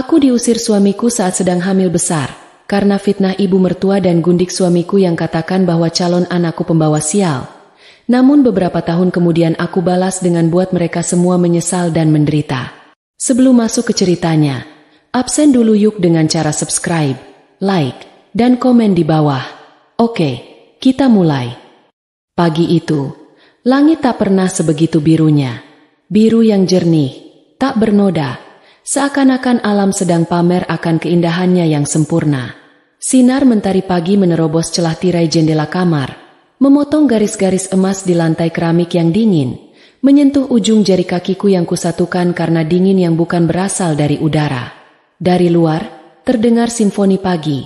Aku diusir suamiku saat sedang hamil besar, karena fitnah ibu mertua dan gundik suamiku yang katakan bahwa calon anakku pembawa sial. Namun beberapa tahun kemudian aku balas dengan buat mereka semua menyesal dan menderita. Sebelum masuk ke ceritanya, absen dulu yuk dengan cara subscribe, like, dan komen di bawah. Oke, kita mulai. Pagi itu, langit tak pernah sebegitu birunya. Biru yang jernih, tak bernoda, seakan-akan alam sedang pamer akan keindahannya yang sempurna. Sinar mentari pagi menerobos celah tirai jendela kamar, memotong garis-garis emas di lantai keramik yang dingin, menyentuh ujung jari kakiku yang kusatukan karena dingin yang bukan berasal dari udara. Dari luar, terdengar simfoni pagi,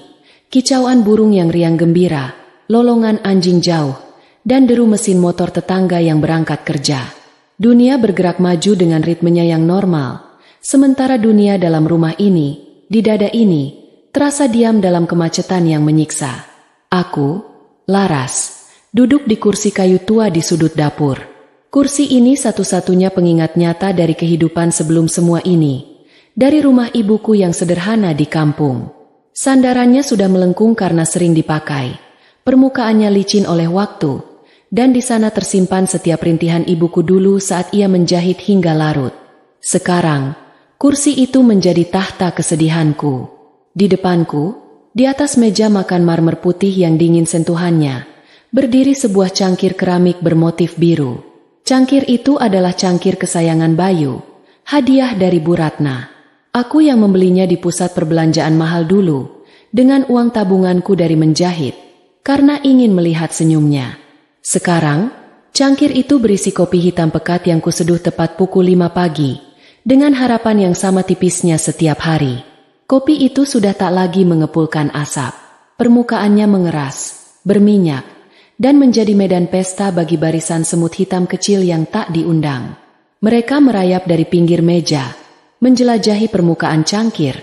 kicauan burung yang riang gembira, lolongan anjing jauh, dan deru mesin motor tetangga yang berangkat kerja. Dunia bergerak maju dengan ritmenya yang normal, sementara dunia dalam rumah ini, di dada ini, terasa diam dalam kemacetan yang menyiksa. Aku, Laras, duduk di kursi kayu tua di sudut dapur. Kursi ini satu-satunya pengingat nyata dari kehidupan sebelum semua ini, dari rumah ibuku yang sederhana di kampung. Sandarannya sudah melengkung karena sering dipakai, permukaannya licin oleh waktu, dan di sana tersimpan setiap rintihan ibuku dulu saat ia menjahit hingga larut. Sekarang, kursi itu menjadi tahta kesedihanku. Di depanku, di atas meja makan marmer putih yang dingin sentuhannya, berdiri sebuah cangkir keramik bermotif biru. Cangkir itu adalah cangkir kesayangan Bayu, hadiah dari Bu Ratna. Aku yang membelinya di pusat perbelanjaan mahal dulu, dengan uang tabunganku dari menjahit, karena ingin melihat senyumnya. Sekarang, cangkir itu berisi kopi hitam pekat yang kuseduh tepat pukul 5 pagi, dengan harapan yang sama tipisnya setiap hari. Kopi itu sudah tak lagi mengepulkan asap. Permukaannya mengeras, berminyak, dan menjadi medan pesta bagi barisan semut hitam kecil yang tak diundang. Mereka merayap dari pinggir meja, menjelajahi permukaan cangkir,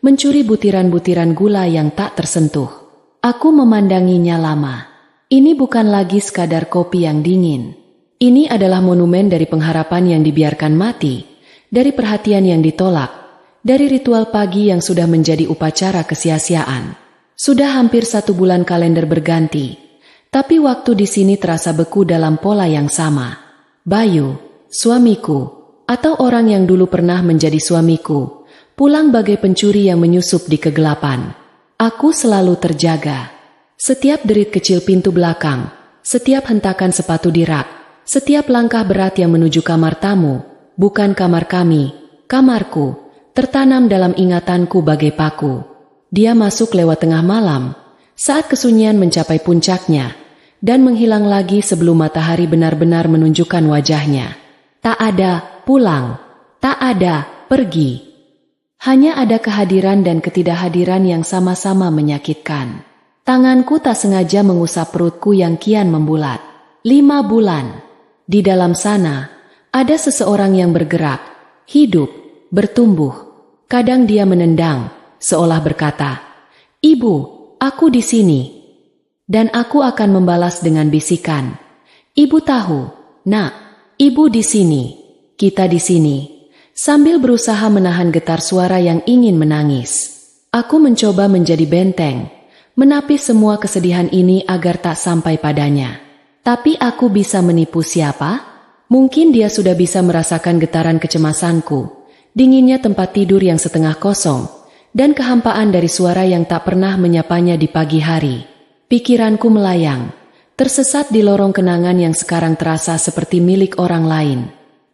mencuri butiran-butiran gula yang tak tersentuh. Aku memandanginya lama. Ini bukan lagi sekadar kopi yang dingin. Ini adalah monumen dari pengharapan yang dibiarkan mati, dari perhatian yang ditolak, dari ritual pagi yang sudah menjadi upacara kesia-siaan. Sudah hampir 1 bulan kalender berganti, tapi waktu di sini terasa beku dalam pola yang sama. Bayu, suamiku, atau orang yang dulu pernah menjadi suamiku, pulang bagai pencuri yang menyusup di kegelapan. Aku selalu terjaga. Setiap derit kecil pintu belakang, setiap hentakan sepatu di rak, setiap langkah berat yang menuju kamar tamu, bukan kamar kami, kamarku, tertanam dalam ingatanku bagai paku. Dia masuk lewat tengah malam, saat kesunyian mencapai puncaknya, dan menghilang lagi sebelum matahari benar-benar menunjukkan wajahnya. Tak ada pulang, tak ada pergi. Hanya ada kehadiran dan ketidakhadiran yang sama-sama menyakitkan. Tanganku tak sengaja mengusap perutku yang kian membulat. 5 bulan. Di dalam sana, ada seseorang yang bergerak, hidup, bertumbuh. Kadang dia menendang, seolah berkata, "Ibu, aku di sini." Dan aku akan membalas dengan bisikan, "Ibu tahu, Nak, ibu di sini, kita di sini." Sambil berusaha menahan getar suara yang ingin menangis. Aku mencoba menjadi benteng, menapis semua kesedihan ini agar tak sampai padanya. Tapi aku bisa menipu siapa? Mungkin dia sudah bisa merasakan getaran kecemasanku, dinginnya tempat tidur yang setengah kosong, dan kehampaan dari suara yang tak pernah menyapanya di pagi hari. Pikiranku melayang, tersesat di lorong kenangan yang sekarang terasa seperti milik orang lain.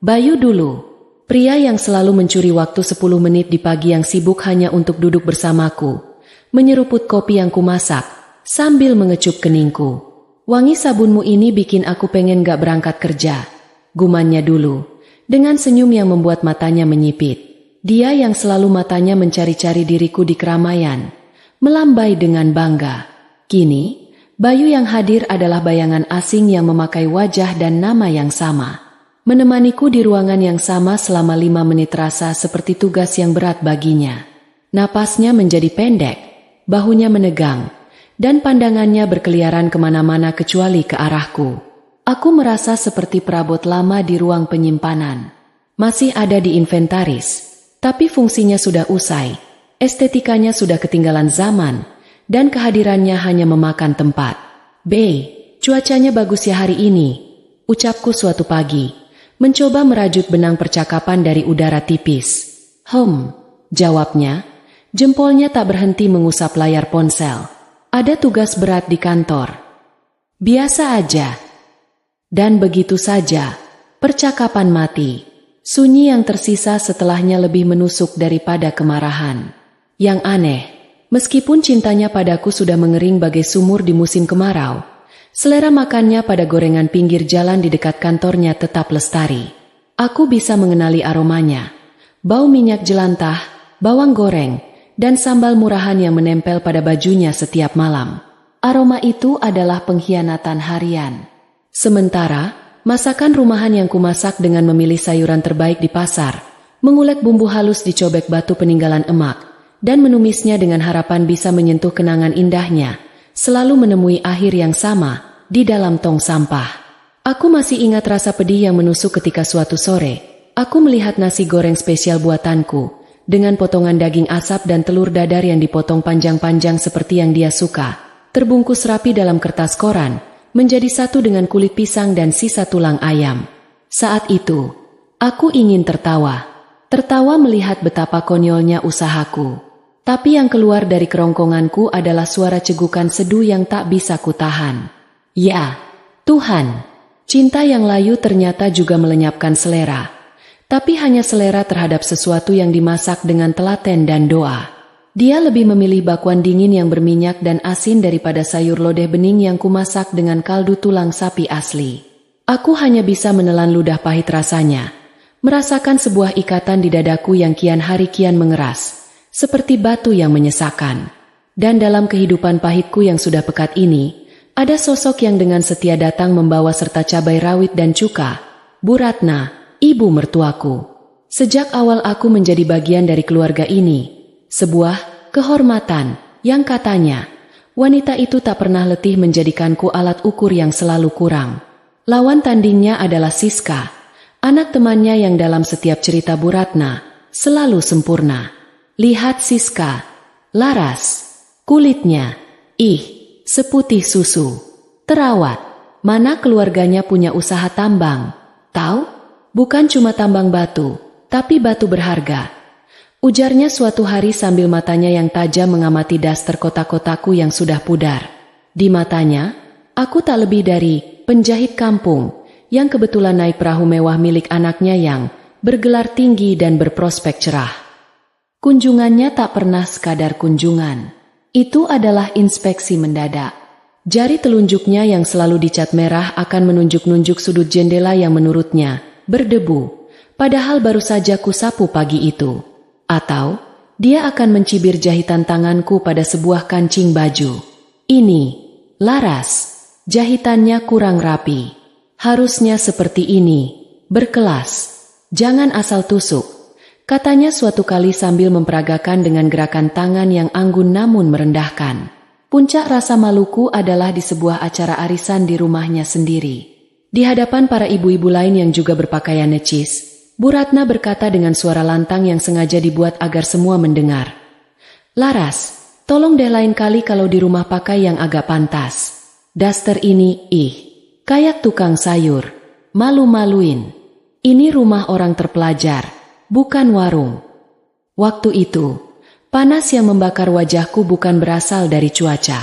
Bayu dulu, pria yang selalu mencuri waktu 10 menit di pagi yang sibuk hanya untuk duduk bersamaku, menyeruput kopi yang kumasak, sambil mengecup keningku. "Wangi sabunmu ini bikin aku pengen gak berangkat kerja," gumannya dulu, dengan senyum yang membuat matanya menyipit. Dia yang selalu matanya mencari-cari diriku di keramaian, melambai dengan bangga. Kini, Bayu yang hadir adalah bayangan asing yang memakai wajah dan nama yang sama. Menemaniku di ruangan yang sama selama 5 menit terasa seperti tugas yang berat baginya. Napasnya menjadi pendek, bahunya menegang, dan pandangannya berkeliaran kemana-mana kecuali ke arahku. Aku merasa seperti perabot lama di ruang penyimpanan. Masih ada di inventaris, Tapi fungsinya sudah usai, estetikanya sudah ketinggalan zaman, dan kehadirannya hanya memakan tempat. Cuacanya bagus ya hari ini, ucapku suatu pagi, mencoba merajut benang percakapan dari udara tipis. Jawabnya, jempolnya tak berhenti mengusap layar ponsel. Ada tugas berat di kantor. Biasa aja. Dan begitu saja, percakapan mati. Sunyi yang tersisa setelahnya lebih menusuk daripada kemarahan. Yang aneh, meskipun cintanya padaku sudah mengering bagai sumur di musim kemarau, selera makannya pada gorengan pinggir jalan di dekat kantornya tetap lestari. Aku bisa mengenali aromanya, bau minyak jelantah, bawang goreng, dan sambal murahan yang menempel pada bajunya setiap malam. Aroma itu adalah pengkhianatan harian. Sementara, masakan rumahan yang kumasak dengan memilih sayuran terbaik di pasar, mengulek bumbu halus di cobek batu peninggalan emak, dan menumisnya dengan harapan bisa menyentuh kenangan indahnya, selalu menemui akhir yang sama, di dalam tong sampah. Aku masih ingat rasa pedih yang menusuk ketika suatu sore, aku melihat nasi goreng spesial buatanku, dengan potongan daging asap dan telur dadar yang dipotong panjang-panjang seperti yang dia suka, terbungkus rapi dalam kertas koran, menjadi satu dengan kulit pisang dan sisa tulang ayam. Saat itu, aku ingin tertawa. Tertawa melihat betapa konyolnya usahaku. Tapi yang keluar dari kerongkonganku adalah suara cegukan seduh yang tak bisa kutahan. Ya, Tuhan, cinta yang layu ternyata juga melenyapkan selera. Tapi hanya selera terhadap sesuatu yang dimasak dengan telaten dan doa. Dia lebih memilih bakwan dingin yang berminyak dan asin daripada sayur lodeh bening yang kumasak dengan kaldu tulang sapi asli. Aku hanya bisa menelan ludah pahit rasanya, merasakan sebuah ikatan di dadaku yang kian hari kian mengeras, seperti batu yang menyesakan. Dan dalam kehidupan pahitku yang sudah pekat ini, ada sosok yang dengan setia datang membawa serta cabai rawit dan cuka, Bu Ratna, ibu mertuaku. Sejak awal aku menjadi bagian dari keluarga ini, sebuah kehormatan yang katanya, wanita itu tak pernah letih menjadikanku alat ukur yang selalu kurang. Lawan tandingnya adalah Siska, anak temannya yang dalam setiap cerita Bu Ratna selalu sempurna. Lihat Siska, laras, kulitnya, seputih susu, terawat. Mana keluarganya punya usaha tambang, tahu? Bukan cuma tambang batu, tapi batu berharga. Ujarnya suatu hari sambil matanya yang tajam mengamati daster kotak-kotakku yang sudah pudar. Di matanya, aku tak lebih dari penjahit kampung yang kebetulan naik perahu mewah milik anaknya yang bergelar tinggi dan berprospek cerah. Kunjungannya tak pernah sekadar kunjungan. Itu adalah inspeksi mendadak. Jari telunjuknya yang selalu dicat merah akan menunjuk-nunjuk sudut jendela yang menurutnya berdebu, padahal baru saja kusapu pagi itu. Atau, dia akan mencibir jahitan tanganku pada sebuah kancing baju. Ini, laras, jahitannya kurang rapi. Harusnya seperti ini, berkelas. Jangan asal tusuk. Katanya suatu kali sambil memperagakan dengan gerakan tangan yang anggun namun merendahkan. Puncak rasa maluku adalah di sebuah acara arisan di rumahnya sendiri. Di hadapan para ibu-ibu lain yang juga berpakaian necis, Bu Ratna berkata dengan suara lantang yang sengaja dibuat agar semua mendengar. Laras, tolong deh lain kali kalau di rumah pakai yang agak pantas. Daster ini, kayak tukang sayur. Malu-maluin. Ini rumah orang terpelajar. Bukan warung. Waktu itu, panas yang membakar wajahku bukan berasal dari cuaca.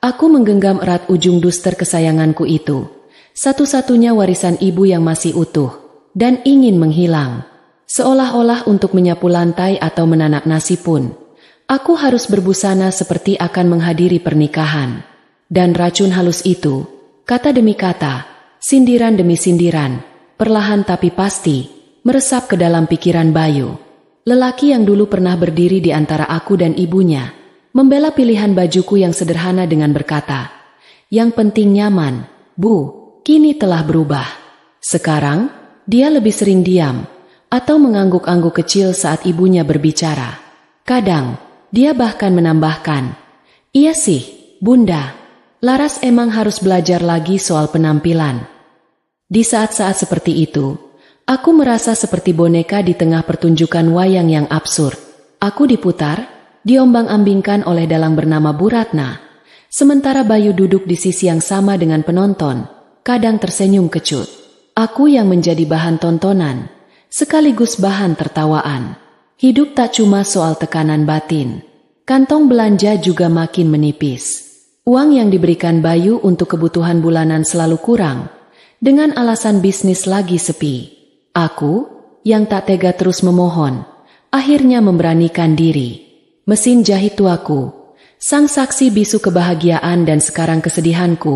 Aku menggenggam erat ujung duster kesayanganku itu, satu-satunya warisan ibu yang masih utuh, dan ingin menghilang. Seolah-olah untuk menyapu lantai atau menanak nasi pun, aku harus berbusana seperti akan menghadiri pernikahan. Dan racun halus itu, kata demi kata, sindiran demi sindiran, perlahan tapi pasti, meresap ke dalam pikiran Bayu. Lelaki yang dulu pernah berdiri di antara aku dan ibunya, membela pilihan bajuku yang sederhana dengan berkata, yang penting nyaman, Bu, kini telah berubah. Sekarang, dia lebih sering diam, atau mengangguk-angguk kecil saat ibunya berbicara. Kadang, dia bahkan menambahkan, iya sih, Bunda, Laras emang harus belajar lagi soal penampilan. Di saat-saat seperti itu, Aku merasa seperti boneka di tengah pertunjukan wayang yang absurd. Aku diputar, diombang-ambingkan oleh dalang bernama Bu Ratna. Sementara Bayu duduk di sisi yang sama dengan penonton, kadang tersenyum kecut. Aku yang menjadi bahan tontonan, sekaligus bahan tertawaan. Hidup tak cuma soal tekanan batin. Kantong belanja juga makin menipis. Uang yang diberikan Bayu untuk kebutuhan bulanan selalu kurang, dengan alasan bisnis lagi sepi. Aku, yang tak tega terus memohon, akhirnya memberanikan diri. Mesin jahit tuaku, sang saksi bisu kebahagiaan dan sekarang kesedihanku,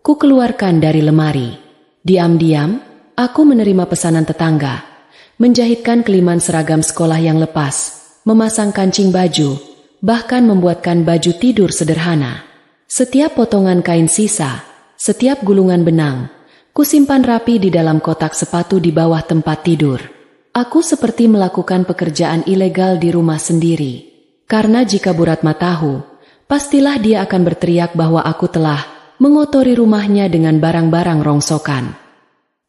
ku keluarkan dari lemari. Diam-diam, aku menerima pesanan tetangga, menjahitkan keliman seragam sekolah yang lepas, memasang kancing baju, bahkan membuatkan baju tidur sederhana. Setiap potongan kain sisa, setiap gulungan benang, kusimpan rapi di dalam kotak sepatu di bawah tempat tidur. Aku seperti melakukan pekerjaan ilegal di rumah sendiri. Karena jika Bu Ratna tahu, pastilah dia akan berteriak bahwa aku telah mengotori rumahnya dengan barang-barang rongsokan.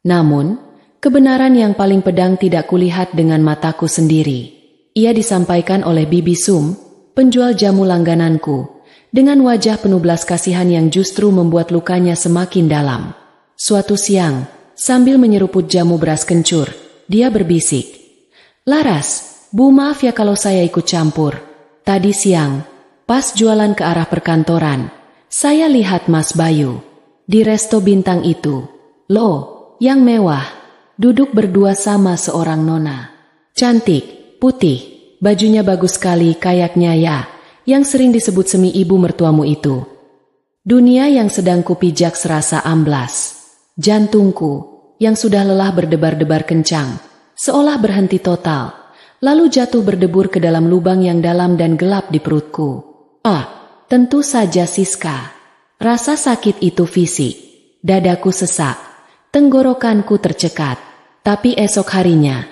Namun, kebenaran yang paling pedang tidak kulihat dengan mataku sendiri. Ia disampaikan oleh Bibi Sum, penjual jamu langgananku, dengan wajah penuh belas kasihan yang justru membuat lukanya semakin dalam. Suatu siang, sambil menyeruput jamu beras kencur, dia berbisik. "Laras, Bu, maaf ya kalau saya ikut campur. Tadi siang, pas jualan ke arah perkantoran, saya lihat Mas Bayu di resto bintang itu. Loh, yang mewah, duduk berdua sama seorang nona. Cantik, putih, bajunya bagus sekali kayaknya ya, yang sering disebut semi ibu mertuamu itu." Dunia yang sedang kupijak serasa amblas. Jantungku, yang sudah lelah berdebar-debar kencang, seolah berhenti total, lalu jatuh berdebur ke dalam lubang yang dalam dan gelap di perutku. Tentu saja Siska. Rasa sakit itu fisik. Dadaku sesak, tenggorokanku tercekat. Tapi esok harinya,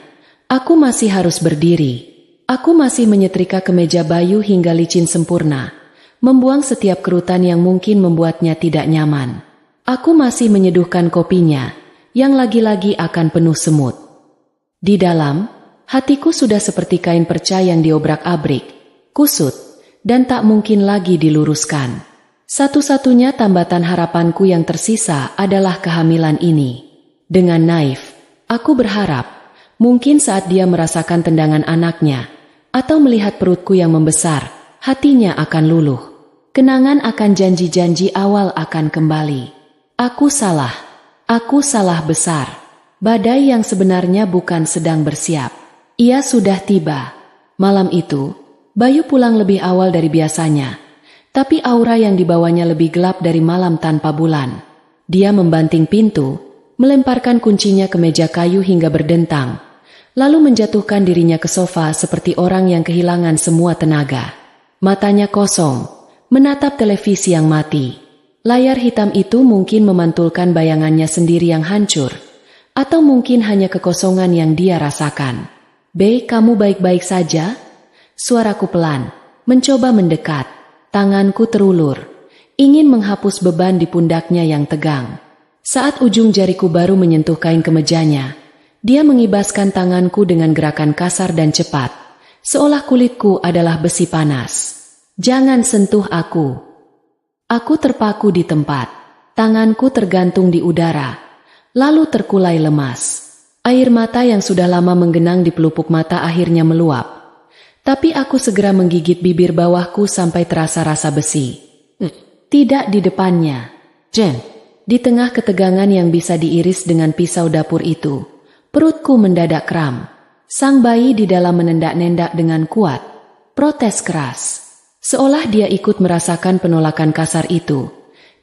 aku masih harus berdiri. Aku masih menyetrika kemeja Bayu hingga licin sempurna, membuang setiap kerutan yang mungkin membuatnya tidak nyaman. Aku masih menyeduhkan kopinya, yang lagi-lagi akan penuh semut. Di dalam, hatiku sudah seperti kain perca yang diobrak-abrik, kusut, dan tak mungkin lagi diluruskan. Satu-satunya tambatan harapanku yang tersisa adalah kehamilan ini. Dengan naif, aku berharap, mungkin saat dia merasakan tendangan anaknya, atau melihat perutku yang membesar, hatinya akan luluh. Kenangan akan janji-janji awal akan kembali. Aku salah besar. Badai yang sebenarnya bukan sedang bersiap. Ia sudah tiba. Malam itu, Bayu pulang lebih awal dari biasanya. Tapi aura yang dibawanya lebih gelap dari malam tanpa bulan. Dia membanting pintu, melemparkan kuncinya ke meja kayu hingga berdentang, lalu menjatuhkan dirinya ke sofa seperti orang yang kehilangan semua tenaga. Matanya kosong, menatap televisi yang mati. Layar hitam itu mungkin memantulkan bayangannya sendiri yang hancur, atau mungkin hanya kekosongan yang dia rasakan. "Be, kamu baik-baik saja?" Suaraku pelan, mencoba mendekat. Tanganku terulur, ingin menghapus beban di pundaknya yang tegang. Saat ujung jariku baru menyentuh kain kemejanya, dia mengibaskan tanganku dengan gerakan kasar dan cepat, seolah kulitku adalah besi panas. "Jangan sentuh aku." Aku terpaku di tempat, tanganku tergantung di udara, lalu terkulai lemas. Air mata yang sudah lama menggenang di pelupuk mata akhirnya meluap. Tapi aku segera menggigit bibir bawahku sampai terasa rasa besi. Tidak di depannya. Di tengah ketegangan yang bisa diiris dengan pisau dapur itu, perutku mendadak kram. Sang bayi di dalam menendak-nendak dengan kuat, protes keras. Seolah dia ikut merasakan penolakan kasar itu,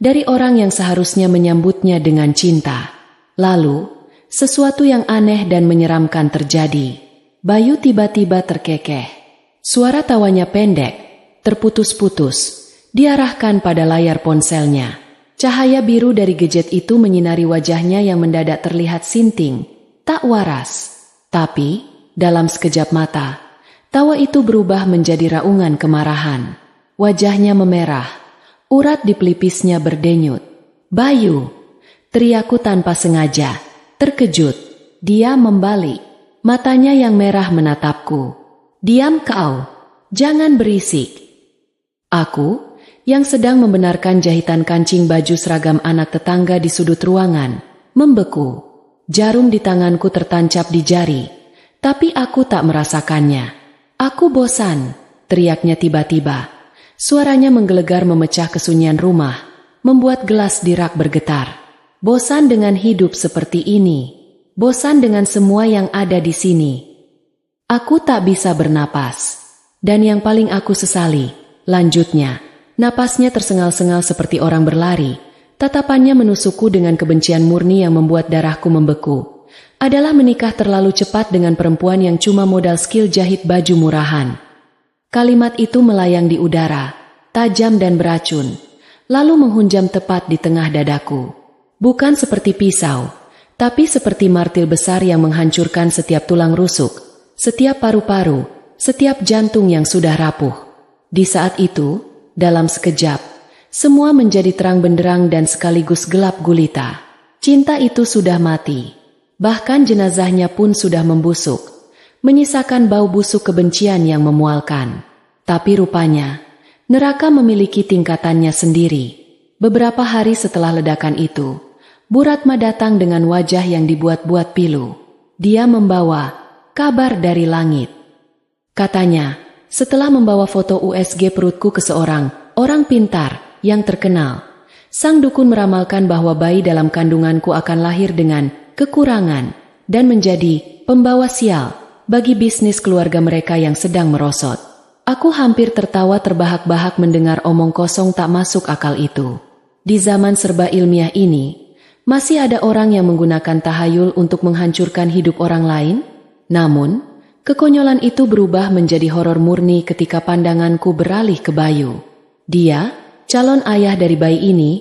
dari orang yang seharusnya menyambutnya dengan cinta. Lalu, sesuatu yang aneh dan menyeramkan terjadi. Bayu tiba-tiba terkekeh. Suara tawanya pendek, terputus-putus, diarahkan pada layar ponselnya. Cahaya biru dari gadget itu menyinari wajahnya yang mendadak terlihat sinting, tak waras. Tapi, dalam sekejap mata, tawa itu berubah menjadi raungan kemarahan. Wajahnya memerah, urat di pelipisnya berdenyut. "Bayu!" teriakku tanpa sengaja, terkejut. Dia membalik. Matanya yang merah menatapku. Diam kau. Jangan berisik. Aku, yang sedang membenarkan jahitan kancing baju seragam anak tetangga di sudut ruangan, membeku. Jarum di tanganku tertancap di jari, tapi aku tak merasakannya. Aku bosan, teriaknya tiba-tiba. Suaranya menggelegar memecah kesunyian rumah, membuat gelas di rak bergetar. Bosan dengan hidup seperti ini. Bosan dengan semua yang ada di sini. Aku tak bisa bernapas. Dan yang paling aku sesali, lanjutnya, napasnya tersengal-sengal seperti orang berlari. Tatapannya menusukku dengan kebencian murni yang membuat darahku membeku. Adalah menikah terlalu cepat dengan perempuan yang cuma modal skill jahit baju murahan. Kalimat itu melayang di udara, tajam dan beracun, lalu menghunjam tepat di tengah dadaku. Bukan seperti pisau, tapi seperti martil besar yang menghancurkan setiap tulang rusuk, setiap paru-paru, setiap jantung yang sudah rapuh. Di saat itu, dalam sekejap, semua menjadi terang benderang dan sekaligus gelap gulita. Cinta itu sudah mati. Bahkan jenazahnya pun sudah membusuk, menyisakan bau busuk kebencian yang memualkan. Tapi rupanya, neraka memiliki tingkatannya sendiri. Beberapa hari setelah ledakan itu, Bu Ratma datang dengan wajah yang dibuat-buat pilu. Dia membawa kabar dari langit. Katanya, setelah membawa foto USG perutku ke seorang orang pintar yang terkenal, sang dukun meramalkan bahwa bayi dalam kandunganku akan lahir dengan kekurangan dan menjadi pembawa sial bagi bisnis keluarga mereka yang sedang merosot. Aku hampir tertawa terbahak-bahak mendengar omong kosong tak masuk akal itu. Di zaman serba ilmiah ini, masih ada orang yang menggunakan tahayul untuk menghancurkan hidup orang lain? Namun, kekonyolan itu berubah menjadi horor murni ketika pandanganku beralih ke Bayu. Dia, calon ayah dari bayi ini,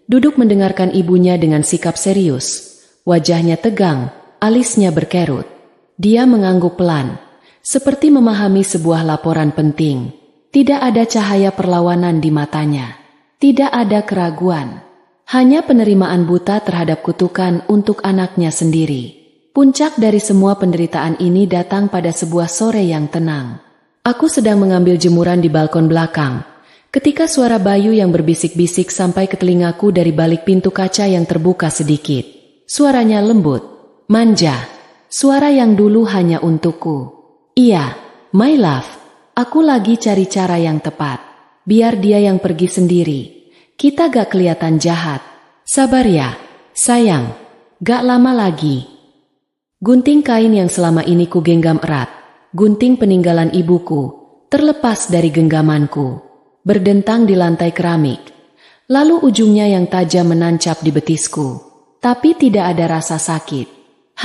duduk mendengarkan ibunya dengan sikap serius. Wajahnya tegang, alisnya berkerut. Dia mengangguk pelan, seperti memahami sebuah laporan penting. Tidak ada cahaya perlawanan di matanya. Tidak ada keraguan. Hanya penerimaan buta terhadap kutukan untuk anaknya sendiri. Puncak dari semua penderitaan ini datang pada sebuah sore yang tenang. Aku sedang mengambil jemuran di balkon belakang, ketika suara Bayu yang berbisik-bisik sampai ke telingaku dari balik pintu kaca yang terbuka sedikit. Suaranya lembut, manja, suara yang dulu hanya untukku. Iya, my love, aku lagi cari cara yang tepat. Biar dia yang pergi sendiri. Kita gak kelihatan jahat. Sabar ya, sayang, gak lama lagi. Gunting kain yang selama ini ku genggam erat, gunting peninggalan ibuku, terlepas dari genggamanku, berdentang di lantai keramik. Lalu ujungnya yang tajam menancap di betisku. Tapi tidak ada rasa sakit,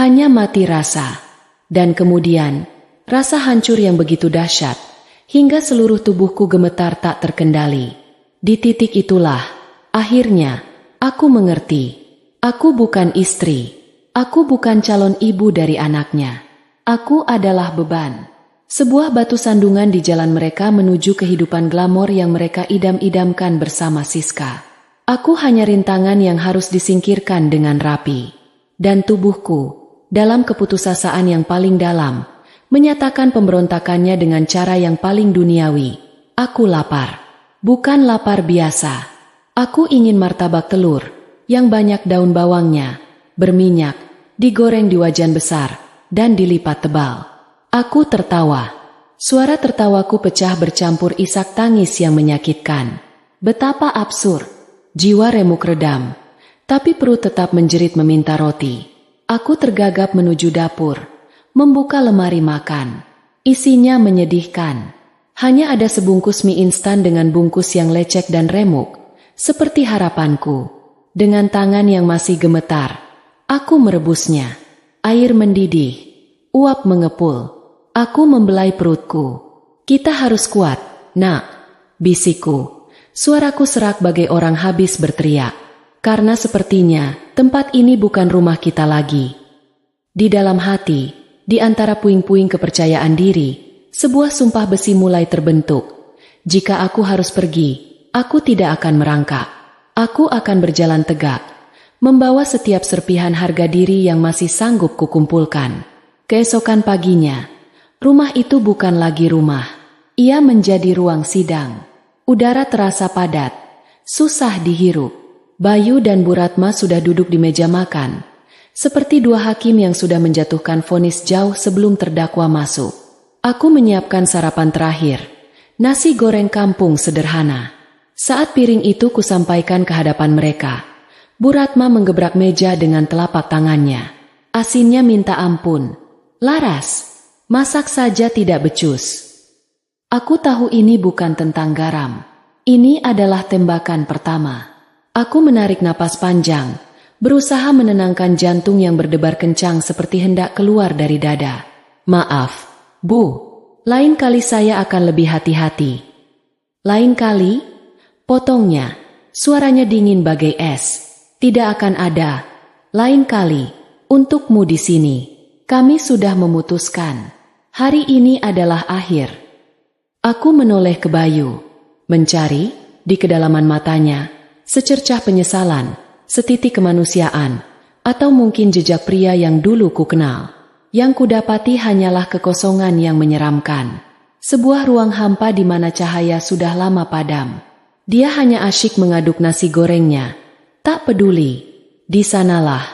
hanya mati rasa. Dan kemudian, rasa hancur yang begitu dahsyat, hingga seluruh tubuhku gemetar tak terkendali. Di titik itulah, akhirnya, aku mengerti. Aku bukan istri. Aku bukan calon ibu dari anaknya. Aku adalah beban. Sebuah batu sandungan di jalan mereka menuju kehidupan glamor yang mereka idam-idamkan bersama Siska. Aku hanya rintangan yang harus disingkirkan dengan rapi. Dan tubuhku, dalam keputusasaan yang paling dalam, menyatakan pemberontakannya dengan cara yang paling duniawi. Aku lapar. Bukan lapar biasa. Aku ingin martabak telur, yang banyak daun bawangnya, berminyak, digoreng di wajan besar, dan dilipat tebal. Aku tertawa. Suara tertawaku pecah bercampur isak tangis yang menyakitkan. Betapa absurd. Jiwa remuk redam. Tapi perut tetap menjerit meminta roti. Aku tergagap menuju dapur. Membuka lemari makan. Isinya menyedihkan. Hanya ada sebungkus mie instan dengan bungkus yang lecek dan remuk. Seperti harapanku. Dengan tangan yang masih gemetar, aku merebusnya. Air mendidih. Uap mengepul. Aku membelai perutku. Kita harus kuat, nak, bisikku. Suaraku serak bagai orang habis berteriak. Karena sepertinya tempat ini bukan rumah kita lagi. Di dalam hati, di antara puing-puing kepercayaan diri, sebuah sumpah besi mulai terbentuk. Jika aku harus pergi, aku tidak akan merangkak. Aku akan berjalan tegak. membawa setiap serpihan harga diri yang masih sanggup kukumpulkan. Keesokan paginya, rumah itu bukan lagi rumah. Ia menjadi ruang sidang. Udara terasa padat, susah dihirup. Bayu dan Bu Ratma sudah duduk di meja makan, seperti dua hakim yang sudah menjatuhkan vonis jauh sebelum terdakwa masuk. Aku menyiapkan sarapan terakhir, nasi goreng kampung sederhana. Saat piring itu kusampaikan ke hadapan mereka, Bu Ratma menggebrak meja dengan telapak tangannya. Asinnya minta ampun. Laras, masak saja tidak becus. Aku tahu ini bukan tentang garam. Ini adalah tembakan pertama. Aku menarik napas panjang, berusaha menenangkan jantung yang berdebar kencang seperti hendak keluar dari dada. Maaf, Bu. Lain kali saya akan lebih hati-hati. Lain kali? Potongnya. Suaranya dingin bagai es. Tidak akan ada. Lain kali. Untukmu di sini. Kami sudah memutuskan. Hari ini adalah akhir. Aku menoleh ke Bayu. Mencari, di kedalaman matanya, secercah penyesalan, setitik kemanusiaan, atau mungkin jejak pria yang dulu ku kenal. Yang kudapati hanyalah kekosongan yang menyeramkan. Sebuah ruang hampa di mana cahaya sudah lama padam. Dia hanya asyik mengaduk nasi gorengnya. Tak peduli. Di sanalah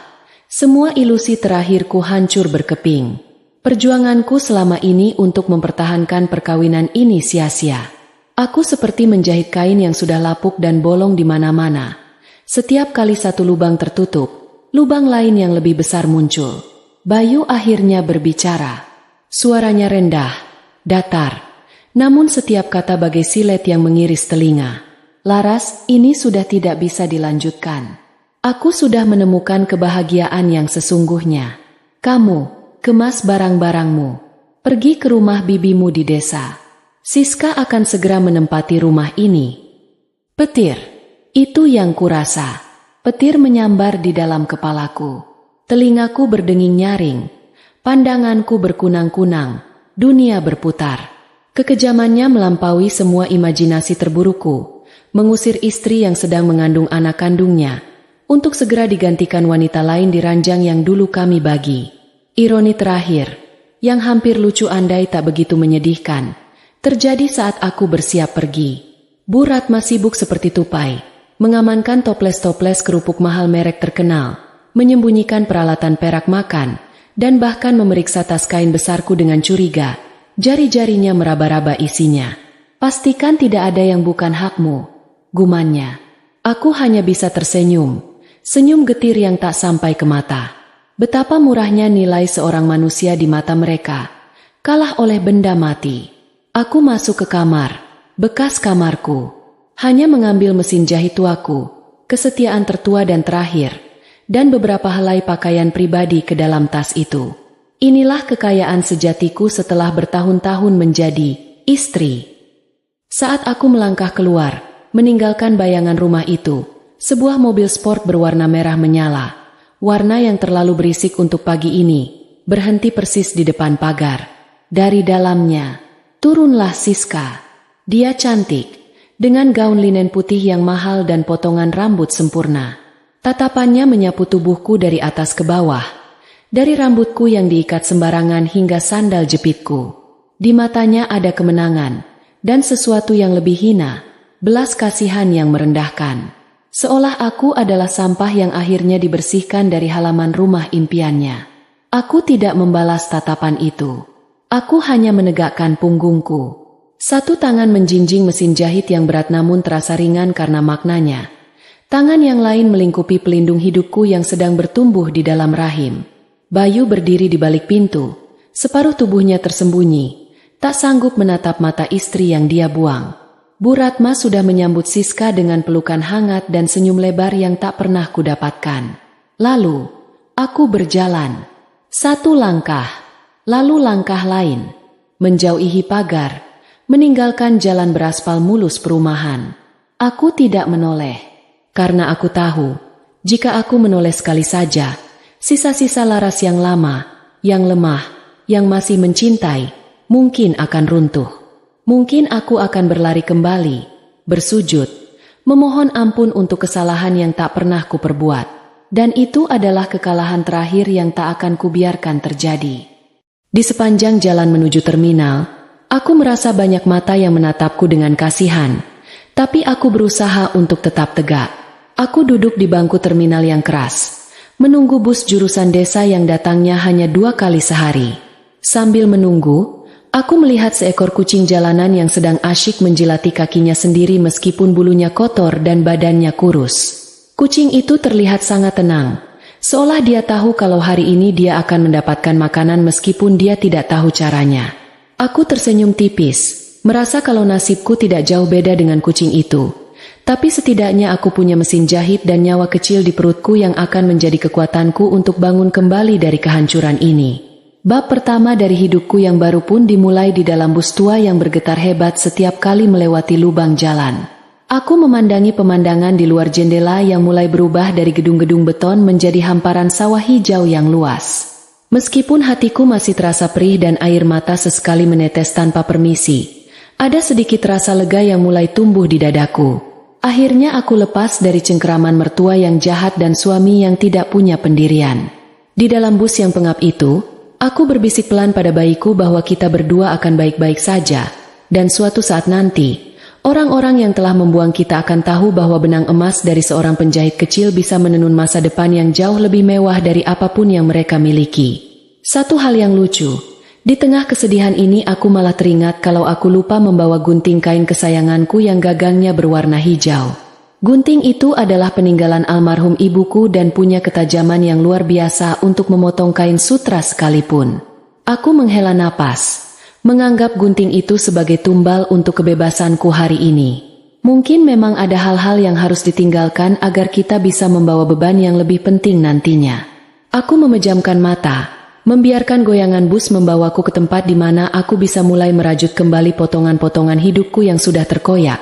semua ilusi terakhirku hancur berkeping. Perjuanganku selama ini untuk mempertahankan perkawinan ini sia-sia. Aku seperti menjahit kain yang sudah lapuk dan bolong di mana-mana. Setiap kali satu lubang tertutup, lubang lain yang lebih besar muncul. Bayu akhirnya berbicara. Suaranya rendah, datar, namun setiap kata bagai silet yang mengiris telinga. Laras, ini sudah tidak bisa dilanjutkan. Aku sudah menemukan kebahagiaan yang sesungguhnya. Kamu, kemas barang-barangmu. Pergi ke rumah bibimu di desa. Siska akan segera menempati rumah ini. Petir. Itu yang kurasa. Petir menyambar di dalam kepalaku. Telingaku berdenging nyaring. Pandanganku berkunang-kunang. Dunia berputar. Kekejamannya melampaui semua imajinasi terburukku. Mengusir istri yang sedang mengandung anak kandungnya. Untuk segera digantikan wanita lain di ranjang yang dulu kami bagi. Ironi terakhir, yang hampir lucu andai tak begitu menyedihkan, terjadi saat aku bersiap pergi. Bu Ratma sibuk seperti tupai, mengamankan toples-toples kerupuk mahal merek terkenal, menyembunyikan peralatan perak makan, dan bahkan memeriksa tas kain besarku dengan curiga. Jari-jarinya meraba-raba isinya. Pastikan tidak ada yang bukan hakmu, gumannya. Aku hanya bisa tersenyum, senyum getir yang tak sampai ke mata. Betapa murahnya nilai seorang manusia di mata mereka, kalah oleh benda mati. Aku masuk ke kamar, bekas kamarku, hanya mengambil mesin jahit tuaku, kesetiaan tertua dan terakhir, dan beberapa helai pakaian pribadi ke dalam tas itu. Inilah kekayaan sejatiku setelah bertahun-tahun menjadi istri. Saat aku melangkah keluar, meninggalkan bayangan rumah itu, sebuah mobil sport berwarna merah menyala, warna yang terlalu berisik untuk pagi ini, berhenti persis di depan pagar. Dari dalamnya turunlah Siska. Dia cantik, dengan gaun linen putih yang mahal dan potongan rambut sempurna. Tatapannya menyapu tubuhku dari atas ke bawah, dari rambutku yang diikat sembarangan hingga sandal jepitku. Di matanya ada kemenangan, dan sesuatu yang lebih hina, belas kasihan yang merendahkan. Seolah aku adalah sampah yang akhirnya dibersihkan dari halaman rumah impiannya. Aku tidak membalas tatapan itu. Aku hanya menegakkan punggungku. Satu tangan menjinjing mesin jahit yang berat namun terasa ringan karena maknanya. Tangan yang lain melingkupi pelindung hidupku yang sedang bertumbuh di dalam rahim. Bayu berdiri di balik pintu, separuh tubuhnya tersembunyi, tak sanggup menatap mata istri yang dia buang. Bu Ratma sudah menyambut Siska dengan pelukan hangat dan senyum lebar yang tak pernah kudapatkan. Lalu, aku berjalan. Satu langkah. Lalu langkah lain, menjauhi pagar, meninggalkan jalan beraspal mulus perumahan. Aku tidak menoleh, karena aku tahu, jika aku menoleh sekali saja, sisa-sisa Laras yang lama, yang lemah, yang masih mencintai, mungkin akan runtuh. Mungkin aku akan berlari kembali, bersujud, memohon ampun untuk kesalahan yang tak pernah kuperbuat. Dan itu adalah kekalahan terakhir yang tak akan kubiarkan terjadi. Di sepanjang jalan menuju terminal, aku merasa banyak mata yang menatapku dengan kasihan. Tapi aku berusaha untuk tetap tegak. Aku duduk di bangku terminal yang keras, menunggu bus jurusan desa yang datangnya hanya 2 kali sehari. Sambil menunggu, aku melihat seekor kucing jalanan yang sedang asyik menjilati kakinya sendiri meskipun bulunya kotor dan badannya kurus. Kucing itu terlihat sangat tenang, seolah dia tahu kalau hari ini dia akan mendapatkan makanan meskipun dia tidak tahu caranya. Aku tersenyum tipis, merasa kalau nasibku tidak jauh beda dengan kucing itu. Tapi setidaknya aku punya mesin jahit dan nyawa kecil di perutku yang akan menjadi kekuatanku untuk bangun kembali dari kehancuran ini. Bab pertama dari hidupku yang baru pun dimulai di dalam bus tua yang bergetar hebat setiap kali melewati lubang jalan. Aku memandangi pemandangan di luar jendela yang mulai berubah dari gedung-gedung beton menjadi hamparan sawah hijau yang luas. Meskipun hatiku masih terasa perih dan air mata sesekali menetes tanpa permisi, ada sedikit rasa lega yang mulai tumbuh di dadaku. Akhirnya aku lepas dari cengkeraman mertua yang jahat dan suami yang tidak punya pendirian. Di dalam bus yang pengap itu, aku berbisik pelan pada bayiku bahwa kita berdua akan baik-baik saja, dan suatu saat nanti, orang-orang yang telah membuang kita akan tahu bahwa benang emas dari seorang penjahit kecil bisa menenun masa depan yang jauh lebih mewah dari apapun yang mereka miliki. Satu hal yang lucu, di tengah kesedihan ini aku malah teringat kalau aku lupa membawa gunting kain kesayanganku yang gagangnya berwarna hijau. Gunting itu adalah peninggalan almarhum ibuku dan punya ketajaman yang luar biasa untuk memotong kain sutra sekalipun. Aku menghela napas, menganggap gunting itu sebagai tumbal untuk kebebasanku hari ini. Mungkin memang ada hal-hal yang harus ditinggalkan agar kita bisa membawa beban yang lebih penting nantinya. Aku memejamkan mata, membiarkan goyangan bus membawaku ke tempat di mana aku bisa mulai merajut kembali potongan-potongan hidupku yang sudah terkoyak.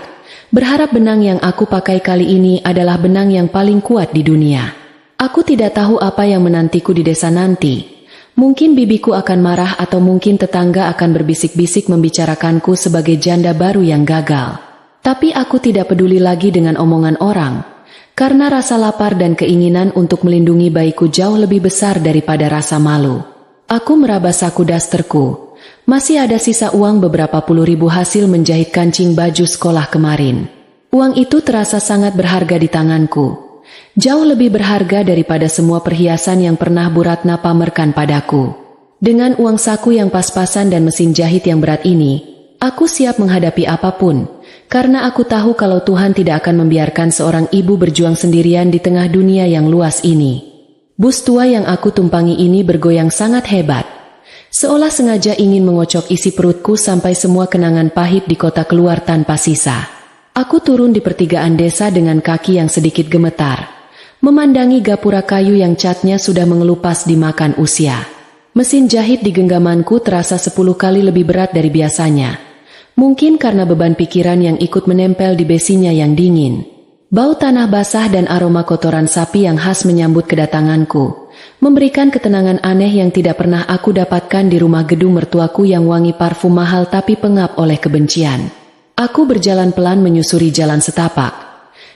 Berharap benang yang aku pakai kali ini adalah benang yang paling kuat di dunia. Aku tidak tahu apa yang menantiku di desa nanti. Mungkin bibiku akan marah atau mungkin tetangga akan berbisik-bisik membicarakanku sebagai janda baru yang gagal. Tapi aku tidak peduli lagi dengan omongan orang, karena rasa lapar dan keinginan untuk melindungi bayiku jauh lebih besar daripada rasa malu. Aku meraba saku dasterku. Masih ada sisa uang beberapa puluh ribu hasil menjahit kancing baju sekolah kemarin. Uang itu terasa sangat berharga di tanganku. Jauh lebih berharga daripada semua perhiasan yang pernah Bu Ratna pamerkan padaku. Dengan uang saku yang pas-pasan dan mesin jahit yang berat ini, aku siap menghadapi apapun, karena aku tahu kalau Tuhan tidak akan membiarkan seorang ibu berjuang sendirian di tengah dunia yang luas ini. Bus tua yang aku tumpangi ini bergoyang sangat hebat, seolah sengaja ingin mengocok isi perutku sampai semua kenangan pahit di kota keluar tanpa sisa. Aku turun di pertigaan desa dengan kaki yang sedikit gemetar, memandangi gapura kayu yang catnya sudah mengelupas dimakan usia. Mesin jahit di genggamanku terasa 10 kali lebih berat dari biasanya. Mungkin karena beban pikiran yang ikut menempel di besinya yang dingin. Bau tanah basah dan aroma kotoran sapi yang khas menyambut kedatanganku, memberikan ketenangan aneh yang tidak pernah aku dapatkan di rumah gedung mertuaku yang wangi parfum mahal tapi pengap oleh kebencian. Aku berjalan pelan menyusuri jalan setapak,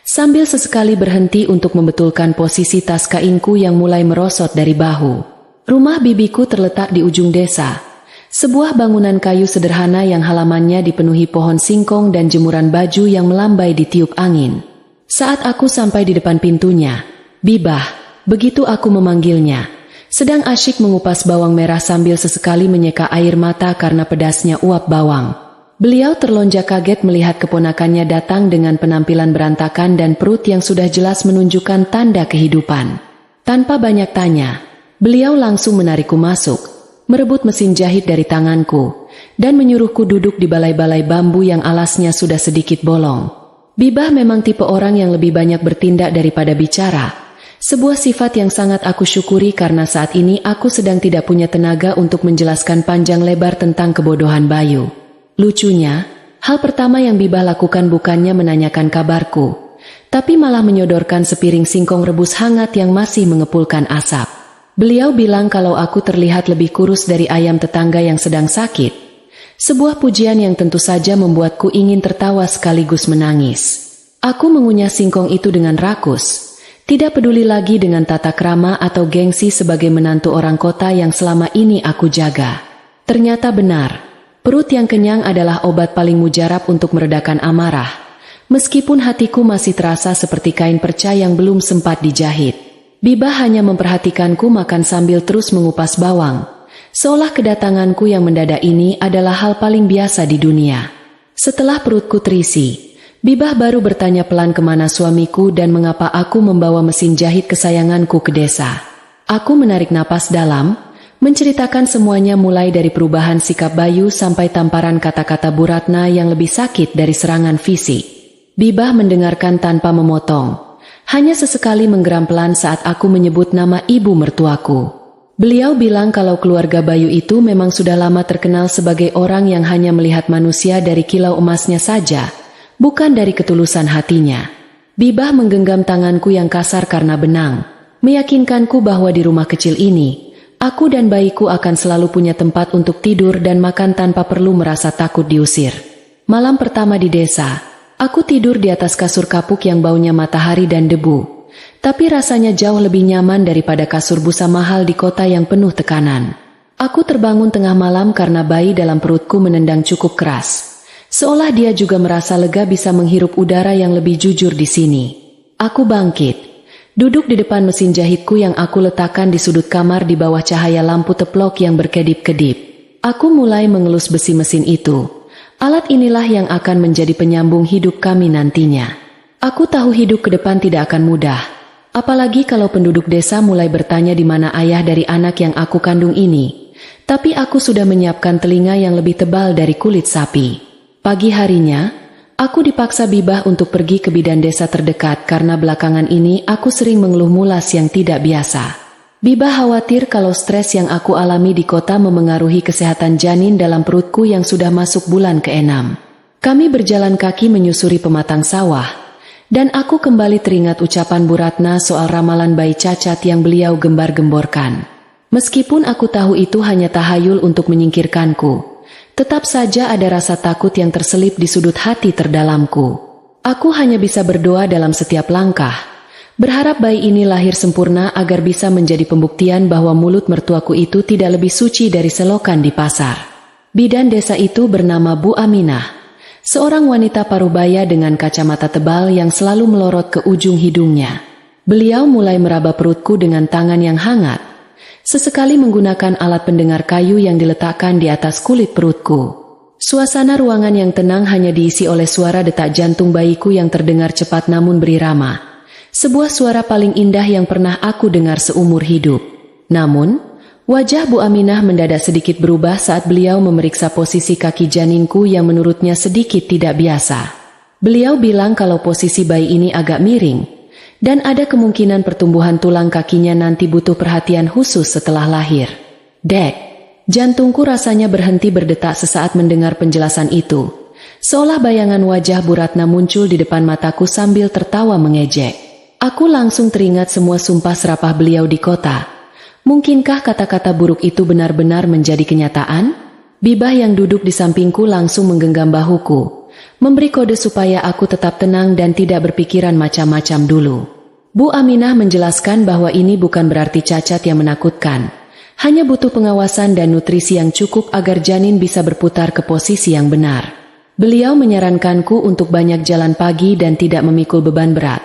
sambil sesekali berhenti untuk membetulkan posisi tas kainku yang mulai merosot dari bahu. Rumah bibiku terletak di ujung desa, sebuah bangunan kayu sederhana yang halamannya dipenuhi pohon singkong dan jemuran baju yang melambai ditiup angin. Saat aku sampai di depan pintunya, "Bibah," begitu aku memanggilnya, sedang asyik mengupas bawang merah sambil sesekali menyeka air mata karena pedasnya uap bawang. Beliau terlonjak kaget melihat keponakannya datang dengan penampilan berantakan dan perut yang sudah jelas menunjukkan tanda kehidupan. Tanpa banyak tanya, beliau langsung menarikku masuk, merebut mesin jahit dari tanganku, dan menyuruhku duduk di balai-balai bambu yang alasnya sudah sedikit bolong. Bibah memang tipe orang yang lebih banyak bertindak daripada bicara, sebuah sifat yang sangat aku syukuri karena saat ini aku sedang tidak punya tenaga untuk menjelaskan panjang lebar tentang kebodohan Bayu. Lucunya, hal pertama yang Bibah lakukan bukannya menanyakan kabarku, tapi malah menyodorkan sepiring singkong rebus hangat yang masih mengepulkan asap. Beliau bilang kalau aku terlihat lebih kurus dari ayam tetangga yang sedang sakit. Sebuah pujian yang tentu saja membuatku ingin tertawa sekaligus menangis. Aku mengunyah singkong itu dengan rakus, Tidak peduli lagi dengan tata krama atau gengsi sebagai menantu orang kota yang selama ini aku jaga. Ternyata benar, perut yang kenyang adalah obat paling mujarab untuk meredakan amarah. Meskipun hatiku masih terasa seperti kain perca yang belum sempat dijahit. Bibah hanya memperhatikanku makan sambil terus mengupas bawang. Seolah kedatanganku yang mendadak ini adalah hal paling biasa di dunia. Setelah perutku terisi, Bibah baru bertanya pelan kemana suamiku dan mengapa aku membawa mesin jahit kesayanganku ke desa. Aku menarik napas dalam, menceritakan semuanya mulai dari perubahan sikap Bayu sampai tamparan kata-kata Bu Ratna yang lebih sakit dari serangan fisik. Bibah mendengarkan tanpa memotong. Hanya sesekali menggeram pelan saat aku menyebut nama ibu mertuaku. Beliau bilang kalau keluarga Bayu itu memang sudah lama terkenal sebagai orang yang hanya melihat manusia dari kilau emasnya saja, bukan dari ketulusan hatinya. Bibah menggenggam tanganku yang kasar karena benang, meyakinkanku bahwa di rumah kecil ini, aku dan bayiku akan selalu punya tempat untuk tidur dan makan tanpa perlu merasa takut diusir. Malam pertama di desa, aku tidur di atas kasur kapuk yang baunya matahari dan debu, tapi rasanya jauh lebih nyaman daripada kasur busa mahal di kota yang penuh tekanan. Aku terbangun tengah malam karena bayi dalam perutku menendang cukup keras. Seolah dia juga merasa lega bisa menghirup udara yang lebih jujur di sini. Aku bangkit, duduk di depan mesin jahitku yang aku letakkan di sudut kamar di bawah cahaya lampu teplok yang berkedip-kedip. Aku mulai mengelus besi mesin itu. Alat inilah yang akan menjadi penyambung hidup kami nantinya. Aku tahu hidup ke depan tidak akan mudah. Apalagi kalau penduduk desa mulai bertanya di mana ayah dari anak yang aku kandung ini. Tapi aku sudah menyiapkan telinga yang lebih tebal dari kulit sapi. Pagi harinya, aku dipaksa Bibah untuk pergi ke bidan desa terdekat karena belakangan ini aku sering mengeluh mulas yang tidak biasa. Bibah khawatir kalau stres yang aku alami di kota memengaruhi kesehatan janin dalam perutku yang sudah masuk bulan ke-6. Kami berjalan kaki menyusuri pematang sawah, dan aku kembali teringat ucapan Bu Ratna soal ramalan bayi cacat yang beliau gembar-gemborkan. Meskipun aku tahu itu hanya tahayul untuk menyingkirkanku, tetap saja ada rasa takut yang terselip di sudut hati terdalamku. Aku hanya bisa berdoa dalam setiap langkah, berharap bayi ini lahir sempurna agar bisa menjadi pembuktian bahwa mulut mertuaku itu tidak lebih suci dari selokan di pasar. Bidan desa itu bernama Bu Aminah, seorang wanita parubaya dengan kacamata tebal yang selalu melorot ke ujung hidungnya. Beliau mulai meraba perutku dengan tangan yang hangat, sesekali menggunakan alat pendengar kayu yang diletakkan di atas kulit perutku. Suasana ruangan yang tenang hanya diisi oleh suara detak jantung bayiku yang terdengar cepat namun berirama. Sebuah suara paling indah yang pernah aku dengar seumur hidup. Namun, wajah Bu Aminah mendadak sedikit berubah saat beliau memeriksa posisi kaki janinku yang menurutnya sedikit tidak biasa. Beliau bilang kalau posisi bayi ini agak miring, dan ada kemungkinan pertumbuhan tulang kakinya nanti butuh perhatian khusus setelah lahir. Dek, jantungku rasanya berhenti berdetak sesaat mendengar penjelasan itu. Seolah bayangan wajah Bu Ratna muncul di depan mataku sambil tertawa mengejek. Aku langsung teringat semua sumpah serapah beliau di kota. Mungkinkah kata-kata buruk itu benar-benar menjadi kenyataan? Bibah yang duduk di sampingku langsung menggenggam bahuku, memberi kode supaya aku tetap tenang dan tidak berpikiran macam-macam dulu. Bu Aminah menjelaskan bahwa ini bukan berarti cacat yang menakutkan. Hanya butuh pengawasan dan nutrisi yang cukup agar janin bisa berputar ke posisi yang benar. Beliau menyarankanku untuk banyak jalan pagi dan tidak memikul beban berat.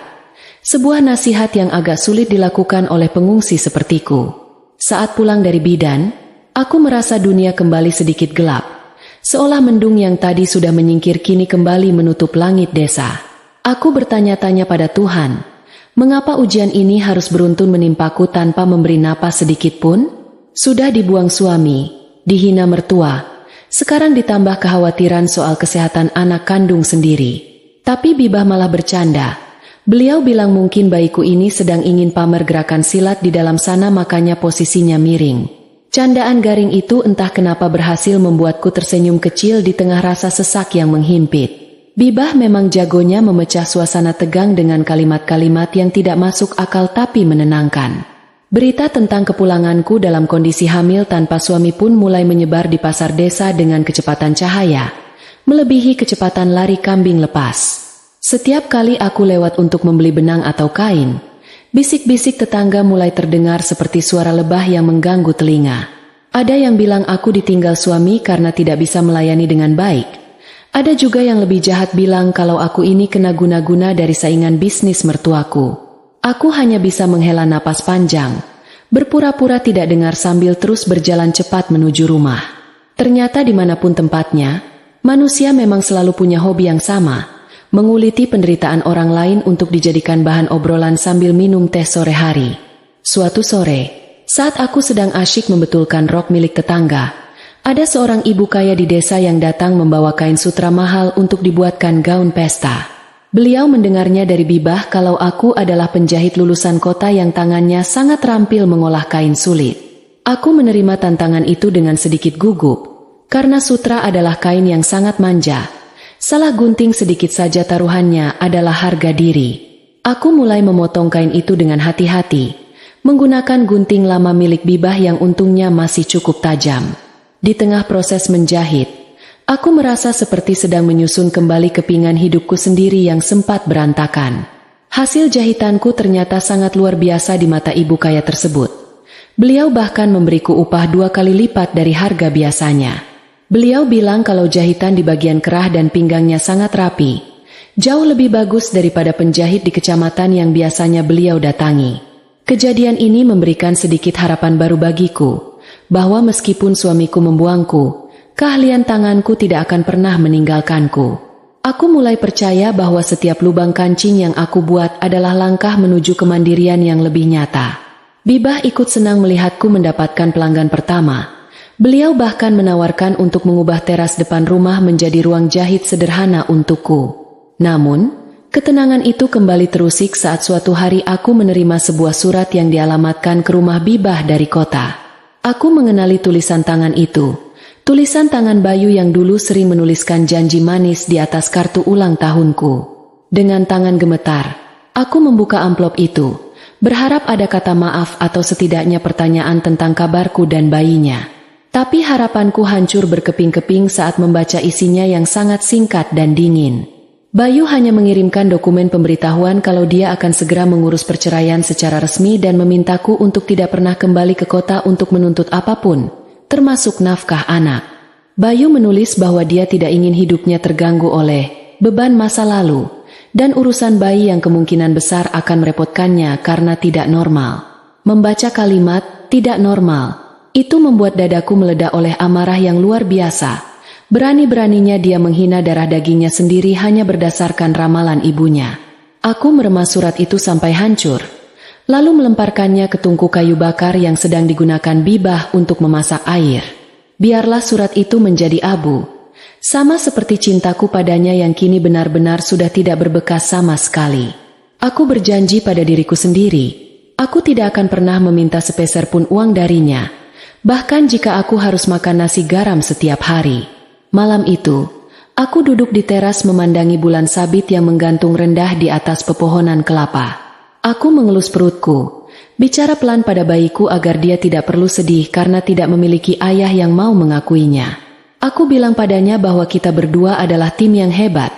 Sebuah nasihat yang agak sulit dilakukan oleh pengungsi sepertiku. Saat pulang dari bidan, aku merasa dunia kembali sedikit gelap. Seolah mendung yang tadi sudah menyingkir kini kembali menutup langit desa. Aku bertanya-tanya pada Tuhan, mengapa ujian ini harus beruntun menimpaku tanpa memberi napas sedikit pun? Sudah dibuang suami, dihina mertua, sekarang ditambah kekhawatiran soal kesehatan anak kandung sendiri. Tapi Bibah malah bercanda. Beliau bilang mungkin bayiku ini sedang ingin pamer gerakan silat di dalam sana makanya posisinya miring. Candaan garing itu entah kenapa berhasil membuatku tersenyum kecil di tengah rasa sesak yang menghimpit. Bibah memang jagonya memecah suasana tegang dengan kalimat-kalimat yang tidak masuk akal tapi menenangkan. Berita tentang kepulanganku dalam kondisi hamil tanpa suami pun mulai menyebar di pasar desa dengan kecepatan cahaya, melebihi kecepatan lari kambing lepas. Setiap kali aku lewat untuk membeli benang atau kain, Bisik-bisik tetangga mulai terdengar seperti suara lebah yang mengganggu telinga. Ada yang bilang aku ditinggal suami karena tidak bisa melayani dengan baik. Ada juga yang lebih jahat bilang kalau aku ini kena guna-guna dari saingan bisnis mertuaku. Aku hanya bisa menghela napas panjang, berpura-pura tidak dengar sambil terus berjalan cepat menuju rumah. Ternyata dimanapun tempatnya, manusia memang selalu punya hobi yang sama, menguliti penderitaan orang lain untuk dijadikan bahan obrolan sambil minum teh sore hari. Suatu sore, saat aku sedang asyik membetulkan rok milik tetangga, ada seorang ibu kaya di desa yang datang membawa kain sutra mahal untuk dibuatkan gaun pesta. Beliau mendengarnya dari Bibah kalau aku adalah penjahit lulusan kota yang tangannya sangat terampil mengolah kain sulit. Aku menerima tantangan itu dengan sedikit gugup, karena sutra adalah kain yang sangat manja. Salah gunting sedikit saja taruhannya adalah harga diri. Aku mulai memotong kain itu dengan hati-hati, menggunakan gunting lama milik Bibah yang untungnya masih cukup tajam. Di tengah proses menjahit, aku merasa seperti sedang menyusun kembali kepingan hidupku sendiri yang sempat berantakan. Hasil jahitanku ternyata sangat luar biasa di mata ibu kaya tersebut. Beliau bahkan memberiku upah 2 kali lipat dari harga biasanya. Beliau bilang kalau jahitan di bagian kerah dan pinggangnya sangat rapi, jauh lebih bagus daripada penjahit di kecamatan yang biasanya beliau datangi. Kejadian ini memberikan sedikit harapan baru bagiku, bahwa meskipun suamiku membuangku, keahlian tanganku tidak akan pernah meninggalkanku. Aku mulai percaya bahwa setiap lubang kancing yang aku buat adalah langkah menuju kemandirian yang lebih nyata. Bibah ikut senang melihatku mendapatkan pelanggan pertama. Beliau bahkan menawarkan untuk mengubah teras depan rumah menjadi ruang jahit sederhana untukku. Namun, ketenangan itu kembali terusik saat suatu hari aku menerima sebuah surat yang dialamatkan ke rumah Bibah dari kota. Aku mengenali tulisan tangan itu. Tulisan tangan Bayu yang dulu sering menuliskan janji manis di atas kartu ulang tahunku. Dengan tangan gemetar, aku membuka amplop itu, berharap ada kata maaf atau setidaknya pertanyaan tentang kabarku dan bayinya. Tapi harapanku hancur berkeping-keping saat membaca isinya yang sangat singkat dan dingin. Bayu hanya mengirimkan dokumen pemberitahuan kalau dia akan segera mengurus perceraian secara resmi dan memintaku untuk tidak pernah kembali ke kota untuk menuntut apapun, termasuk nafkah anak. Bayu menulis bahwa dia tidak ingin hidupnya terganggu oleh beban masa lalu, dan urusan bayi yang kemungkinan besar akan merepotkannya karena tidak normal. Membaca kalimat, tidak normal, itu membuat dadaku meledak oleh amarah yang luar biasa. Berani-beraninya dia menghina darah dagingnya sendiri hanya berdasarkan ramalan ibunya. Aku meremas surat itu sampai hancur, lalu melemparkannya ke tungku kayu bakar yang sedang digunakan Bibah untuk memasak air. Biarlah surat itu menjadi abu, sama seperti cintaku padanya yang kini benar-benar sudah tidak berbekas sama sekali. Aku berjanji pada diriku sendiri, aku tidak akan pernah meminta sepeser pun uang darinya, bahkan jika aku harus makan nasi garam setiap hari. Malam itu, aku duduk di teras memandangi bulan sabit yang menggantung rendah di atas pepohonan kelapa. Aku mengelus perutku, bicara pelan pada bayiku agar dia tidak perlu sedih karena tidak memiliki ayah yang mau mengakuinya. Aku bilang padanya bahwa kita berdua adalah tim yang hebat,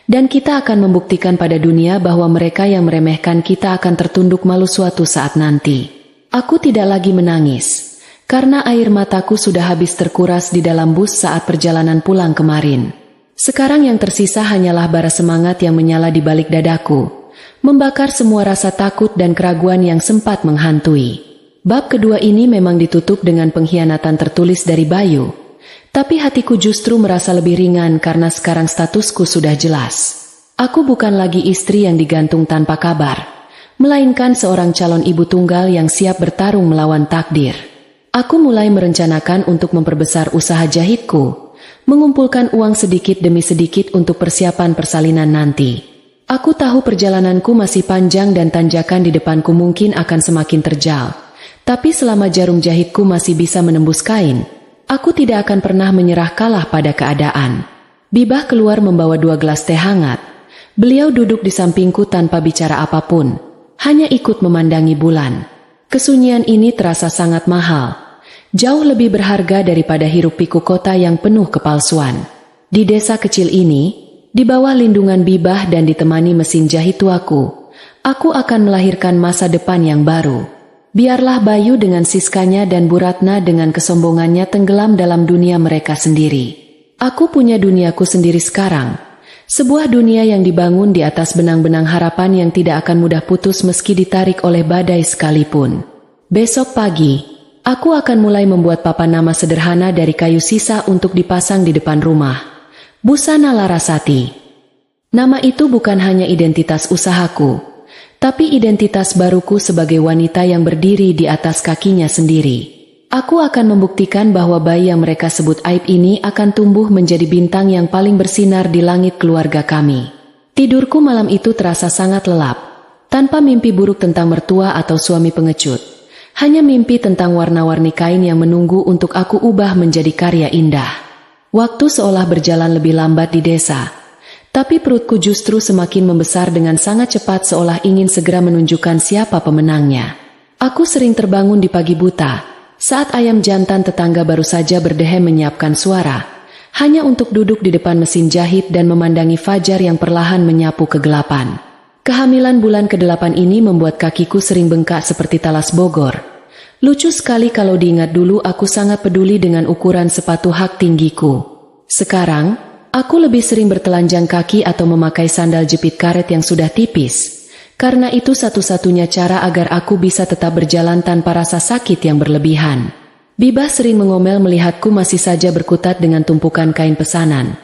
dan kita akan membuktikan pada dunia bahwa mereka yang meremehkan kita akan tertunduk malu suatu saat nanti. Aku tidak lagi menangis, karena air mataku sudah habis terkuras di dalam bus saat perjalanan pulang kemarin. Sekarang yang tersisa hanyalah bara semangat yang menyala di balik dadaku, membakar semua rasa takut dan keraguan yang sempat menghantui. Bab kedua ini memang ditutup dengan pengkhianatan tertulis dari Bayu, tapi hatiku justru merasa lebih ringan karena sekarang statusku sudah jelas. Aku bukan lagi istri yang digantung tanpa kabar, melainkan seorang calon ibu tunggal yang siap bertarung melawan takdir. Aku mulai merencanakan untuk memperbesar usaha jahitku, mengumpulkan uang sedikit demi sedikit untuk persiapan persalinan nanti. Aku tahu perjalananku masih panjang dan tanjakan di depanku mungkin akan semakin terjal. Tapi selama jarum jahitku masih bisa menembus kain, aku tidak akan pernah menyerah kalah pada keadaan. Bibah keluar membawa 2 gelas teh hangat. Beliau duduk di sampingku tanpa bicara apapun, hanya ikut memandangi bulan. Kesunyian ini terasa sangat mahal. Jauh lebih berharga daripada hiruk pikuk kota yang penuh kepalsuan. Di desa kecil ini, di bawah lindungan Bibah dan ditemani mesin jahit tuaku, Aku akan melahirkan masa depan yang baru. Biarlah Bayu dengan Siskanya dan Bu Ratna dengan kesombongannya tenggelam dalam dunia mereka sendiri. Aku punya duniaku sendiri sekarang. Sebuah dunia yang dibangun di atas benang-benang harapan yang tidak akan mudah putus meski ditarik oleh badai sekalipun. Besok pagi, aku akan mulai membuat papan nama sederhana dari kayu sisa untuk dipasang di depan rumah. Busana Larasati. Nama itu bukan hanya identitas usahaku, tapi identitas baruku sebagai wanita yang berdiri di atas kakinya sendiri. Aku akan membuktikan bahwa bayi yang mereka sebut aib ini akan tumbuh menjadi bintang yang paling bersinar di langit keluarga kami. Tidurku malam itu terasa sangat lelap, tanpa mimpi buruk tentang mertua atau suami pengecut. Hanya mimpi tentang warna-warni kain yang menunggu untuk aku ubah menjadi karya indah. Waktu seolah berjalan lebih lambat di desa, tapi perutku justru semakin membesar dengan sangat cepat seolah ingin segera menunjukkan siapa pemenangnya. Aku sering terbangun di pagi buta, saat ayam jantan tetangga baru saja berdehem menyiapkan suara, hanya untuk duduk di depan mesin jahit dan memandangi fajar yang perlahan menyapu kegelapan. Kehamilan bulan ke-8 ini membuat kakiku sering bengkak seperti talas Bogor. Lucu sekali kalau diingat dulu aku sangat peduli dengan ukuran sepatu hak tinggiku. Sekarang, aku lebih sering bertelanjang kaki atau memakai sandal jepit karet yang sudah tipis, karena itu satu-satunya cara agar aku bisa tetap berjalan tanpa rasa sakit yang berlebihan. Bibah sering mengomel melihatku masih saja berkutat dengan tumpukan kain pesanan.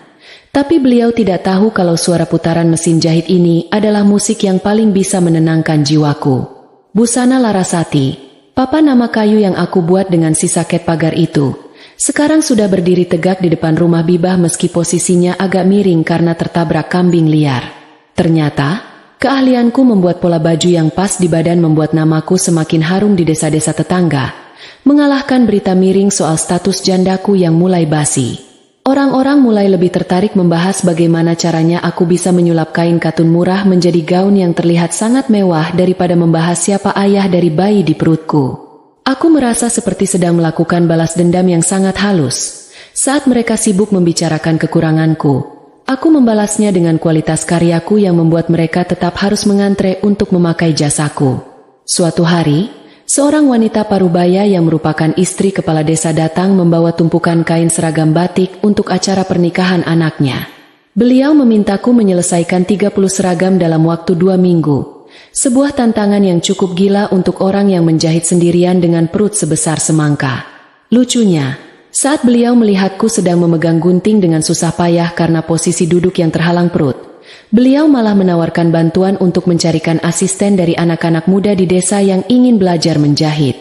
Tapi beliau tidak tahu kalau suara putaran mesin jahit ini adalah musik yang paling bisa menenangkan jiwaku. Busana Larasati, papan nama kayu yang aku buat dengan sisa ket pagar itu, sekarang sudah berdiri tegak di depan rumah Bibah meski posisinya agak miring karena tertabrak kambing liar. Ternyata, keahlianku membuat pola baju yang pas di badan membuat namaku semakin harum di desa-desa tetangga, mengalahkan berita miring soal status jandaku yang mulai basi. Orang-orang mulai lebih tertarik membahas bagaimana caranya aku bisa menyulap kain katun murah menjadi gaun yang terlihat sangat mewah daripada membahas siapa ayah dari bayi di perutku. Aku merasa seperti sedang melakukan balas dendam yang sangat halus. Saat mereka sibuk membicarakan kekuranganku, aku membalasnya dengan kualitas karyaku yang membuat mereka tetap harus mengantre untuk memakai jasaku. Suatu hari, seorang wanita parubaya yang merupakan istri kepala desa datang membawa tumpukan kain seragam batik untuk acara pernikahan anaknya. Beliau memintaku menyelesaikan 30 seragam dalam waktu 2 minggu. Sebuah tantangan yang cukup gila untuk orang yang menjahit sendirian dengan perut sebesar semangka. Lucunya, saat beliau melihatku sedang memegang gunting dengan susah payah karena posisi duduk yang terhalang perut, beliau malah menawarkan bantuan untuk mencarikan asisten dari anak-anak muda di desa yang ingin belajar menjahit.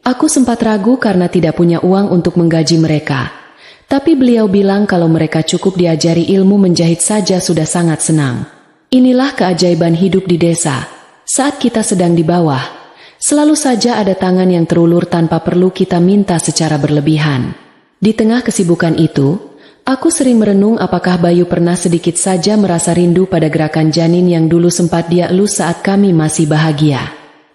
Aku sempat ragu karena tidak punya uang untuk menggaji mereka. Tapi beliau bilang kalau mereka cukup diajari ilmu menjahit saja sudah sangat senang. Inilah keajaiban hidup di desa. Saat kita sedang di bawah, selalu saja ada tangan yang terulur tanpa perlu kita minta secara berlebihan. Di tengah kesibukan itu, aku sering merenung apakah Bayu pernah sedikit saja merasa rindu pada gerakan janin yang dulu sempat dia elus saat kami masih bahagia.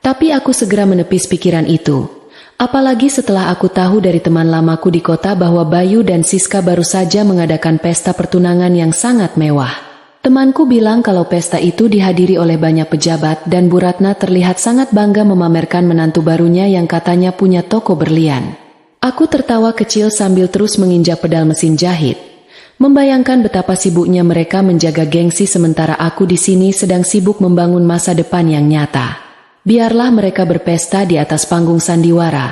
Tapi aku segera menepis pikiran itu. Apalagi setelah aku tahu dari teman lamaku di kota bahwa Bayu dan Siska baru saja mengadakan pesta pertunangan yang sangat mewah. Temanku bilang kalau pesta itu dihadiri oleh banyak pejabat dan Bu Ratna terlihat sangat bangga memamerkan menantu barunya yang katanya punya toko berlian. Aku tertawa kecil sambil terus menginjak pedal mesin jahit, membayangkan betapa sibuknya mereka menjaga gengsi sementara aku di sini sedang sibuk membangun masa depan yang nyata. Biarlah mereka berpesta di atas panggung sandiwara.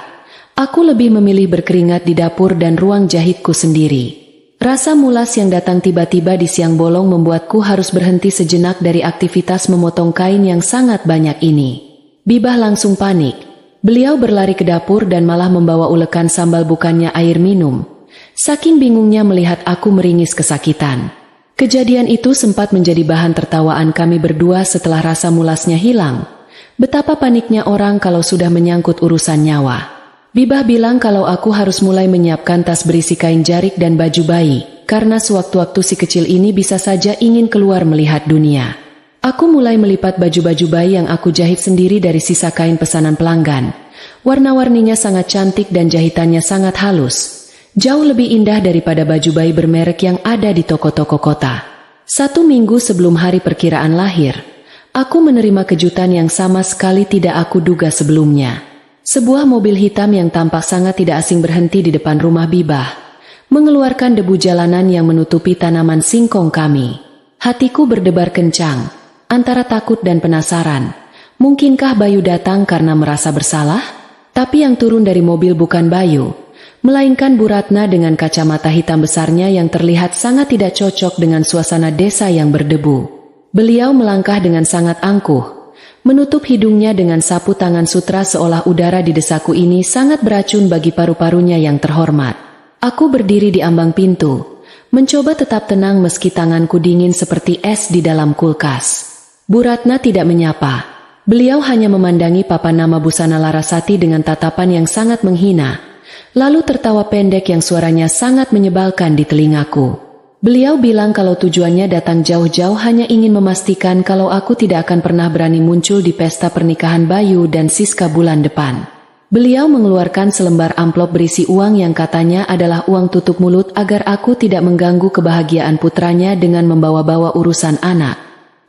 Aku lebih memilih berkeringat di dapur dan ruang jahitku sendiri. Rasa mulas yang datang tiba-tiba di siang bolong membuatku harus berhenti sejenak dari aktivitas memotong kain yang sangat banyak ini. Bibah langsung panik. Beliau berlari ke dapur dan malah membawa ulekan sambal bukannya air minum. Saking bingungnya melihat aku meringis kesakitan. Kejadian itu sempat menjadi bahan tertawaan kami berdua setelah rasa mulasnya hilang. Betapa paniknya orang kalau sudah menyangkut urusan nyawa. Bibah bilang kalau aku harus mulai menyiapkan tas berisi kain jarik dan baju bayi, karena sewaktu-waktu si kecil ini bisa saja ingin keluar melihat dunia. Aku mulai melipat baju-baju bayi yang aku jahit sendiri dari sisa kain pesanan pelanggan. Warna-warninya sangat cantik dan jahitannya sangat halus. Jauh lebih indah daripada baju bayi bermerek yang ada di toko-toko kota. 1 minggu sebelum hari perkiraan lahir, Aku menerima kejutan yang sama sekali tidak aku duga sebelumnya. Sebuah mobil hitam yang tampak sangat tidak asing berhenti di depan rumah Bibah, mengeluarkan debu jalanan yang menutupi tanaman singkong kami. Hatiku berdebar kencang, antara takut dan penasaran. Mungkinkah Bayu datang karena merasa bersalah? Tapi yang turun dari mobil bukan Bayu, melainkan Bu Ratna dengan kacamata hitam besarnya yang terlihat sangat tidak cocok dengan suasana desa yang berdebu. Beliau melangkah dengan sangat angkuh, menutup hidungnya dengan sapu tangan sutra seolah udara di desaku ini sangat beracun bagi paru-parunya yang terhormat. Aku berdiri di ambang pintu, mencoba tetap tenang meski tanganku dingin seperti es di dalam kulkas. Bu Ratna tidak menyapa. Beliau hanya memandangi papan nama busana Larasati dengan tatapan yang sangat menghina, lalu tertawa pendek yang suaranya sangat menyebalkan di telingaku. Beliau bilang kalau tujuannya datang jauh-jauh hanya ingin memastikan kalau aku tidak akan pernah berani muncul di pesta pernikahan Bayu dan Siska bulan depan. Beliau mengeluarkan selembar amplop berisi uang yang katanya adalah uang tutup mulut agar aku tidak mengganggu kebahagiaan putranya dengan membawa-bawa urusan anak.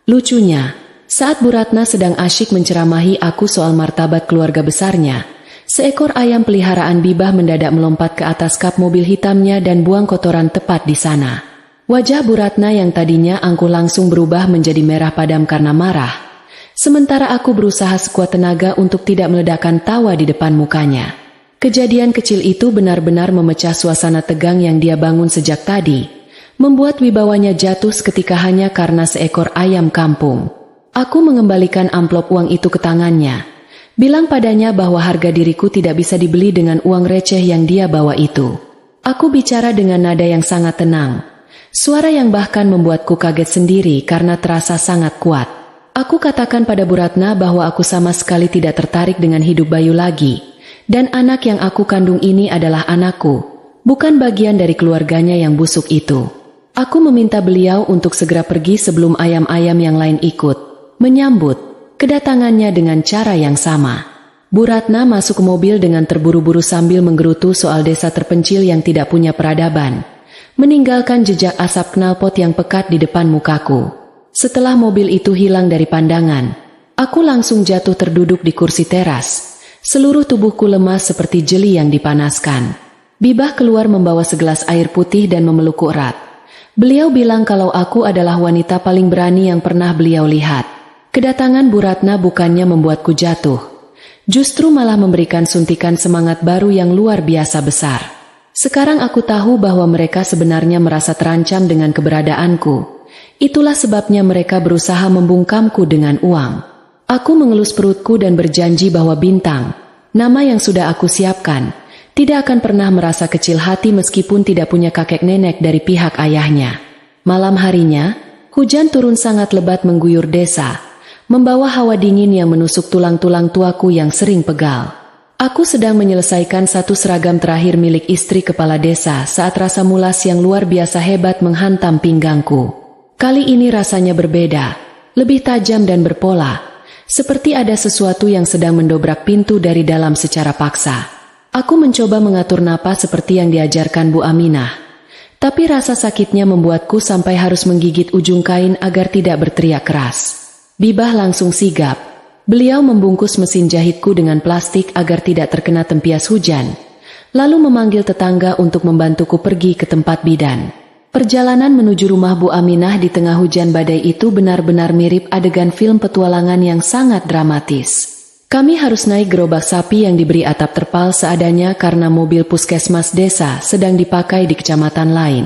Lucunya, saat Bu Ratna sedang asyik menceramahi aku soal martabat keluarga besarnya, seekor ayam peliharaan Bibah mendadak melompat ke atas kap mobil hitamnya dan buang kotoran tepat di sana. Wajah Bu Ratna yang tadinya angkuh langsung berubah menjadi merah padam karena marah. Sementara aku berusaha sekuat tenaga untuk tidak meledakkan tawa di depan mukanya. Kejadian kecil itu benar-benar memecah suasana tegang yang dia bangun sejak tadi, membuat wibawanya jatuh seketika hanya karena seekor ayam kampung. Aku mengembalikan amplop uang itu ke tangannya, bilang padanya bahwa harga diriku tidak bisa dibeli dengan uang receh yang dia bawa itu. Aku bicara dengan nada yang sangat tenang. Suara yang bahkan membuatku kaget sendiri karena terasa sangat kuat. Aku katakan pada Bu Ratna bahwa aku sama sekali tidak tertarik dengan hidup Bayu lagi. Dan anak yang aku kandung ini adalah anakku, bukan bagian dari keluarganya yang busuk itu. Aku meminta beliau untuk segera pergi sebelum ayam-ayam yang lain ikut menyambut kedatangannya dengan cara yang sama. Bu Ratna masuk ke mobil dengan terburu-buru sambil menggerutu soal desa terpencil yang tidak punya peradaban, meninggalkan jejak asap knalpot yang pekat di depan mukaku. Setelah mobil itu hilang dari pandangan, aku langsung jatuh terduduk di kursi teras. Seluruh tubuhku lemas seperti jeli yang dipanaskan. Bibah keluar membawa segelas air putih dan memelukku erat. Beliau bilang kalau aku adalah wanita paling berani yang pernah beliau lihat. Kedatangan Bu Ratna bukannya membuatku jatuh, justru malah memberikan suntikan semangat baru yang luar biasa besar. Sekarang aku tahu bahwa mereka sebenarnya merasa terancam dengan keberadaanku. Itulah sebabnya mereka berusaha membungkamku dengan uang. Aku mengelus perutku dan berjanji bahwa Bintang, nama yang sudah aku siapkan, tidak akan pernah merasa kecil hati meskipun tidak punya kakek nenek dari pihak ayahnya. Malam harinya, hujan turun sangat lebat mengguyur desa, membawa hawa dingin yang menusuk tulang-tulang tuaku yang sering pegal. Aku sedang menyelesaikan satu seragam terakhir milik istri kepala desa saat rasa mulas yang luar biasa hebat menghantam pinggangku. Kali ini rasanya berbeda, lebih tajam dan berpola, seperti ada sesuatu yang sedang mendobrak pintu dari dalam secara paksa. Aku mencoba mengatur napas seperti yang diajarkan Bu Aminah, tapi rasa sakitnya membuatku sampai harus menggigit ujung kain agar tidak berteriak keras. Bibah langsung sigap. Beliau membungkus mesin jahitku dengan plastik agar tidak terkena tempias hujan, lalu memanggil tetangga untuk membantuku pergi ke tempat bidan. Perjalanan menuju rumah Bu Aminah di tengah hujan badai itu benar-benar mirip adegan film petualangan yang sangat dramatis. Kami harus naik gerobak sapi yang diberi atap terpal seadanya karena mobil puskesmas desa sedang dipakai di kecamatan lain.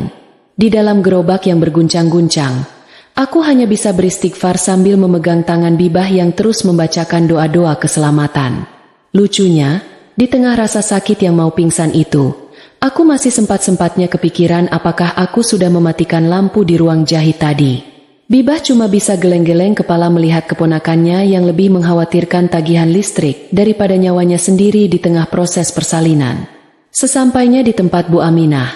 Di dalam gerobak yang berguncang-guncang, aku hanya bisa beristighfar sambil memegang tangan Bibah yang terus membacakan doa-doa keselamatan. Lucunya, di tengah rasa sakit yang mau pingsan itu, aku masih sempat-sempatnya kepikiran apakah aku sudah mematikan lampu di ruang jahit tadi. Bibah cuma bisa geleng-geleng kepala melihat keponakannya yang lebih mengkhawatirkan tagihan listrik daripada nyawanya sendiri di tengah proses persalinan. Sesampainya di tempat Bu Aminah,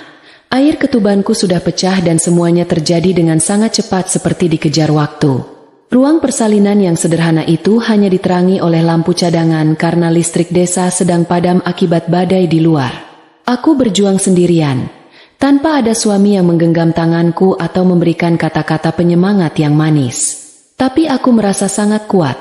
air ketubanku sudah pecah dan semuanya terjadi dengan sangat cepat seperti dikejar waktu. Ruang persalinan yang sederhana itu hanya diterangi oleh lampu cadangan karena listrik desa sedang padam akibat badai di luar. Aku berjuang sendirian, tanpa ada suami yang menggenggam tanganku atau memberikan kata-kata penyemangat yang manis. Tapi aku merasa sangat kuat,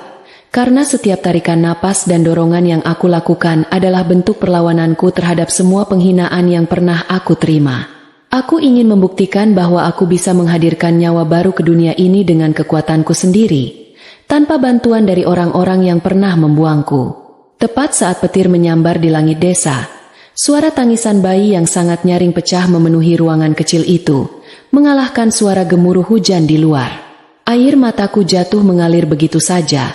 karena setiap tarikan napas dan dorongan yang aku lakukan adalah bentuk perlawananku terhadap semua penghinaan yang pernah aku terima. Aku ingin membuktikan bahwa aku bisa menghadirkan nyawa baru ke dunia ini dengan kekuatanku sendiri, tanpa bantuan dari orang-orang yang pernah membuangku. Tepat saat petir menyambar di langit desa, suara tangisan bayi yang sangat nyaring pecah memenuhi ruangan kecil itu, mengalahkan suara gemuruh hujan di luar. Air mataku jatuh mengalir begitu saja,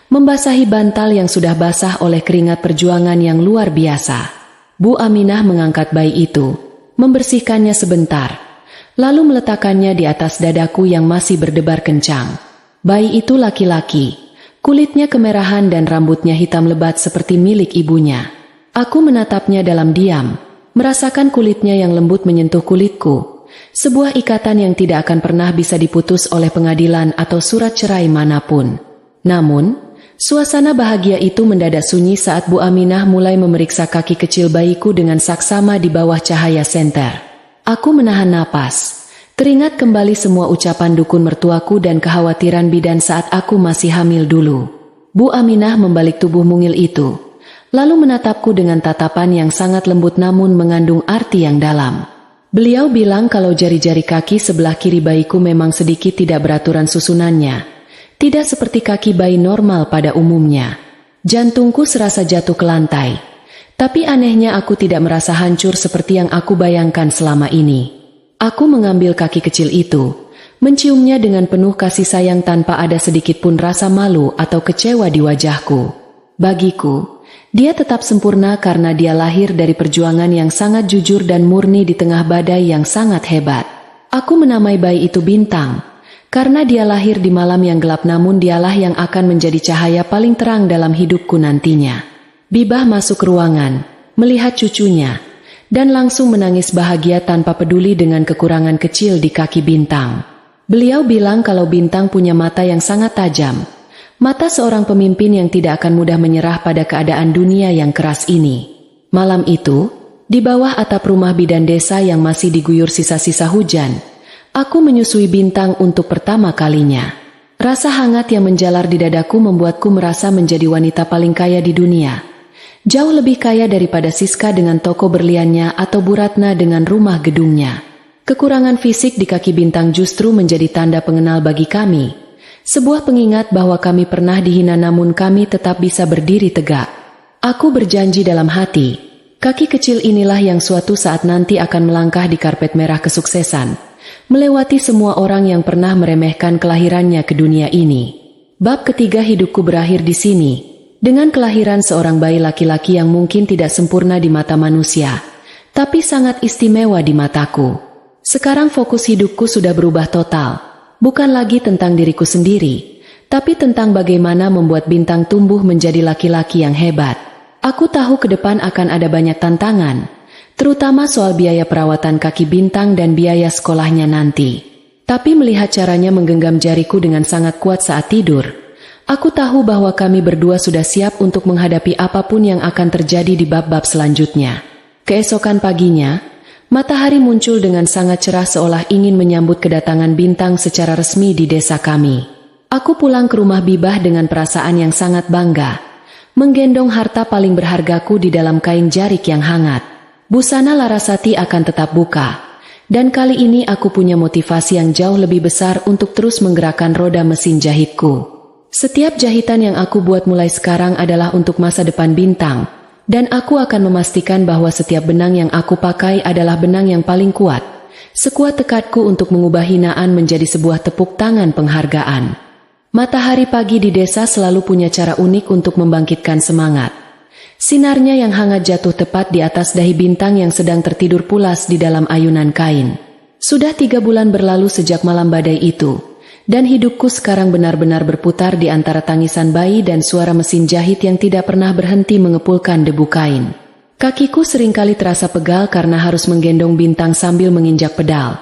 membasahi bantal yang sudah basah oleh keringat perjuangan yang luar biasa. Bu Aminah mengangkat bayi itu, membersihkannya sebentar, lalu meletakkannya di atas dadaku yang masih berdebar kencang. Bayi itu laki-laki. Kulitnya kemerahan dan rambutnya hitam lebat seperti milik ibunya. Aku menatapnya dalam diam, merasakan kulitnya yang lembut menyentuh kulitku. Sebuah ikatan yang tidak akan pernah bisa diputus oleh pengadilan atau surat cerai manapun. Namun, suasana bahagia itu mendadak sunyi saat Bu Aminah mulai memeriksa kaki kecil bayiku dengan saksama di bawah cahaya senter. Aku menahan napas. Teringat kembali semua ucapan dukun mertuaku dan kekhawatiran bidan saat aku masih hamil dulu. Bu Aminah membalik tubuh mungil itu, lalu menatapku dengan tatapan yang sangat lembut namun mengandung arti yang dalam. Beliau bilang kalau jari-jari kaki sebelah kiri bayiku memang sedikit tidak beraturan susunannya, tidak seperti kaki bayi normal pada umumnya. Jantungku serasa jatuh ke lantai, tapi anehnya aku tidak merasa hancur seperti yang aku bayangkan selama ini. Aku mengambil kaki kecil itu, menciumnya dengan penuh kasih sayang tanpa ada sedikit pun rasa malu atau kecewa di wajahku. Bagiku, dia tetap sempurna karena dia lahir dari perjuangan yang sangat jujur dan murni di tengah badai yang sangat hebat. Aku menamai bayi itu Bintang, karena dia lahir di malam yang gelap namun dialah yang akan menjadi cahaya paling terang dalam hidupku nantinya. Bibah masuk ruangan, melihat cucunya, dan langsung menangis bahagia tanpa peduli dengan kekurangan kecil di kaki Bintang. Beliau bilang kalau Bintang punya mata yang sangat tajam, mata seorang pemimpin yang tidak akan mudah menyerah pada keadaan dunia yang keras ini. Malam itu, di bawah atap rumah bidan desa yang masih diguyur sisa-sisa hujan, aku menyusui Bintang untuk pertama kalinya. Rasa hangat yang menjalar di dadaku membuatku merasa menjadi wanita paling kaya di dunia. Jauh lebih kaya daripada Siska dengan toko berliannya atau Bu Ratna dengan rumah gedungnya. Kekurangan fisik di kaki Bintang justru menjadi tanda pengenal bagi kami. Sebuah pengingat bahwa kami pernah dihina namun kami tetap bisa berdiri tegak. Aku berjanji dalam hati, kaki kecil inilah yang suatu saat nanti akan melangkah di karpet merah kesuksesan, melewati semua orang yang pernah meremehkan kelahirannya ke dunia ini. Bab ketiga hidupku berakhir di sini. Dengan kelahiran seorang bayi laki-laki yang mungkin tidak sempurna di mata manusia, tapi sangat istimewa di mataku. Sekarang fokus hidupku sudah berubah total, bukan lagi tentang diriku sendiri, tapi tentang bagaimana membuat Bintang tumbuh menjadi laki-laki yang hebat. Aku tahu ke depan akan ada banyak tantangan, terutama soal biaya perawatan kaki Bintang dan biaya sekolahnya nanti. Tapi melihat caranya menggenggam jariku dengan sangat kuat saat tidur, aku tahu bahwa kami berdua sudah siap untuk menghadapi apapun yang akan terjadi di bab-bab selanjutnya. Keesokan paginya, matahari muncul dengan sangat cerah seolah ingin menyambut kedatangan Bintang secara resmi di desa kami. Aku pulang ke rumah Bibah dengan perasaan yang sangat bangga, menggendong harta paling berhargaku di dalam kain jarik yang hangat. Busana Larasati akan tetap buka, dan kali ini aku punya motivasi yang jauh lebih besar untuk terus menggerakkan roda mesin jahitku. Setiap jahitan yang aku buat mulai sekarang adalah untuk masa depan Bintang, dan aku akan memastikan bahwa setiap benang yang aku pakai adalah benang yang paling kuat, sekuat tekadku untuk mengubah hinaan menjadi sebuah tepuk tangan penghargaan. Matahari pagi di desa selalu punya cara unik untuk membangkitkan semangat. Sinarnya yang hangat jatuh tepat di atas dahi Bintang yang sedang tertidur pulas di dalam ayunan kain. Sudah 3 bulan berlalu sejak malam badai itu, dan hidupku sekarang benar-benar berputar di antara tangisan bayi dan suara mesin jahit yang tidak pernah berhenti mengepulkan debu kain. Kakiku seringkali terasa pegal karena harus menggendong Bintang sambil menginjak pedal.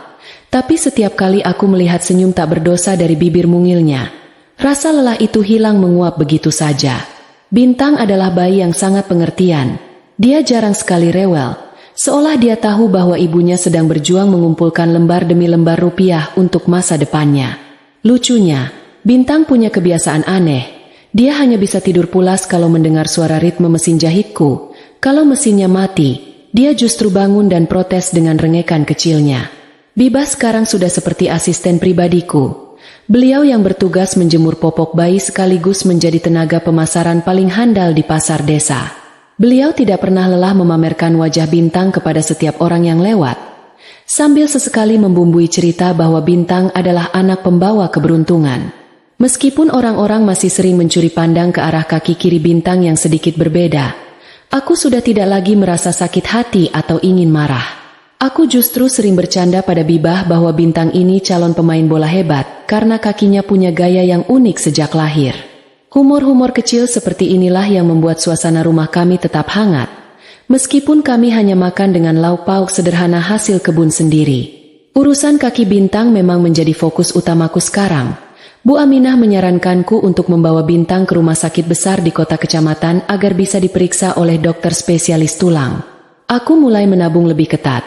Tapi setiap kali aku melihat senyum tak berdosa dari bibir mungilnya, rasa lelah itu hilang menguap begitu saja. Bintang adalah bayi yang sangat pengertian. Dia jarang sekali rewel, seolah dia tahu bahwa ibunya sedang berjuang mengumpulkan lembar demi lembar rupiah untuk masa depannya. Lucunya, Bintang punya kebiasaan aneh. Dia hanya bisa tidur pulas kalau mendengar suara ritme mesin jahitku. Kalau mesinnya mati, dia justru bangun dan protes dengan rengekan kecilnya. Bibah sekarang sudah seperti asisten pribadiku. Beliau yang bertugas menjemur popok bayi sekaligus menjadi tenaga pemasaran paling handal di pasar desa. Beliau tidak pernah lelah memamerkan wajah Bintang kepada setiap orang yang lewat. Sambil sesekali membumbui cerita bahwa Bintang adalah anak pembawa keberuntungan. Meskipun orang-orang masih sering mencuri pandang ke arah kaki kiri Bintang yang sedikit berbeda, aku sudah tidak lagi merasa sakit hati atau ingin marah. Aku justru sering bercanda pada Bibah bahwa Bintang ini calon pemain bola hebat karena kakinya punya gaya yang unik sejak lahir. Humor-humor kecil seperti inilah yang membuat suasana rumah kami tetap hangat. Meskipun kami hanya makan dengan lauk pauk sederhana hasil kebun sendiri. Urusan kaki Bintang memang menjadi fokus utamaku sekarang. Bu Aminah menyarankanku untuk membawa Bintang ke rumah sakit besar di kota kecamatan agar bisa diperiksa oleh dokter spesialis tulang. Aku mulai menabung lebih ketat.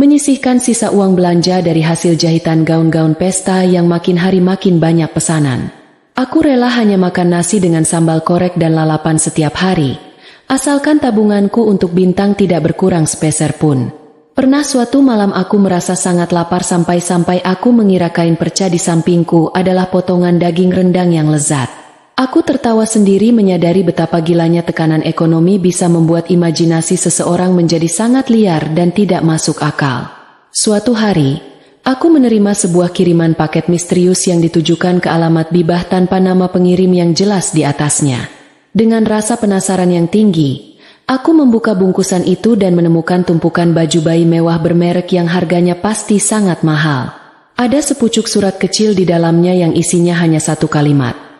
Menyisihkan sisa uang belanja dari hasil jahitan gaun-gaun pesta yang makin hari makin banyak pesanan. Aku rela hanya makan nasi dengan sambal korek dan lalapan setiap hari. Asalkan tabunganku untuk Bintang tidak berkurang sepeser pun. Pernah suatu malam aku merasa sangat lapar sampai-sampai aku mengira kain perca di sampingku adalah potongan daging rendang yang lezat. Aku tertawa sendiri menyadari betapa gilanya tekanan ekonomi bisa membuat imajinasi seseorang menjadi sangat liar dan tidak masuk akal. Suatu hari, aku menerima sebuah kiriman paket misterius yang ditujukan ke alamat Bibah tanpa nama pengirim yang jelas di atasnya. Dengan rasa penasaran yang tinggi, aku membuka bungkusan itu dan menemukan tumpukan baju bayi mewah bermerek yang harganya pasti sangat mahal. Ada sepucuk surat kecil di dalamnya yang isinya hanya satu kalimat.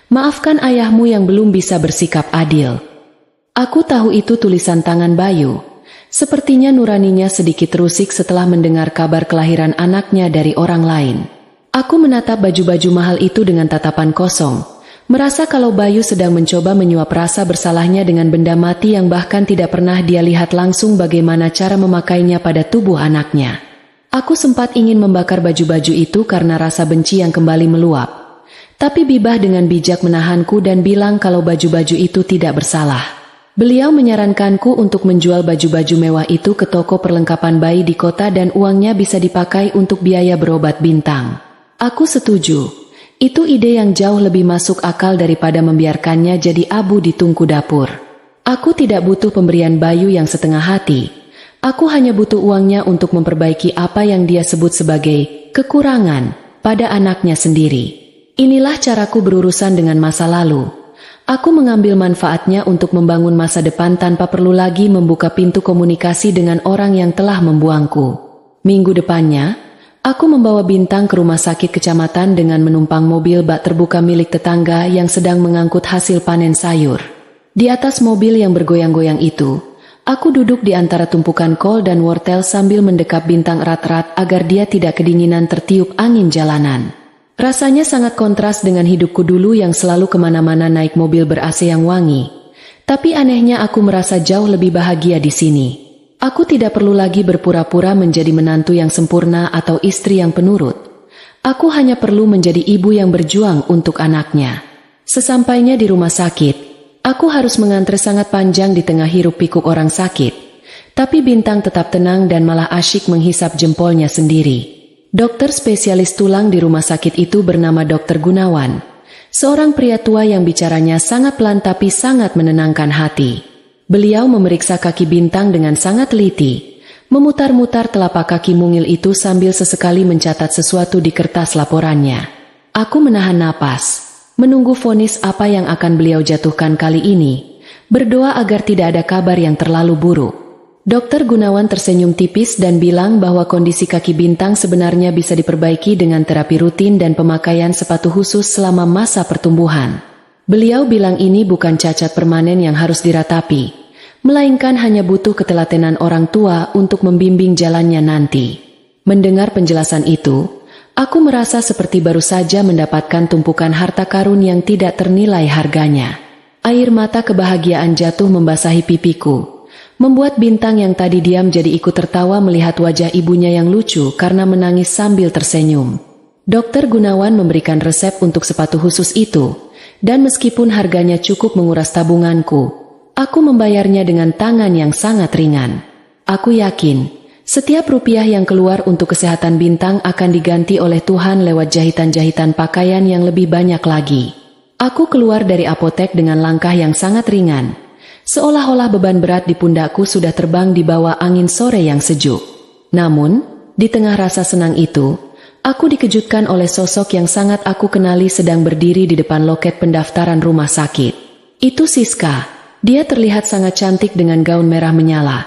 Maafkan ayahmu yang belum bisa bersikap adil. Aku tahu itu tulisan tangan Bayu. Sepertinya nuraninya sedikit terusik setelah mendengar kabar kelahiran anaknya dari orang lain. Aku menatap baju-baju mahal itu dengan tatapan kosong. Merasa kalau Bayu sedang mencoba menyuap rasa bersalahnya dengan benda mati yang bahkan tidak pernah dia lihat langsung bagaimana cara memakainya pada tubuh anaknya. Aku sempat ingin membakar baju-baju itu karena rasa benci yang kembali meluap. Tapi Bibah dengan bijak menahanku dan bilang kalau baju-baju itu tidak bersalah. Beliau menyarankanku untuk menjual baju-baju mewah itu ke toko perlengkapan bayi di kota dan uangnya bisa dipakai untuk biaya berobat Bintang. Aku setuju. Itu ide yang jauh lebih masuk akal daripada membiarkannya jadi abu di tungku dapur. Aku tidak butuh pemberian Bayu yang setengah hati. Aku hanya butuh uangnya untuk memperbaiki apa yang dia sebut sebagai kekurangan pada anaknya sendiri. Inilah caraku berurusan dengan masa lalu. Aku mengambil manfaatnya untuk membangun masa depan tanpa perlu lagi membuka pintu komunikasi dengan orang yang telah membuangku. Minggu depannya, aku membawa Bintang ke rumah sakit kecamatan dengan menumpang mobil bak terbuka milik tetangga yang sedang mengangkut hasil panen sayur. Di atas mobil yang bergoyang-goyang itu, aku duduk di antara tumpukan kol dan wortel sambil mendekap Bintang erat-erat agar dia tidak kedinginan tertiup angin jalanan. Rasanya sangat kontras dengan hidupku dulu yang selalu kemana-mana naik mobil ber-AC yang wangi. Tapi anehnya aku merasa jauh lebih bahagia di sini. Aku tidak perlu lagi berpura-pura menjadi menantu yang sempurna atau istri yang penurut. Aku hanya perlu menjadi ibu yang berjuang untuk anaknya. Sesampainya di rumah sakit, aku harus mengantre sangat panjang di tengah hiruk pikuk orang sakit. Tapi Bintang tetap tenang dan malah asyik menghisap jempolnya sendiri. Dokter spesialis tulang di rumah sakit itu bernama Dr. Gunawan. Seorang pria tua yang bicaranya sangat pelan tapi sangat menenangkan hati. Beliau memeriksa kaki Bintang dengan sangat teliti, memutar-mutar telapak kaki mungil itu sambil sesekali mencatat sesuatu di kertas laporannya. Aku menahan napas, menunggu vonis apa yang akan beliau jatuhkan kali ini, berdoa agar tidak ada kabar yang terlalu buruk. Dokter Gunawan tersenyum tipis dan bilang bahwa kondisi kaki Bintang sebenarnya bisa diperbaiki dengan terapi rutin dan pemakaian sepatu khusus selama masa pertumbuhan. Beliau bilang ini bukan cacat permanen yang harus diratapi, melainkan hanya butuh ketelatenan orang tua untuk membimbing jalannya nanti. Mendengar penjelasan itu, aku merasa seperti baru saja mendapatkan tumpukan harta karun yang tidak ternilai harganya. Air mata kebahagiaan jatuh membasahi pipiku, membuat Bintang yang tadi diam jadi ikut tertawa melihat wajah ibunya yang lucu karena menangis sambil tersenyum. Dokter Gunawan memberikan resep untuk sepatu khusus itu, dan meskipun harganya cukup menguras tabunganku, aku membayarnya dengan tangan yang sangat ringan. Aku yakin, setiap rupiah yang keluar untuk kesehatan Bintang akan diganti oleh Tuhan lewat jahitan-jahitan pakaian yang lebih banyak lagi. Aku keluar dari apotek dengan langkah yang sangat ringan, seolah-olah beban berat di pundakku sudah terbang di bawah angin sore yang sejuk. Namun, di tengah rasa senang itu, aku dikejutkan oleh sosok yang sangat aku kenali sedang berdiri di depan loket pendaftaran rumah sakit. Itu Siska. Dia terlihat sangat cantik dengan gaun merah menyala.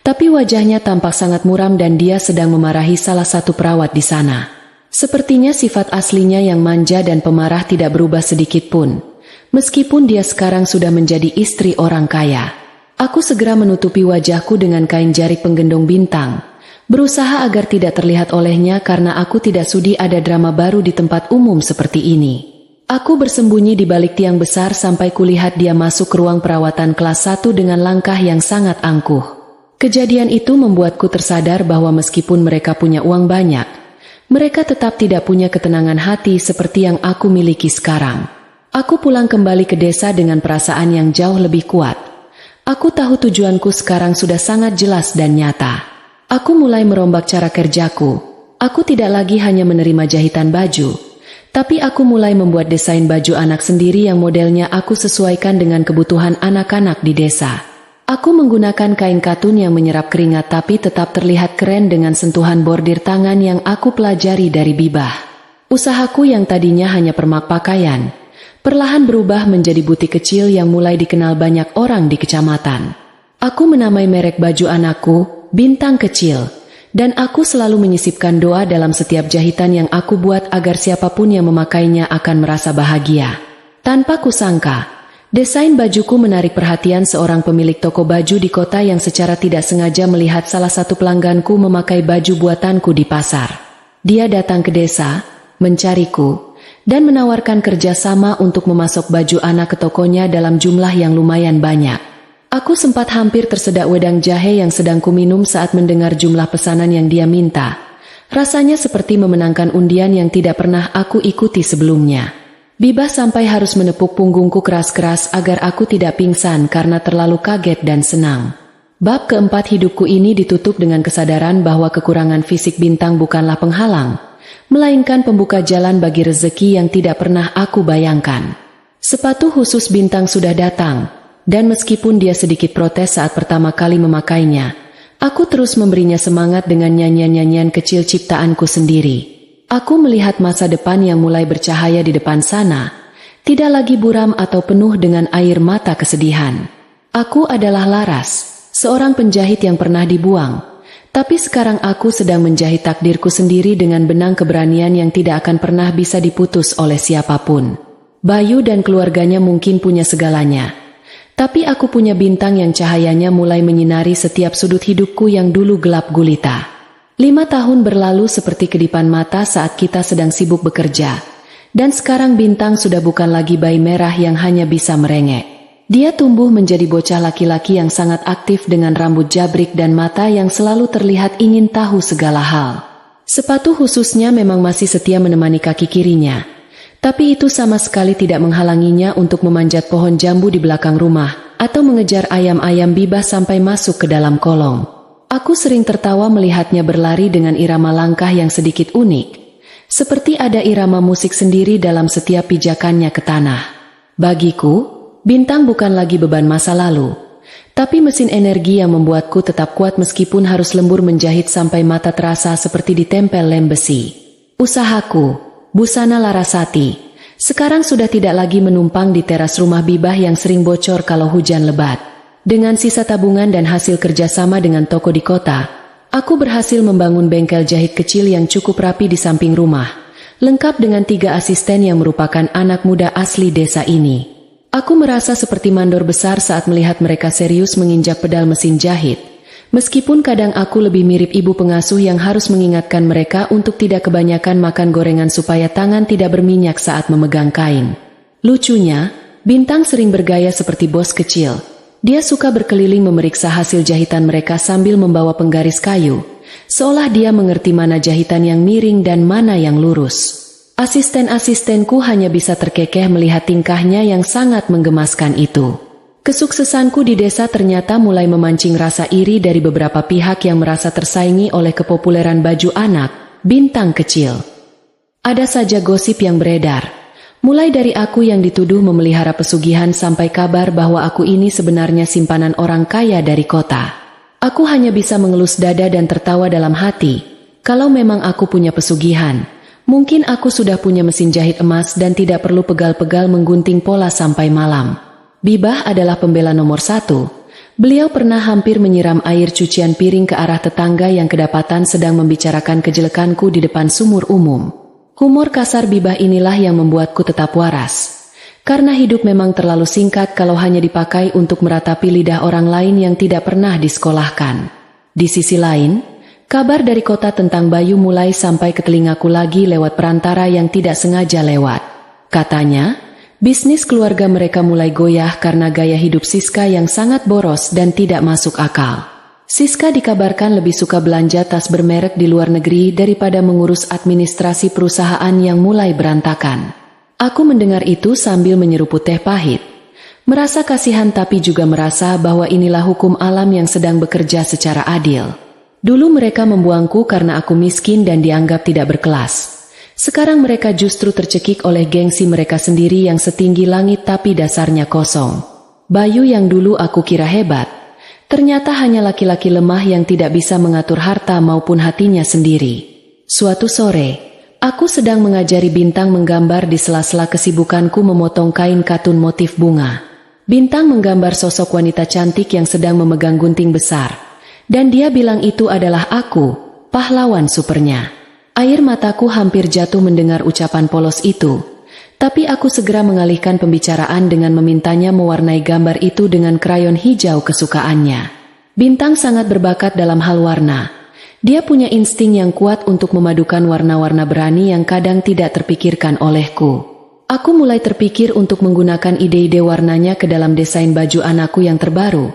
Tapi wajahnya tampak sangat muram dan dia sedang memarahi salah satu perawat di sana. Sepertinya sifat aslinya yang manja dan pemarah tidak berubah sedikit pun. Meskipun dia sekarang sudah menjadi istri orang kaya. Aku segera menutupi wajahku dengan kain jarik penggendong Bintang, berusaha agar tidak terlihat olehnya karena aku tidak sudi ada drama baru di tempat umum seperti ini. Aku bersembunyi di balik tiang besar sampai kulihat dia masuk ke ruang perawatan kelas 1 dengan langkah yang sangat angkuh. Kejadian itu membuatku tersadar bahwa meskipun mereka punya uang banyak, mereka tetap tidak punya ketenangan hati seperti yang aku miliki sekarang. Aku pulang kembali ke desa dengan perasaan yang jauh lebih kuat. Aku tahu tujuanku sekarang sudah sangat jelas dan nyata. Aku mulai merombak cara kerjaku. Aku tidak lagi hanya menerima jahitan baju, tapi aku mulai membuat desain baju anak sendiri yang modelnya aku sesuaikan dengan kebutuhan anak-anak di desa. Aku menggunakan kain katun yang menyerap keringat tapi tetap terlihat keren dengan sentuhan bordir tangan yang aku pelajari dari Bibah. Usahaku yang tadinya hanya permak pakaian, perlahan berubah menjadi butik kecil yang mulai dikenal banyak orang di kecamatan. Aku menamai merek baju anakku Bintang Kecil, dan aku selalu menyisipkan doa dalam setiap jahitan yang aku buat agar siapapun yang memakainya akan merasa bahagia. Tanpa kusangka, desain bajuku menarik perhatian seorang pemilik toko baju di kota yang secara tidak sengaja melihat salah satu pelangganku memakai baju buatanku di pasar. Dia datang ke desa, mencariku, dan menawarkan kerjasama untuk memasok baju anak ke tokonya dalam jumlah yang lumayan banyak. Aku sempat hampir tersedak wedang jahe yang sedang kuminum saat mendengar jumlah pesanan yang dia minta. Rasanya seperti memenangkan undian yang tidak pernah aku ikuti sebelumnya. Bibah sampai harus menepuk punggungku keras-keras agar aku tidak pingsan karena terlalu kaget dan senang. Bab keempat hidupku ini ditutup dengan kesadaran bahwa kekurangan fisik Bintang bukanlah penghalang, melainkan pembuka jalan bagi rezeki yang tidak pernah aku bayangkan. Sepatu khusus Bintang sudah datang. Dan meskipun dia sedikit protes saat pertama kali memakainya, aku terus memberinya semangat dengan nyanyian-nyanyian kecil ciptaanku sendiri. Aku melihat masa depan yang mulai bercahaya di depan sana, tidak lagi buram atau penuh dengan air mata kesedihan. Aku adalah Laras, seorang penjahit yang pernah dibuang, tapi sekarang aku sedang menjahit takdirku sendiri dengan benang keberanian yang tidak akan pernah bisa diputus oleh siapapun. Bayu dan keluarganya mungkin punya segalanya, tapi aku punya Bintang yang cahayanya mulai menyinari setiap sudut hidupku yang dulu gelap gulita. 5 tahun berlalu seperti kedipan mata saat kita sedang sibuk bekerja. Dan sekarang Bintang sudah bukan lagi bayi merah yang hanya bisa merengek. Dia tumbuh menjadi bocah laki-laki yang sangat aktif dengan rambut jabrik dan mata yang selalu terlihat ingin tahu segala hal. Sepatu khususnya memang masih setia menemani kaki kirinya. Tapi itu sama sekali tidak menghalanginya untuk memanjat pohon jambu di belakang rumah, atau mengejar ayam-ayam Bibah sampai masuk ke dalam kolong. Aku sering tertawa melihatnya berlari dengan irama langkah yang sedikit unik, seperti ada irama musik sendiri dalam setiap pijakannya ke tanah. Bagiku, Bintang bukan lagi beban masa lalu, tapi mesin energi yang membuatku tetap kuat meskipun harus lembur menjahit sampai mata terasa seperti ditempel lem besi. Usahaku, Busana Larasati, sekarang sudah tidak lagi menumpang di teras rumah Bibah yang sering bocor kalau hujan lebat. Dengan sisa tabungan dan hasil kerjasama dengan toko di kota, aku berhasil membangun bengkel jahit kecil yang cukup rapi di samping rumah, lengkap dengan 3 asisten yang merupakan anak muda asli desa ini. Aku merasa seperti mandor besar saat melihat mereka serius menginjak pedal mesin jahit. Meskipun kadang aku lebih mirip ibu pengasuh yang harus mengingatkan mereka untuk tidak kebanyakan makan gorengan supaya tangan tidak berminyak saat memegang kain. Lucunya, Bintang sering bergaya seperti bos kecil. Dia suka berkeliling memeriksa hasil jahitan mereka sambil membawa penggaris kayu, seolah dia mengerti mana jahitan yang miring dan mana yang lurus. Asisten-asistenku hanya bisa terkekeh melihat tingkahnya yang sangat menggemaskan itu. Kesuksesanku di desa ternyata mulai memancing rasa iri dari beberapa pihak yang merasa tersaingi oleh kepopuleran baju anak, bintang kecil. Ada saja gosip yang beredar. Mulai dari aku yang dituduh memelihara pesugihan sampai kabar bahwa aku ini sebenarnya simpanan orang kaya dari kota. Aku hanya bisa mengelus dada dan tertawa dalam hati. Kalau memang aku punya pesugihan, mungkin aku sudah punya mesin jahit emas dan tidak perlu pegal-pegal menggunting pola sampai malam. Bibah adalah pembela nomor 1. Beliau pernah hampir menyiram air cucian piring ke arah tetangga yang kedapatan sedang membicarakan kejelekanku di depan sumur umum. Humor kasar Bibah inilah yang membuatku tetap waras. Karena hidup memang terlalu singkat kalau hanya dipakai untuk meratapi lidah orang lain yang tidak pernah disekolahkan. Di sisi lain, kabar dari kota tentang Bayu mulai sampai ke telingaku lagi lewat perantara yang tidak sengaja lewat. Katanya, bisnis keluarga mereka mulai goyah karena gaya hidup Siska yang sangat boros dan tidak masuk akal. Siska dikabarkan lebih suka belanja tas bermerek di luar negeri daripada mengurus administrasi perusahaan yang mulai berantakan. Aku mendengar itu sambil menyeruput teh pahit. Merasa kasihan tapi juga merasa bahwa inilah hukum alam yang sedang bekerja secara adil. Dulu mereka membuangku karena aku miskin dan dianggap tidak berkelas. Sekarang mereka justru tercekik oleh gengsi mereka sendiri yang setinggi langit tapi dasarnya kosong. Bayu yang dulu aku kira hebat, ternyata hanya laki-laki lemah yang tidak bisa mengatur harta maupun hatinya sendiri. Suatu sore, aku sedang mengajari Bintang menggambar di sela-sela kesibukanku memotong kain katun motif bunga. Bintang menggambar sosok wanita cantik yang sedang memegang gunting besar. Dan dia bilang itu adalah aku, pahlawan supernya. Air mataku hampir jatuh mendengar ucapan polos itu. Tapi aku segera mengalihkan pembicaraan dengan memintanya mewarnai gambar itu dengan krayon hijau kesukaannya. Bintang sangat berbakat dalam hal warna. Dia punya insting yang kuat untuk memadukan warna-warna berani yang kadang tidak terpikirkan olehku. Aku mulai terpikir untuk menggunakan ide-ide warnanya ke dalam desain baju anakku yang terbaru.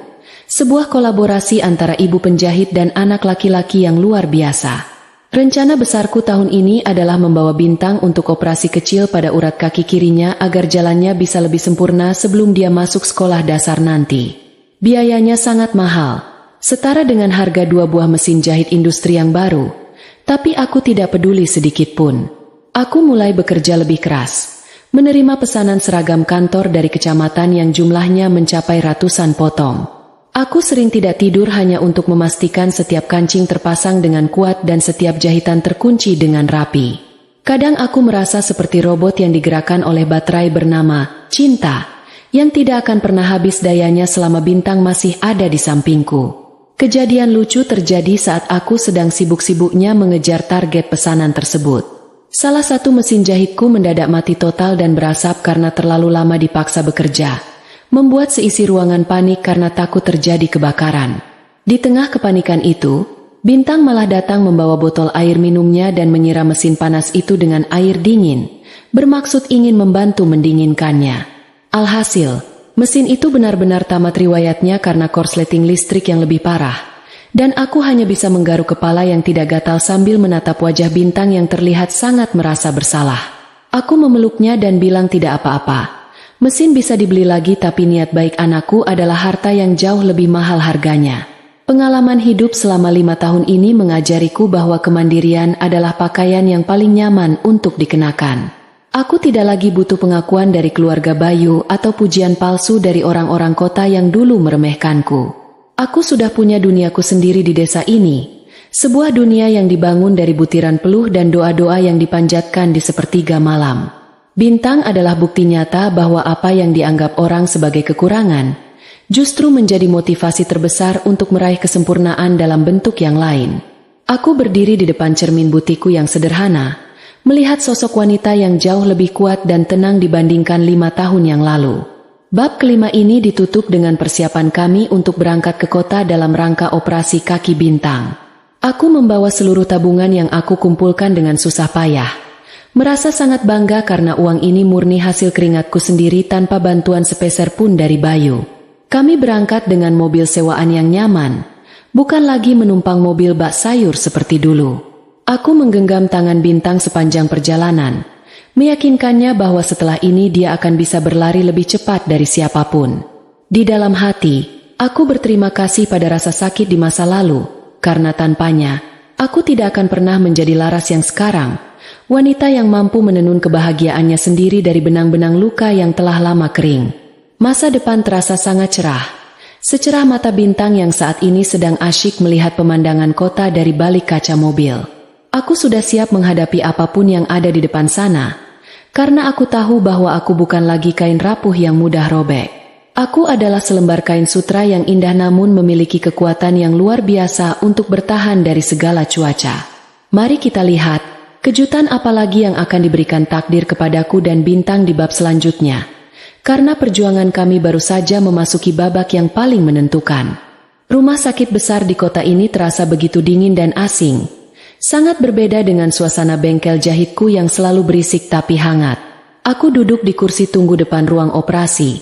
Sebuah kolaborasi antara ibu penjahit dan anak laki-laki yang luar biasa. Rencana besarku tahun ini adalah membawa Bintang untuk operasi kecil pada urat kaki kirinya agar jalannya bisa lebih sempurna sebelum dia masuk sekolah dasar nanti. Biayanya sangat mahal, setara dengan harga 2 buah mesin jahit industri yang baru. Tapi aku tidak peduli sedikit pun. Aku mulai bekerja lebih keras, menerima pesanan seragam kantor dari kecamatan yang jumlahnya mencapai ratusan potong. Aku sering tidak tidur hanya untuk memastikan setiap kancing terpasang dengan kuat dan setiap jahitan terkunci dengan rapi. Kadang aku merasa seperti robot yang digerakkan oleh baterai bernama cinta, yang tidak akan pernah habis dayanya selama Bintang masih ada di sampingku. Kejadian lucu terjadi saat aku sedang sibuk-sibuknya mengejar target pesanan tersebut. Salah satu mesin jahitku mendadak mati total dan berasap karena terlalu lama dipaksa bekerja. Membuat seisi ruangan panik karena takut terjadi kebakaran. Di tengah kepanikan itu, Bintang malah datang membawa botol air minumnya dan menyiram mesin panas itu dengan air dingin, bermaksud ingin membantu mendinginkannya. Alhasil, mesin itu benar-benar tamat riwayatnya karena korsleting listrik yang lebih parah, dan aku hanya bisa menggaruk kepala yang tidak gatal sambil menatap wajah Bintang yang terlihat sangat merasa bersalah. Aku memeluknya dan bilang tidak apa-apa. Mesin bisa dibeli lagi tapi niat baik anakku adalah harta yang jauh lebih mahal harganya. Pengalaman hidup selama 5 tahun ini mengajariku bahwa kemandirian adalah pakaian yang paling nyaman untuk dikenakan. Aku tidak lagi butuh pengakuan dari keluarga Bayu atau pujian palsu dari orang-orang kota yang dulu meremehkanku. Aku sudah punya duniaku sendiri di desa ini. Sebuah dunia yang dibangun dari butiran peluh dan doa-doa yang dipanjatkan di sepertiga malam. Bintang adalah bukti nyata bahwa apa yang dianggap orang sebagai kekurangan justru menjadi motivasi terbesar untuk meraih kesempurnaan dalam bentuk yang lain. Aku berdiri di depan cermin butikku yang sederhana, melihat sosok wanita yang jauh lebih kuat dan tenang dibandingkan 5 tahun yang lalu. Bab kelima ini ditutup dengan persiapan kami untuk berangkat ke kota dalam rangka operasi kaki Bintang. Aku membawa seluruh tabungan yang aku kumpulkan dengan susah payah. Merasa sangat bangga karena uang ini murni hasil keringatku sendiri tanpa bantuan sepeser pun dari Bayu. Kami berangkat dengan mobil sewaan yang nyaman, bukan lagi menumpang mobil bak sayur seperti dulu. Aku menggenggam tangan Bintang sepanjang perjalanan, meyakinkannya bahwa setelah ini dia akan bisa berlari lebih cepat dari siapapun. Di dalam hati, aku berterima kasih pada rasa sakit di masa lalu, karena tanpanya, aku tidak akan pernah menjadi Laras yang sekarang, wanita yang mampu menenun kebahagiaannya sendiri dari benang-benang luka yang telah lama kering. Masa depan terasa sangat cerah, secerah mata bintang yang saat ini sedang asyik melihat pemandangan kota dari balik kaca mobil. Aku sudah siap menghadapi apapun yang ada di depan sana, karena aku tahu bahwa aku bukan lagi kain rapuh yang mudah robek. Aku adalah selembar kain sutra yang indah namun memiliki kekuatan yang luar biasa untuk bertahan dari segala cuaca. Mari kita lihat, kejutan apa lagi yang akan diberikan takdir kepadaku dan bintang di bab selanjutnya. Karena perjuangan kami baru saja memasuki babak yang paling menentukan. Rumah sakit besar di kota ini terasa begitu dingin dan asing. Sangat berbeda dengan suasana bengkel jahitku yang selalu berisik tapi hangat. Aku duduk di kursi tunggu depan ruang operasi,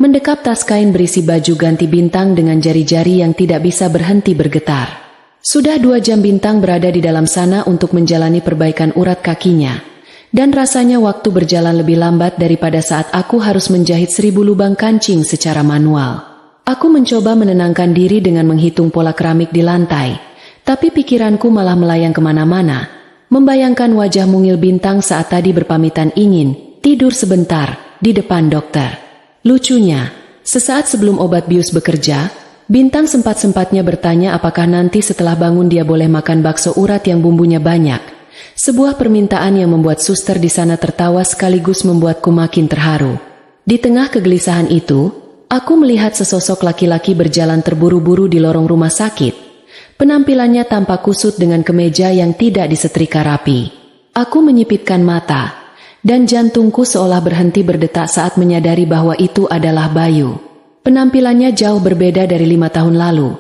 mendekap tas kain berisi baju ganti bintang dengan jari-jari yang tidak bisa berhenti bergetar. Sudah 2 jam bintang berada di dalam sana untuk menjalani perbaikan urat kakinya. Dan rasanya waktu berjalan lebih lambat daripada saat aku harus menjahit 1000 lubang kancing secara manual. Aku mencoba menenangkan diri dengan menghitung pola keramik di lantai, tapi pikiranku malah melayang kemana-mana, membayangkan wajah mungil bintang saat tadi berpamitan ingin tidur sebentar di depan dokter. Lucunya, sesaat sebelum obat bius bekerja, bintang sempat-sempatnya bertanya apakah nanti setelah bangun dia boleh makan bakso urat yang bumbunya banyak. Sebuah permintaan yang membuat suster di sana tertawa sekaligus membuatku makin terharu. Di tengah kegelisahan itu, aku melihat sesosok laki-laki berjalan terburu-buru di lorong rumah sakit. Penampilannya tampak kusut dengan kemeja yang tidak disetrika rapi. Aku menyipitkan mata, dan jantungku seolah berhenti berdetak saat menyadari bahwa itu adalah Bayu. Penampilannya jauh berbeda dari 5 tahun lalu.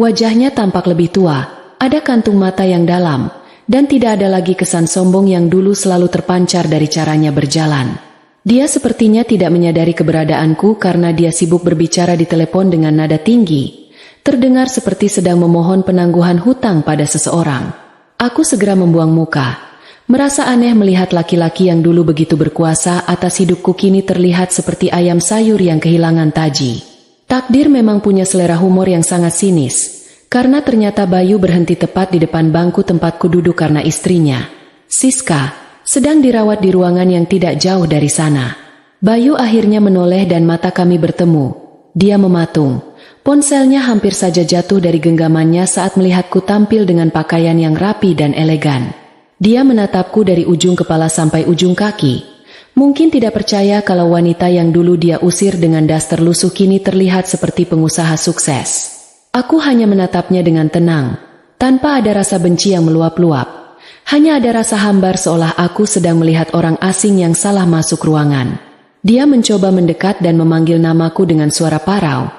Wajahnya tampak lebih tua, ada kantung mata yang dalam, dan tidak ada lagi kesan sombong yang dulu selalu terpancar dari caranya berjalan. Dia sepertinya tidak menyadari keberadaanku karena dia sibuk berbicara di telepon dengan nada tinggi, terdengar seperti sedang memohon penangguhan hutang pada seseorang. Aku segera membuang muka, merasa aneh melihat laki-laki yang dulu begitu berkuasa atas hidupku kini terlihat seperti ayam sayur yang kehilangan taji. Takdir memang punya selera humor yang sangat sinis. Karena ternyata Bayu berhenti tepat di depan bangku tempatku duduk karena istrinya, Siska, sedang dirawat di ruangan yang tidak jauh dari sana. Bayu akhirnya menoleh dan mata kami bertemu. Dia mematung. Ponselnya hampir saja jatuh dari genggamannya saat melihatku tampil dengan pakaian yang rapi dan elegan. Dia menatapku dari ujung kepala sampai ujung kaki. Mungkin tidak percaya kalau wanita yang dulu dia usir dengan daster lusuh kini terlihat seperti pengusaha sukses. Aku hanya menatapnya dengan tenang, tanpa ada rasa benci yang meluap-luap. Hanya ada rasa hambar seolah aku sedang melihat orang asing yang salah masuk ruangan. Dia mencoba mendekat dan memanggil namaku dengan suara parau,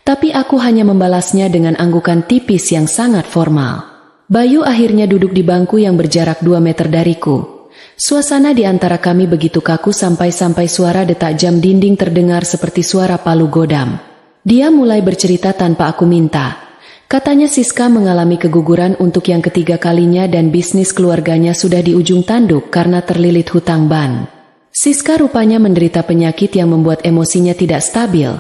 tapi aku hanya membalasnya dengan anggukan tipis yang sangat formal. Bayu akhirnya duduk di bangku yang berjarak 2 meter dariku. Suasana di antara kami begitu kaku sampai-sampai suara detak jam dinding terdengar seperti suara palu godam. Dia mulai bercerita tanpa aku minta. Katanya Siska mengalami keguguran untuk yang ketiga kalinya dan bisnis keluarganya sudah di ujung tanduk karena terlilit hutang ban. Siska rupanya menderita penyakit yang membuat emosinya tidak stabil,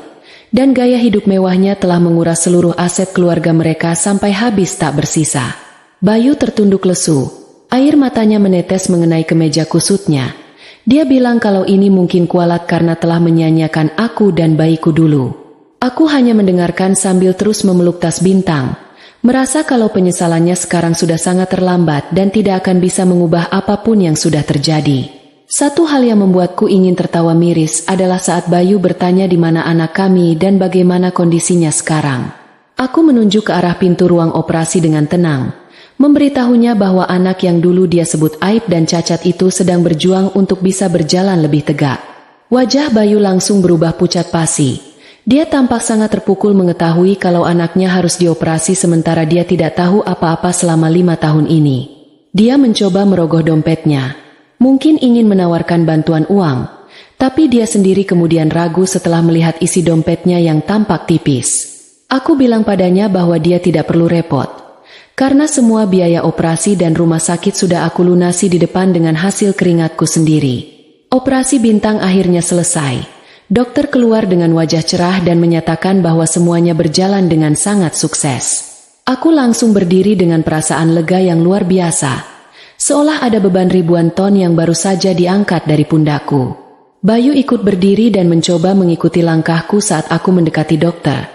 dan gaya hidup mewahnya telah menguras seluruh aset keluarga mereka sampai habis tak bersisa. Bayu tertunduk lesu, air matanya menetes mengenai kemeja kusutnya. Dia bilang kalau ini mungkin kualat karena telah menyanyiakan aku dan bayiku dulu. Aku hanya mendengarkan sambil terus memeluk tas bintang, merasa kalau penyesalannya sekarang sudah sangat terlambat dan tidak akan bisa mengubah apapun yang sudah terjadi. Satu hal yang membuatku ingin tertawa miris adalah saat Bayu bertanya di mana anak kami dan bagaimana kondisinya sekarang. Aku menunjuk ke arah pintu ruang operasi dengan tenang, memberitahunya bahwa anak yang dulu dia sebut aib dan cacat itu sedang berjuang untuk bisa berjalan lebih tegak. Wajah Bayu langsung berubah pucat pasi. Dia tampak sangat terpukul mengetahui kalau anaknya harus dioperasi sementara dia tidak tahu apa-apa selama 5 tahun ini. Dia mencoba merogoh dompetnya. Mungkin ingin menawarkan bantuan uang, tapi dia sendiri kemudian ragu setelah melihat isi dompetnya yang tampak tipis. Aku bilang padanya bahwa dia tidak perlu repot, karena semua biaya operasi dan rumah sakit sudah aku lunasi di depan dengan hasil keringatku sendiri. Operasi Bintang akhirnya selesai. Dokter keluar dengan wajah cerah dan menyatakan bahwa semuanya berjalan dengan sangat sukses. Aku langsung berdiri dengan perasaan lega yang luar biasa. Seolah ada beban ribuan ton yang baru saja diangkat dari pundakku. Bayu ikut berdiri dan mencoba mengikuti langkahku saat aku mendekati dokter.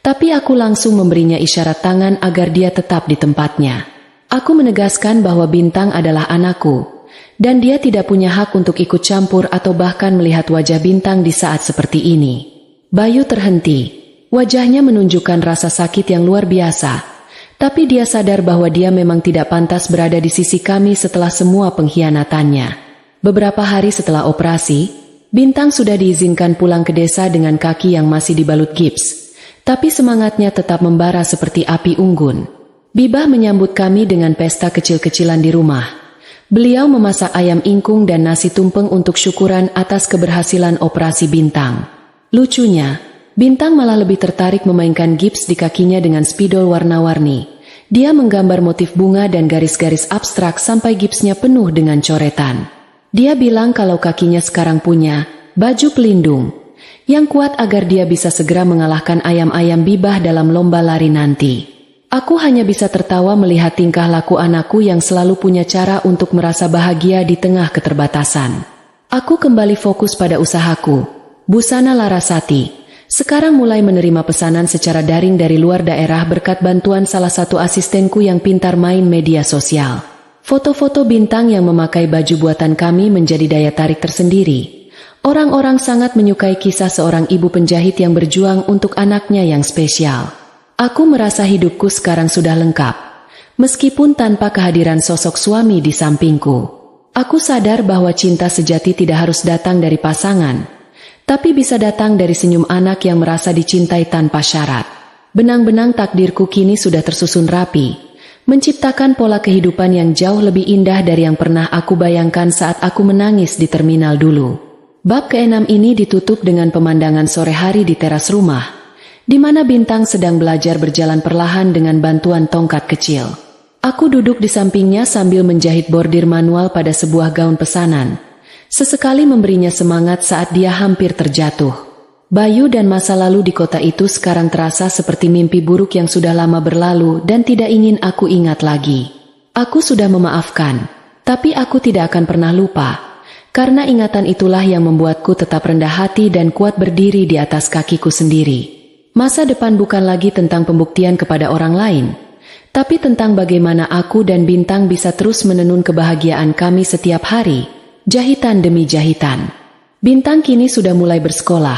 Tapi aku langsung memberinya isyarat tangan agar dia tetap di tempatnya. Aku menegaskan bahwa Bintang adalah anakku, dan dia tidak punya hak untuk ikut campur atau bahkan melihat wajah Bintang di saat seperti ini. Bayu terhenti. Wajahnya menunjukkan rasa sakit yang luar biasa. Tapi dia sadar bahwa dia memang tidak pantas berada di sisi kami setelah semua pengkhianatannya. Beberapa hari setelah operasi, Bintang sudah diizinkan pulang ke desa dengan kaki yang masih dibalut gips. Tapi semangatnya tetap membara seperti api unggun. Bibah menyambut kami dengan pesta kecil-kecilan di rumah. Beliau memasak ayam ingkung dan nasi tumpeng untuk syukuran atas keberhasilan operasi Bintang. Lucunya, Bintang malah lebih tertarik memainkan gips di kakinya dengan spidol warna-warni. Dia menggambar motif bunga dan garis-garis abstrak sampai gipsnya penuh dengan coretan. Dia bilang kalau kakinya sekarang punya baju pelindung yang kuat agar dia bisa segera mengalahkan ayam-ayam Bibah dalam lomba lari nanti. Aku hanya bisa tertawa melihat tingkah laku anakku yang selalu punya cara untuk merasa bahagia di tengah keterbatasan. Aku kembali fokus pada usahaku. Busana Larasati sekarang mulai menerima pesanan secara daring dari luar daerah berkat bantuan salah satu asistenku yang pintar main media sosial. Foto-foto Bintang yang memakai baju buatan kami menjadi daya tarik tersendiri. Orang-orang sangat menyukai kisah seorang ibu penjahit yang berjuang untuk anaknya yang spesial. Aku merasa hidupku sekarang sudah lengkap, meskipun tanpa kehadiran sosok suami di sampingku. Aku sadar bahwa cinta sejati tidak harus datang dari pasangan, tapi bisa datang dari senyum anak yang merasa dicintai tanpa syarat. Benang-benang takdirku kini sudah tersusun rapi, menciptakan pola kehidupan yang jauh lebih indah dari yang pernah aku bayangkan saat aku menangis di terminal dulu. Bab ke-6 ini ditutup dengan pemandangan sore hari di teras rumah, di mana Bintang sedang belajar berjalan perlahan dengan bantuan tongkat kecil. Aku duduk di sampingnya sambil menjahit bordir manual pada sebuah gaun pesanan. Sesekali memberinya semangat saat dia hampir terjatuh. Bayu dan masa lalu di kota itu sekarang terasa seperti mimpi buruk yang sudah lama berlalu dan tidak ingin aku ingat lagi. Aku sudah memaafkan, tapi aku tidak akan pernah lupa. Karena ingatan itulah yang membuatku tetap rendah hati dan kuat berdiri di atas kakiku sendiri. Masa depan bukan lagi tentang pembuktian kepada orang lain, tapi tentang bagaimana aku dan Bintang bisa terus menenun kebahagiaan kami setiap hari. Jahitan demi jahitan. Bintang kini sudah mulai bersekolah,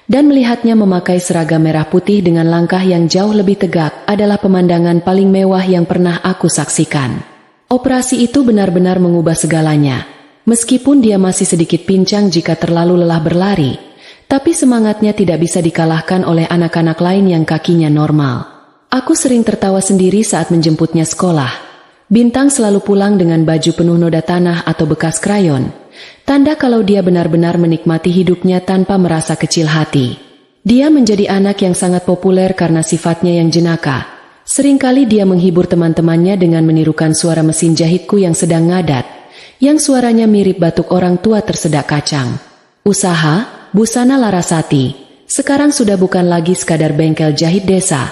dan melihatnya memakai seragam merah putih dengan langkah yang jauh lebih tegak adalah pemandangan paling mewah yang pernah aku saksikan. Operasi itu benar-benar mengubah segalanya. Meskipun dia masih sedikit pincang jika terlalu lelah berlari, tapi semangatnya tidak bisa dikalahkan oleh anak-anak lain yang kakinya normal. Aku sering tertawa sendiri saat menjemputnya sekolah. Bintang selalu pulang dengan baju penuh noda tanah atau bekas krayon, tanda kalau dia benar-benar menikmati hidupnya tanpa merasa kecil hati. Dia menjadi anak yang sangat populer karena sifatnya yang jenaka. Seringkali dia menghibur teman-temannya dengan menirukan suara mesin jahitku yang sedang ngadat, yang suaranya mirip batuk orang tua tersedak kacang. Usaha Busana Larasati sekarang sudah bukan lagi sekadar bengkel jahit desa,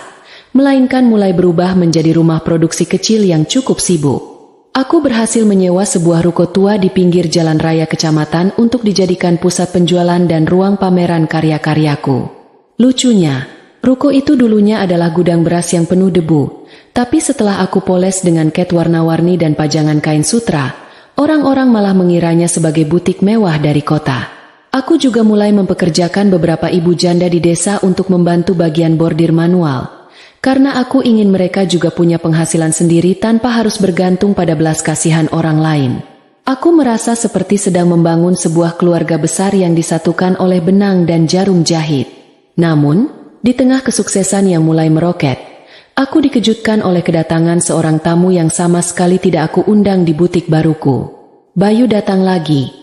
melainkan mulai berubah menjadi rumah produksi kecil yang cukup sibuk. Aku berhasil menyewa sebuah ruko tua di pinggir jalan raya kecamatan untuk dijadikan pusat penjualan dan ruang pameran karya-karyaku. Lucunya, ruko itu dulunya adalah gudang beras yang penuh debu, tapi setelah aku poles dengan cat warna-warni dan pajangan kain sutra, orang-orang malah mengiranya sebagai butik mewah dari kota. Aku juga mulai mempekerjakan beberapa ibu janda di desa untuk membantu bagian bordir manual, karena aku ingin mereka juga punya penghasilan sendiri tanpa harus bergantung pada belas kasihan orang lain. Aku merasa seperti sedang membangun sebuah keluarga besar yang disatukan oleh benang dan jarum jahit. Namun, di tengah kesuksesan yang mulai meroket, aku dikejutkan oleh kedatangan seorang tamu yang sama sekali tidak aku undang di butik baruku. Bayu datang lagi.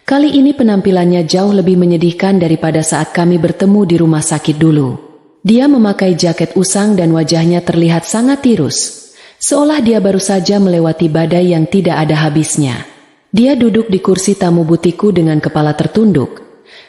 Kali ini penampilannya jauh lebih menyedihkan daripada saat kami bertemu di rumah sakit dulu. Dia memakai jaket usang dan wajahnya terlihat sangat tirus, seolah dia baru saja melewati badai yang tidak ada habisnya. Dia duduk di kursi tamu butikku dengan kepala tertunduk.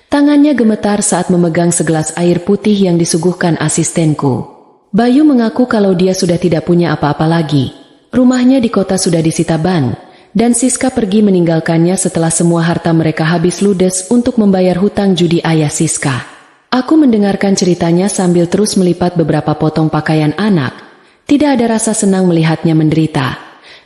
Tangannya gemetar saat memegang segelas air putih yang disuguhkan asistenku. Bayu mengaku kalau dia sudah tidak punya apa-apa lagi. Rumahnya di kota sudah disita bank, dan Siska pergi meninggalkannya setelah semua harta mereka habis ludes untuk membayar hutang judi ayah Siska. Aku mendengarkan ceritanya sambil terus melipat beberapa potong pakaian anak. Tidak ada rasa senang melihatnya menderita,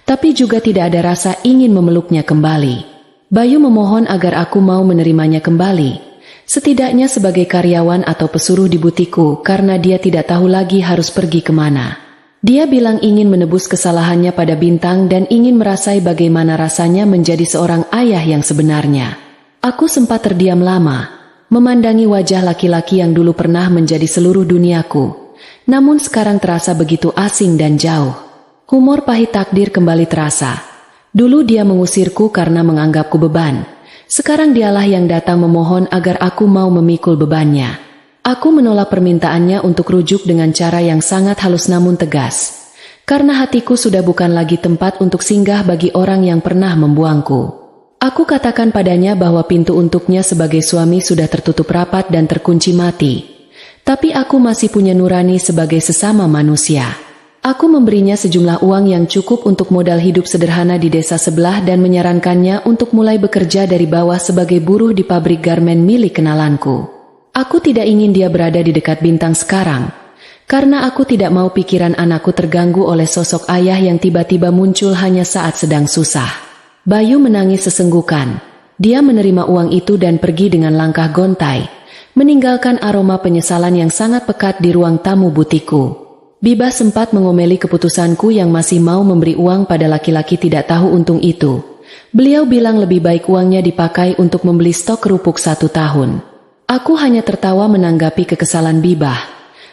tapi juga tidak ada rasa ingin memeluknya kembali. Bayu memohon agar aku mau menerimanya kembali, setidaknya sebagai karyawan atau pesuruh di butikku, karena dia tidak tahu lagi harus pergi kemana. Dia bilang ingin menebus kesalahannya pada Bintang dan ingin merasai bagaimana rasanya menjadi seorang ayah yang sebenarnya. Aku sempat terdiam lama, memandangi wajah laki-laki yang dulu pernah menjadi seluruh duniaku, namun sekarang terasa begitu asing dan jauh. Humor pahit takdir kembali terasa. Dulu dia mengusirku karena menganggapku beban. Sekarang dialah yang datang memohon agar aku mau memikul bebannya. Aku menolak permintaannya untuk rujuk dengan cara yang sangat halus namun tegas. Karena hatiku sudah bukan lagi tempat untuk singgah bagi orang yang pernah membuangku. Aku katakan padanya bahwa pintu untuknya sebagai suami sudah tertutup rapat dan terkunci mati. Tapi aku masih punya nurani sebagai sesama manusia. Aku memberinya sejumlah uang yang cukup untuk modal hidup sederhana di desa sebelah dan menyarankannya untuk mulai bekerja dari bawah sebagai buruh di pabrik garmen milik kenalanku. Aku tidak ingin dia berada di dekat Bintang sekarang, karena aku tidak mau pikiran anakku terganggu oleh sosok ayah yang tiba-tiba muncul hanya saat sedang susah. Bayu menangis sesenggukan. Dia menerima uang itu dan pergi dengan langkah gontai, meninggalkan aroma penyesalan yang sangat pekat di ruang tamu butikku. Bibah sempat mengomeli keputusanku yang masih mau memberi uang pada laki-laki tidak tahu untung itu. Beliau bilang lebih baik uangnya dipakai untuk membeli stok kerupuk 1 tahun. Aku hanya tertawa menanggapi kekesalan Bibah.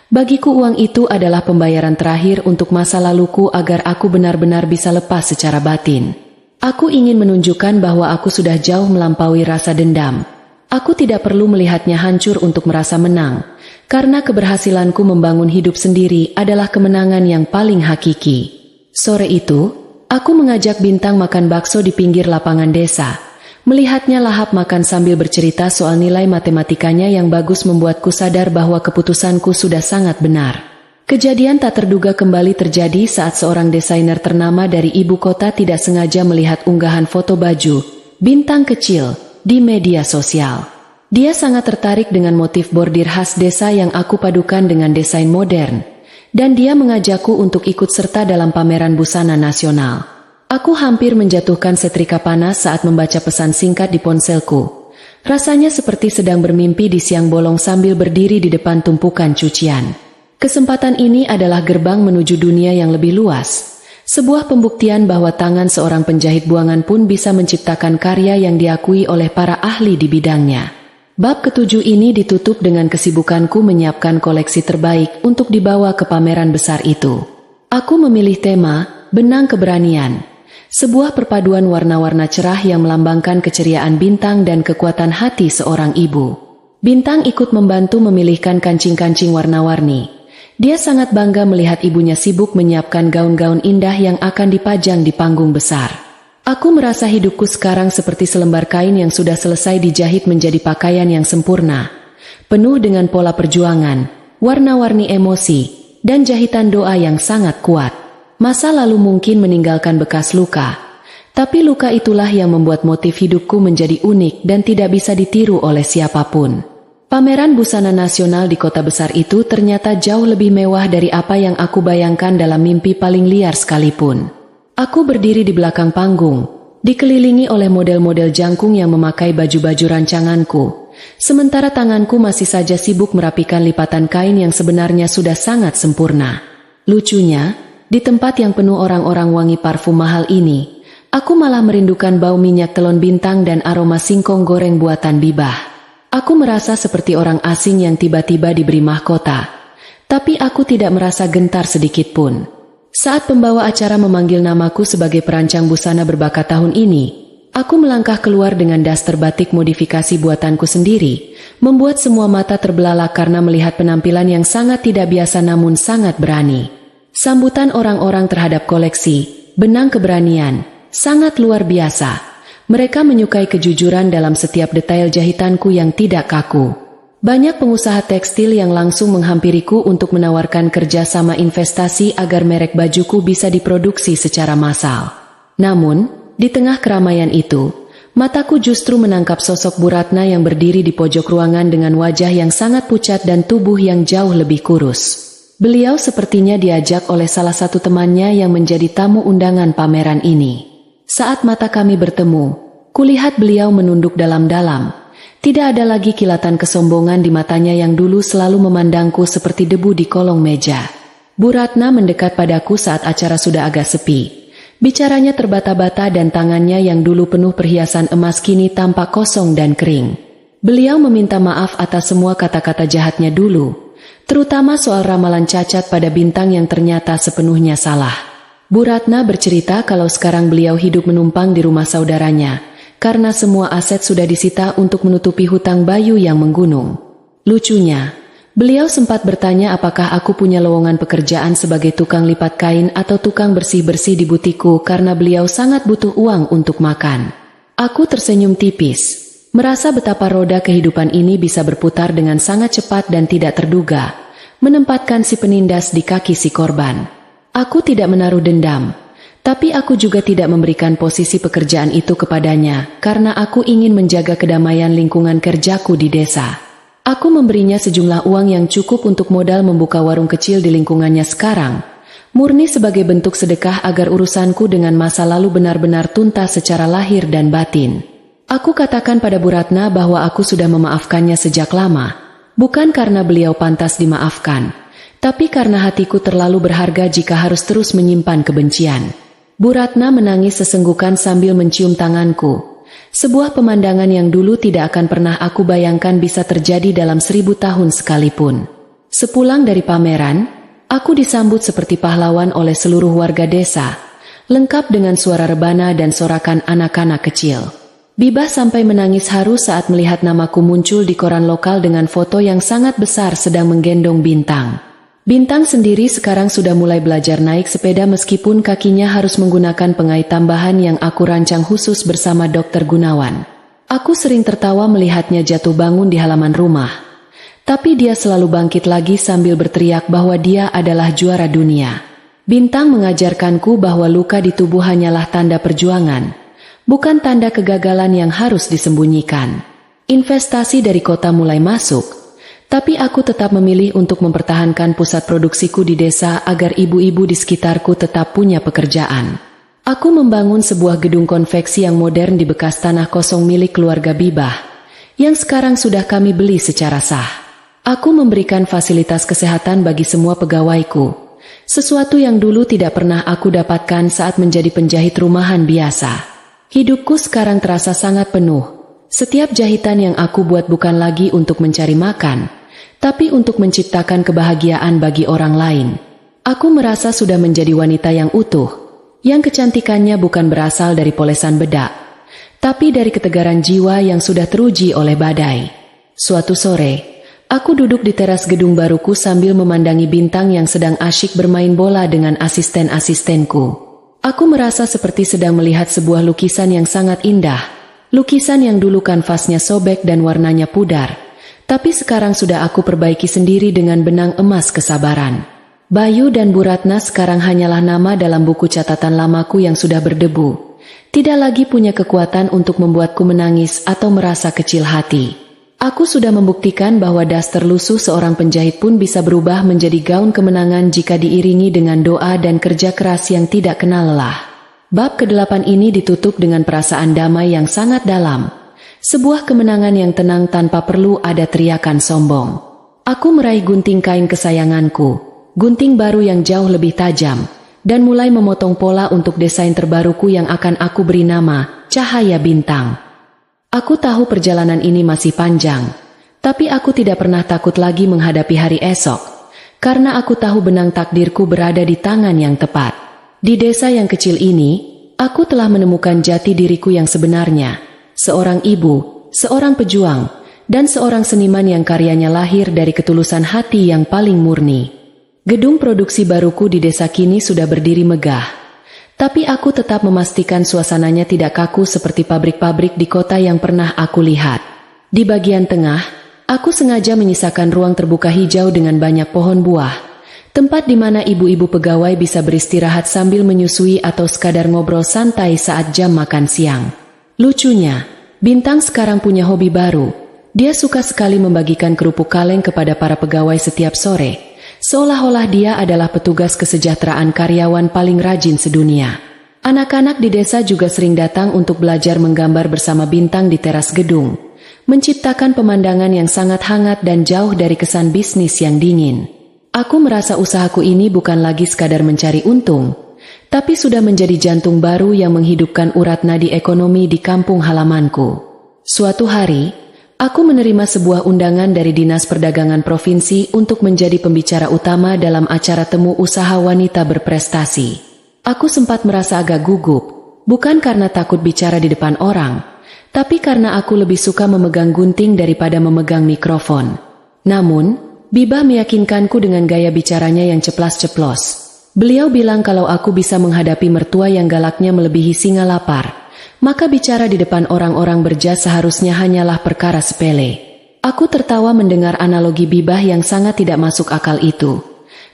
Bagiku uang itu adalah pembayaran terakhir untuk masa laluku agar aku benar-benar bisa lepas secara batin. Aku ingin menunjukkan bahwa aku sudah jauh melampaui rasa dendam. Aku tidak perlu melihatnya hancur untuk merasa menang, karena keberhasilanku membangun hidup sendiri adalah kemenangan yang paling hakiki. Sore itu, aku mengajak Bintang makan bakso di pinggir lapangan desa. Melihatnya lahap makan sambil bercerita soal nilai matematikanya yang bagus membuatku sadar bahwa keputusanku sudah sangat benar. Kejadian tak terduga kembali terjadi saat seorang desainer ternama dari ibu kota tidak sengaja melihat unggahan foto baju Bintang kecil di media sosial. Dia sangat tertarik dengan motif bordir khas desa yang aku padukan dengan desain modern, dan dia mengajakku untuk ikut serta dalam pameran busana nasional. Aku hampir menjatuhkan setrika panas saat membaca pesan singkat di ponselku. Rasanya seperti sedang bermimpi di siang bolong sambil berdiri di depan tumpukan cucian. Kesempatan ini adalah gerbang menuju dunia yang lebih luas. Sebuah pembuktian bahwa tangan seorang penjahit buangan pun bisa menciptakan karya yang diakui oleh para ahli di bidangnya. Bab ke-7 ini ditutup dengan kesibukanku menyiapkan koleksi terbaik untuk dibawa ke pameran besar itu. Aku memilih tema, benang keberanian. Sebuah perpaduan warna-warna cerah yang melambangkan keceriaan Bintang dan kekuatan hati seorang ibu. Bintang ikut membantu memilihkan kancing-kancing warna-warni. Dia sangat bangga melihat ibunya sibuk menyiapkan gaun-gaun indah yang akan dipajang di panggung besar. Aku merasa hidupku sekarang seperti selembar kain yang sudah selesai dijahit menjadi pakaian yang sempurna, penuh dengan pola perjuangan, warna-warni emosi, dan jahitan doa yang sangat kuat. Masa lalu mungkin meninggalkan bekas luka, tapi luka itulah yang membuat motif hidupku menjadi unik dan tidak bisa ditiru oleh siapapun. Pameran busana nasional di kota besar itu ternyata jauh lebih mewah dari apa yang aku bayangkan dalam mimpi paling liar sekalipun. Aku berdiri di belakang panggung, dikelilingi oleh model-model jangkung yang memakai baju-baju rancanganku, sementara tanganku masih saja sibuk merapikan lipatan kain yang sebenarnya sudah sangat sempurna. Lucunya, di tempat yang penuh orang-orang wangi parfum mahal ini, aku malah merindukan bau minyak telon Bintang dan aroma singkong goreng buatan Bibah. Aku merasa seperti orang asing yang tiba-tiba diberi mahkota, tapi aku tidak merasa gentar sedikit pun. Saat pembawa acara memanggil namaku sebagai perancang busana berbakat tahun ini, aku melangkah keluar dengan daster batik modifikasi buatanku sendiri, membuat semua mata terbelalak karena melihat penampilan yang sangat tidak biasa namun sangat berani. Sambutan orang-orang terhadap koleksi benang keberanian sangat luar biasa. Mereka menyukai kejujuran dalam setiap detail jahitanku yang tidak kaku. Banyak pengusaha tekstil yang langsung menghampiriku untuk menawarkan kerjasama investasi agar merek bajuku bisa diproduksi secara massal. Namun, di tengah keramaian itu, mataku justru menangkap sosok Bu Ratna yang berdiri di pojok ruangan dengan wajah yang sangat pucat dan tubuh yang jauh lebih kurus. Beliau sepertinya diajak oleh salah satu temannya yang menjadi tamu undangan pameran ini. Saat mata kami bertemu, kulihat beliau menunduk dalam-dalam. Tidak ada lagi kilatan kesombongan di matanya yang dulu selalu memandangku seperti debu di kolong meja. Bu Ratna mendekat padaku saat acara sudah agak sepi. Bicaranya terbata-bata dan tangannya yang dulu penuh perhiasan emas kini tampak kosong dan kering. Beliau meminta maaf atas semua kata-kata jahatnya dulu, terutama soal ramalan cacat pada bintang yang ternyata sepenuhnya salah. Bu Ratna bercerita kalau sekarang beliau hidup menumpang di rumah saudaranya, karena semua aset sudah disita untuk menutupi hutang Bayu yang menggunung. Lucunya, beliau sempat bertanya apakah aku punya lowongan pekerjaan sebagai tukang lipat kain atau tukang bersih-bersih di butikku karena beliau sangat butuh uang untuk makan. Aku tersenyum tipis, merasa betapa roda kehidupan ini bisa berputar dengan sangat cepat dan tidak terduga, menempatkan si penindas di kaki si korban. Aku tidak menaruh dendam, tapi aku juga tidak memberikan posisi pekerjaan itu kepadanya, karena aku ingin menjaga kedamaian lingkungan kerjaku di desa. Aku memberinya sejumlah uang yang cukup untuk modal membuka warung kecil di lingkungannya sekarang, murni sebagai bentuk sedekah agar urusanku dengan masa lalu benar-benar tuntas secara lahir dan batin. Aku katakan pada Bu Ratna bahwa aku sudah memaafkannya sejak lama, bukan karena beliau pantas dimaafkan, tapi karena hatiku terlalu berharga jika harus terus menyimpan kebencian. Bu Ratna menangis sesenggukan sambil mencium tanganku, sebuah pemandangan yang dulu tidak akan pernah aku bayangkan bisa terjadi dalam 1000 tahun sekalipun. Sepulang dari pameran, aku disambut seperti pahlawan oleh seluruh warga desa, lengkap dengan suara rebana dan sorakan anak-anak kecil. Bibah sampai menangis haru saat melihat namaku muncul di koran lokal dengan foto yang sangat besar sedang menggendong Bintang. Bintang sendiri sekarang sudah mulai belajar naik sepeda meskipun kakinya harus menggunakan pengait tambahan yang aku rancang khusus bersama Dr. Gunawan. Aku sering tertawa melihatnya jatuh bangun di halaman rumah. Tapi dia selalu bangkit lagi sambil berteriak bahwa dia adalah juara dunia. Bintang mengajarkanku bahwa luka di tubuh hanyalah tanda perjuangan, bukan tanda kegagalan yang harus disembunyikan. Investasi dari kota mulai masuk, tapi aku tetap memilih untuk mempertahankan pusat produksiku di desa agar ibu-ibu di sekitarku tetap punya pekerjaan. Aku membangun sebuah gedung konveksi yang modern di bekas tanah kosong milik keluarga Bibah, yang sekarang sudah kami beli secara sah. Aku memberikan fasilitas kesehatan bagi semua pegawaiku, sesuatu yang dulu tidak pernah aku dapatkan saat menjadi penjahit rumahan biasa. Hidupku sekarang terasa sangat penuh. Setiap jahitan yang aku buat bukan lagi untuk mencari makan, tapi untuk menciptakan kebahagiaan bagi orang lain. Aku merasa sudah menjadi wanita yang utuh, yang kecantikannya bukan berasal dari polesan bedak, tapi dari ketegaran jiwa yang sudah teruji oleh badai. Suatu sore, aku duduk di teras gedung baruku sambil memandangi Bintang yang sedang asyik bermain bola dengan asisten-asistenku. Aku merasa seperti sedang melihat sebuah lukisan yang sangat indah. Lukisan yang dulu kanvasnya sobek dan warnanya pudar, tapi sekarang sudah aku perbaiki sendiri dengan benang emas kesabaran. Bayu dan Bu Ratna sekarang hanyalah nama dalam buku catatan lamaku yang sudah berdebu. Tidak lagi punya kekuatan untuk membuatku menangis atau merasa kecil hati. Aku sudah membuktikan bahwa daster lusuh seorang penjahit pun bisa berubah menjadi gaun kemenangan jika diiringi dengan doa dan kerja keras yang tidak kenal lelah. Bab ke-8 ini ditutup dengan perasaan damai yang sangat dalam. Sebuah kemenangan yang tenang tanpa perlu ada teriakan sombong. Aku meraih gunting kain kesayanganku, gunting baru yang jauh lebih tajam, dan mulai memotong pola untuk desain terbaruku yang akan aku beri nama Cahaya Bintang. Aku tahu perjalanan ini masih panjang, tapi aku tidak pernah takut lagi menghadapi hari esok, karena aku tahu benang takdirku berada di tangan yang tepat. Di desa yang kecil ini, aku telah menemukan jati diriku yang sebenarnya, seorang ibu, seorang pejuang, dan seorang seniman yang karyanya lahir dari ketulusan hati yang paling murni. Gedung produksi baruku di desa kini sudah berdiri megah, Tapi aku tetap memastikan suasananya tidak kaku seperti pabrik-pabrik di kota yang pernah aku lihat. Di bagian tengah, aku sengaja menyisakan ruang terbuka hijau dengan banyak pohon buah, tempat di mana ibu-ibu pegawai bisa beristirahat sambil menyusui atau sekadar ngobrol santai saat jam makan siang. Lucunya, Bintang sekarang punya hobi baru. Dia suka sekali membagikan kerupuk kaleng kepada para pegawai setiap sore, seolah-olah dia adalah petugas kesejahteraan karyawan paling rajin sedunia. Anak-anak di desa juga sering datang untuk belajar menggambar bersama Bintang di teras gedung, menciptakan pemandangan yang sangat hangat dan jauh dari kesan bisnis yang dingin. Aku merasa usahaku ini bukan lagi sekadar mencari untung, tapi sudah menjadi jantung baru yang menghidupkan urat nadi ekonomi di kampung halamanku. Suatu hari, aku menerima sebuah undangan dari Dinas Perdagangan Provinsi untuk menjadi pembicara utama dalam acara temu usaha wanita berprestasi. Aku sempat merasa agak gugup, bukan karena takut bicara di depan orang, tapi karena aku lebih suka memegang gunting daripada memegang mikrofon. Namun, Bibah meyakinkanku dengan gaya bicaranya yang ceplas-ceplos. Beliau bilang kalau aku bisa menghadapi mertua yang galaknya melebihi singa lapar, maka bicara di depan orang-orang berjas seharusnya hanyalah perkara sepele. Aku tertawa mendengar analogi Bibah yang sangat tidak masuk akal itu.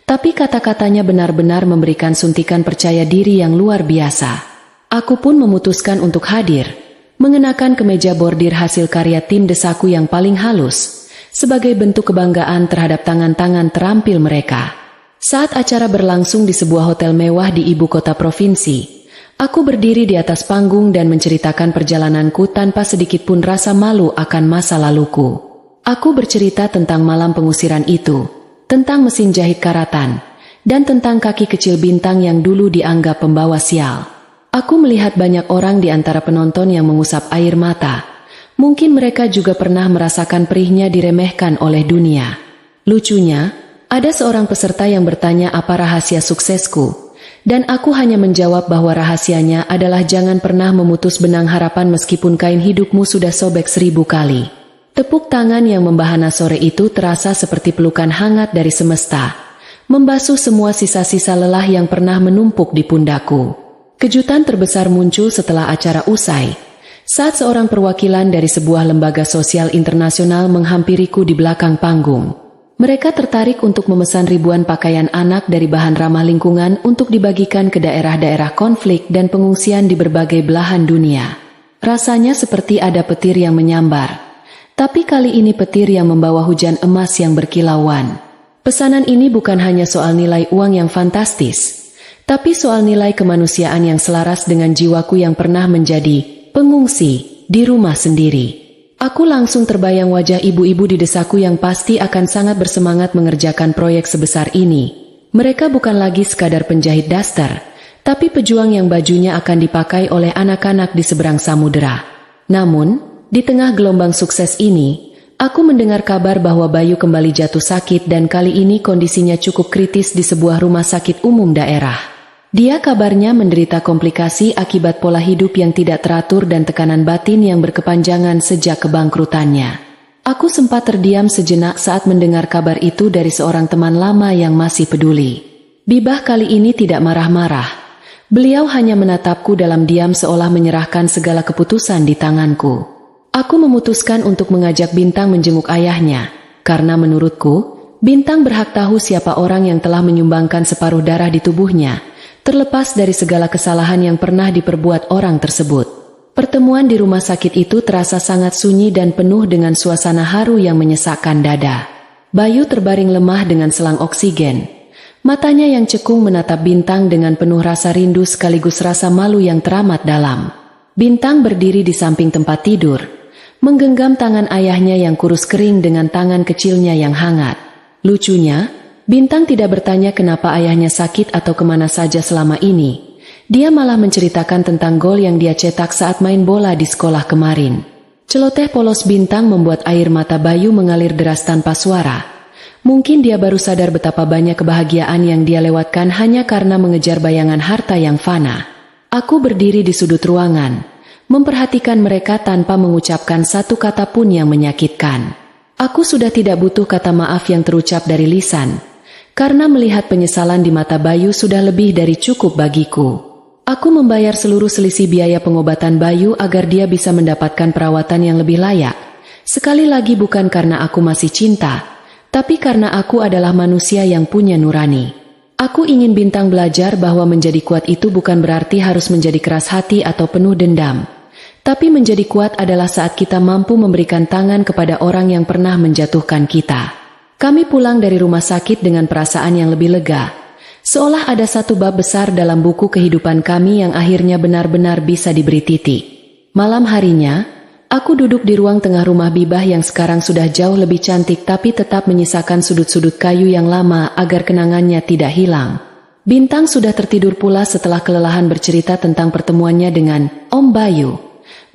Tapi kata-katanya benar-benar memberikan suntikan percaya diri yang luar biasa. Aku pun memutuskan untuk hadir, mengenakan kemeja bordir hasil karya tim desaku yang paling halus, sebagai bentuk kebanggaan terhadap tangan-tangan terampil mereka. Saat acara berlangsung di sebuah hotel mewah di ibu kota provinsi, aku berdiri di atas panggung dan menceritakan perjalananku tanpa sedikit pun rasa malu akan masa laluku. Aku bercerita tentang malam pengusiran itu, tentang mesin jahit karatan, dan tentang kaki kecil Bintang yang dulu dianggap pembawa sial. Aku melihat banyak orang di antara penonton yang mengusap air mata. Mungkin mereka juga pernah merasakan perihnya diremehkan oleh dunia. Lucunya, ada seorang peserta yang bertanya apa rahasia suksesku, dan aku hanya menjawab bahwa rahasianya adalah jangan pernah memutus benang harapan meskipun kain hidupmu sudah sobek 1000 kali. Tepuk tangan yang membahana sore itu terasa seperti pelukan hangat dari semesta, membasuh semua sisa-sisa lelah yang pernah menumpuk di pundakku. Kejutan terbesar muncul setelah acara usai, saat seorang perwakilan dari sebuah lembaga sosial internasional menghampiriku di belakang panggung. Mereka tertarik untuk memesan ribuan pakaian anak dari bahan ramah lingkungan untuk dibagikan ke daerah-daerah konflik dan pengungsian di berbagai belahan dunia. Rasanya seperti ada petir yang menyambar, tapi kali ini petir yang membawa hujan emas yang berkilauan. Pesanan ini bukan hanya soal nilai uang yang fantastis, tapi soal nilai kemanusiaan yang selaras dengan jiwaku yang pernah menjadi pengungsi di rumah sendiri. Aku langsung terbayang wajah ibu-ibu di desaku yang pasti akan sangat bersemangat mengerjakan proyek sebesar ini. Mereka bukan lagi sekadar penjahit daster, tapi pejuang yang bajunya akan dipakai oleh anak-anak di seberang samudera. Namun, di tengah gelombang sukses ini, aku mendengar kabar bahwa Bayu kembali jatuh sakit dan kali ini kondisinya cukup kritis di sebuah rumah sakit umum daerah. Dia kabarnya menderita komplikasi akibat pola hidup yang tidak teratur dan tekanan batin yang berkepanjangan sejak kebangkrutannya. Aku sempat terdiam sejenak saat mendengar kabar itu dari seorang teman lama yang masih peduli. Bibah kali ini tidak marah-marah. Beliau hanya menatapku dalam diam seolah menyerahkan segala keputusan di tanganku. Aku memutuskan untuk mengajak Bintang menjenguk ayahnya, karena menurutku, Bintang berhak tahu siapa orang yang telah menyumbangkan separuh darah di tubuhnya, terlepas dari segala kesalahan yang pernah diperbuat orang tersebut. Pertemuan di rumah sakit itu terasa sangat sunyi dan penuh dengan suasana haru yang menyesakkan dada. Bayu terbaring lemah dengan selang oksigen. Matanya yang cekung menatap Bintang dengan penuh rasa rindu sekaligus rasa malu yang teramat dalam. Bintang berdiri di samping tempat tidur, menggenggam tangan ayahnya yang kurus kering dengan tangan kecilnya yang hangat. Lucunya, Bintang tidak bertanya kenapa ayahnya sakit atau kemana saja selama ini. Dia malah menceritakan tentang gol yang dia cetak saat main bola di sekolah kemarin. Celoteh polos Bintang membuat air mata Bayu mengalir deras tanpa suara. Mungkin dia baru sadar betapa banyak kebahagiaan yang dia lewatkan hanya karena mengejar bayangan harta yang fana. Aku berdiri di sudut ruangan, memperhatikan mereka tanpa mengucapkan satu kata pun yang menyakitkan. Aku sudah tidak butuh kata maaf yang terucap dari lisan, karena melihat penyesalan di mata Bayu sudah lebih dari cukup bagiku. Aku membayar seluruh selisih biaya pengobatan Bayu agar dia bisa mendapatkan perawatan yang lebih layak. Sekali lagi bukan karena aku masih cinta, tapi karena aku adalah manusia yang punya nurani. Aku ingin Bintang belajar bahwa menjadi kuat itu bukan berarti harus menjadi keras hati atau penuh dendam. Tapi menjadi kuat adalah saat kita mampu memberikan tangan kepada orang yang pernah menjatuhkan kita. Kami pulang dari rumah sakit dengan perasaan yang lebih lega. Seolah ada satu bab besar dalam buku kehidupan kami yang akhirnya benar-benar bisa diberi titik. Malam harinya, aku duduk di ruang tengah rumah Bibah yang sekarang sudah jauh lebih cantik tapi tetap menyisakan sudut-sudut kayu yang lama agar kenangannya tidak hilang. Bintang sudah tertidur pula setelah kelelahan bercerita tentang pertemuannya dengan Om Bayu.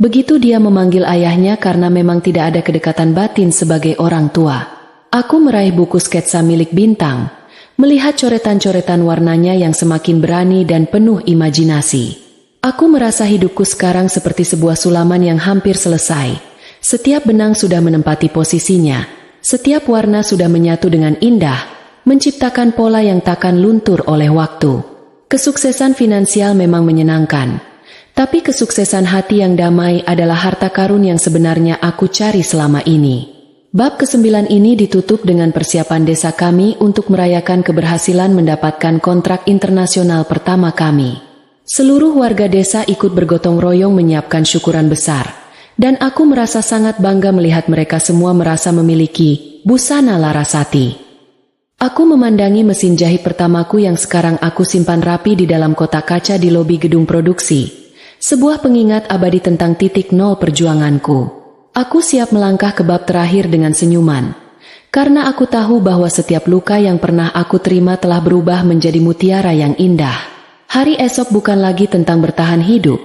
Begitu dia memanggil ayahnya karena memang tidak ada kedekatan batin sebagai orang tua. Aku meraih buku sketsa milik Bintang. Melihat coretan-coretan warnanya yang semakin berani dan penuh imajinasi. Aku merasa hidupku sekarang seperti sebuah sulaman yang hampir selesai. Setiap benang sudah menempati posisinya. Setiap warna sudah menyatu dengan indah, menciptakan pola yang takkan luntur oleh waktu. Kesuksesan finansial memang menyenangkan. Tapi kesuksesan hati yang damai adalah harta karun yang sebenarnya aku cari selama ini. Bab ke-9 ini ditutup dengan persiapan desa kami untuk merayakan keberhasilan mendapatkan kontrak internasional pertama kami. Seluruh warga desa ikut bergotong royong menyiapkan syukuran besar, dan aku merasa sangat bangga melihat mereka semua merasa memiliki busana Larasati. Aku memandangi mesin jahit pertamaku yang sekarang aku simpan rapi di dalam kotak kaca di lobi gedung produksi, sebuah pengingat abadi tentang titik nol perjuanganku. Aku siap melangkah ke bab terakhir dengan senyuman, karena aku tahu bahwa setiap luka yang pernah aku terima telah berubah menjadi mutiara yang indah. Hari esok bukan lagi tentang bertahan hidup,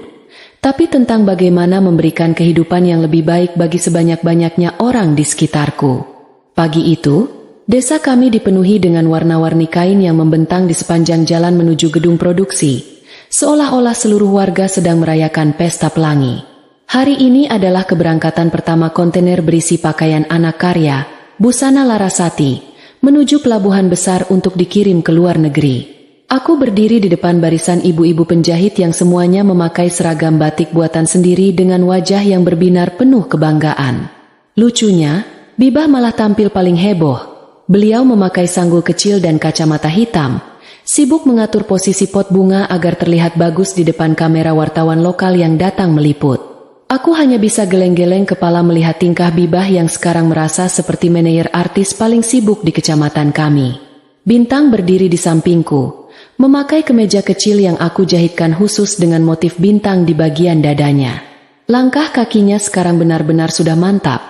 tapi tentang bagaimana memberikan kehidupan yang lebih baik bagi sebanyak-banyaknya orang di sekitarku. Pagi itu, desa kami dipenuhi dengan warna-warni kain yang membentang di sepanjang jalan menuju gedung produksi, seolah-olah seluruh warga sedang merayakan pesta pelangi. Hari ini adalah keberangkatan pertama kontainer berisi pakaian anak karya, busana Larasati, menuju pelabuhan besar untuk dikirim ke luar negeri. Aku berdiri di depan barisan ibu-ibu penjahit yang semuanya memakai seragam batik buatan sendiri dengan wajah yang berbinar penuh kebanggaan. Lucunya, Bibah malah tampil paling heboh. Beliau memakai sanggul kecil dan kacamata hitam, sibuk mengatur posisi pot bunga agar terlihat bagus di depan kamera wartawan lokal yang datang meliput. Aku hanya bisa geleng-geleng kepala melihat tingkah Bibah yang sekarang merasa seperti manajer artis paling sibuk di kecamatan kami. Bintang berdiri di sampingku, memakai kemeja kecil yang aku jahitkan khusus dengan motif bintang di bagian dadanya. Langkah kakinya sekarang benar-benar sudah mantap.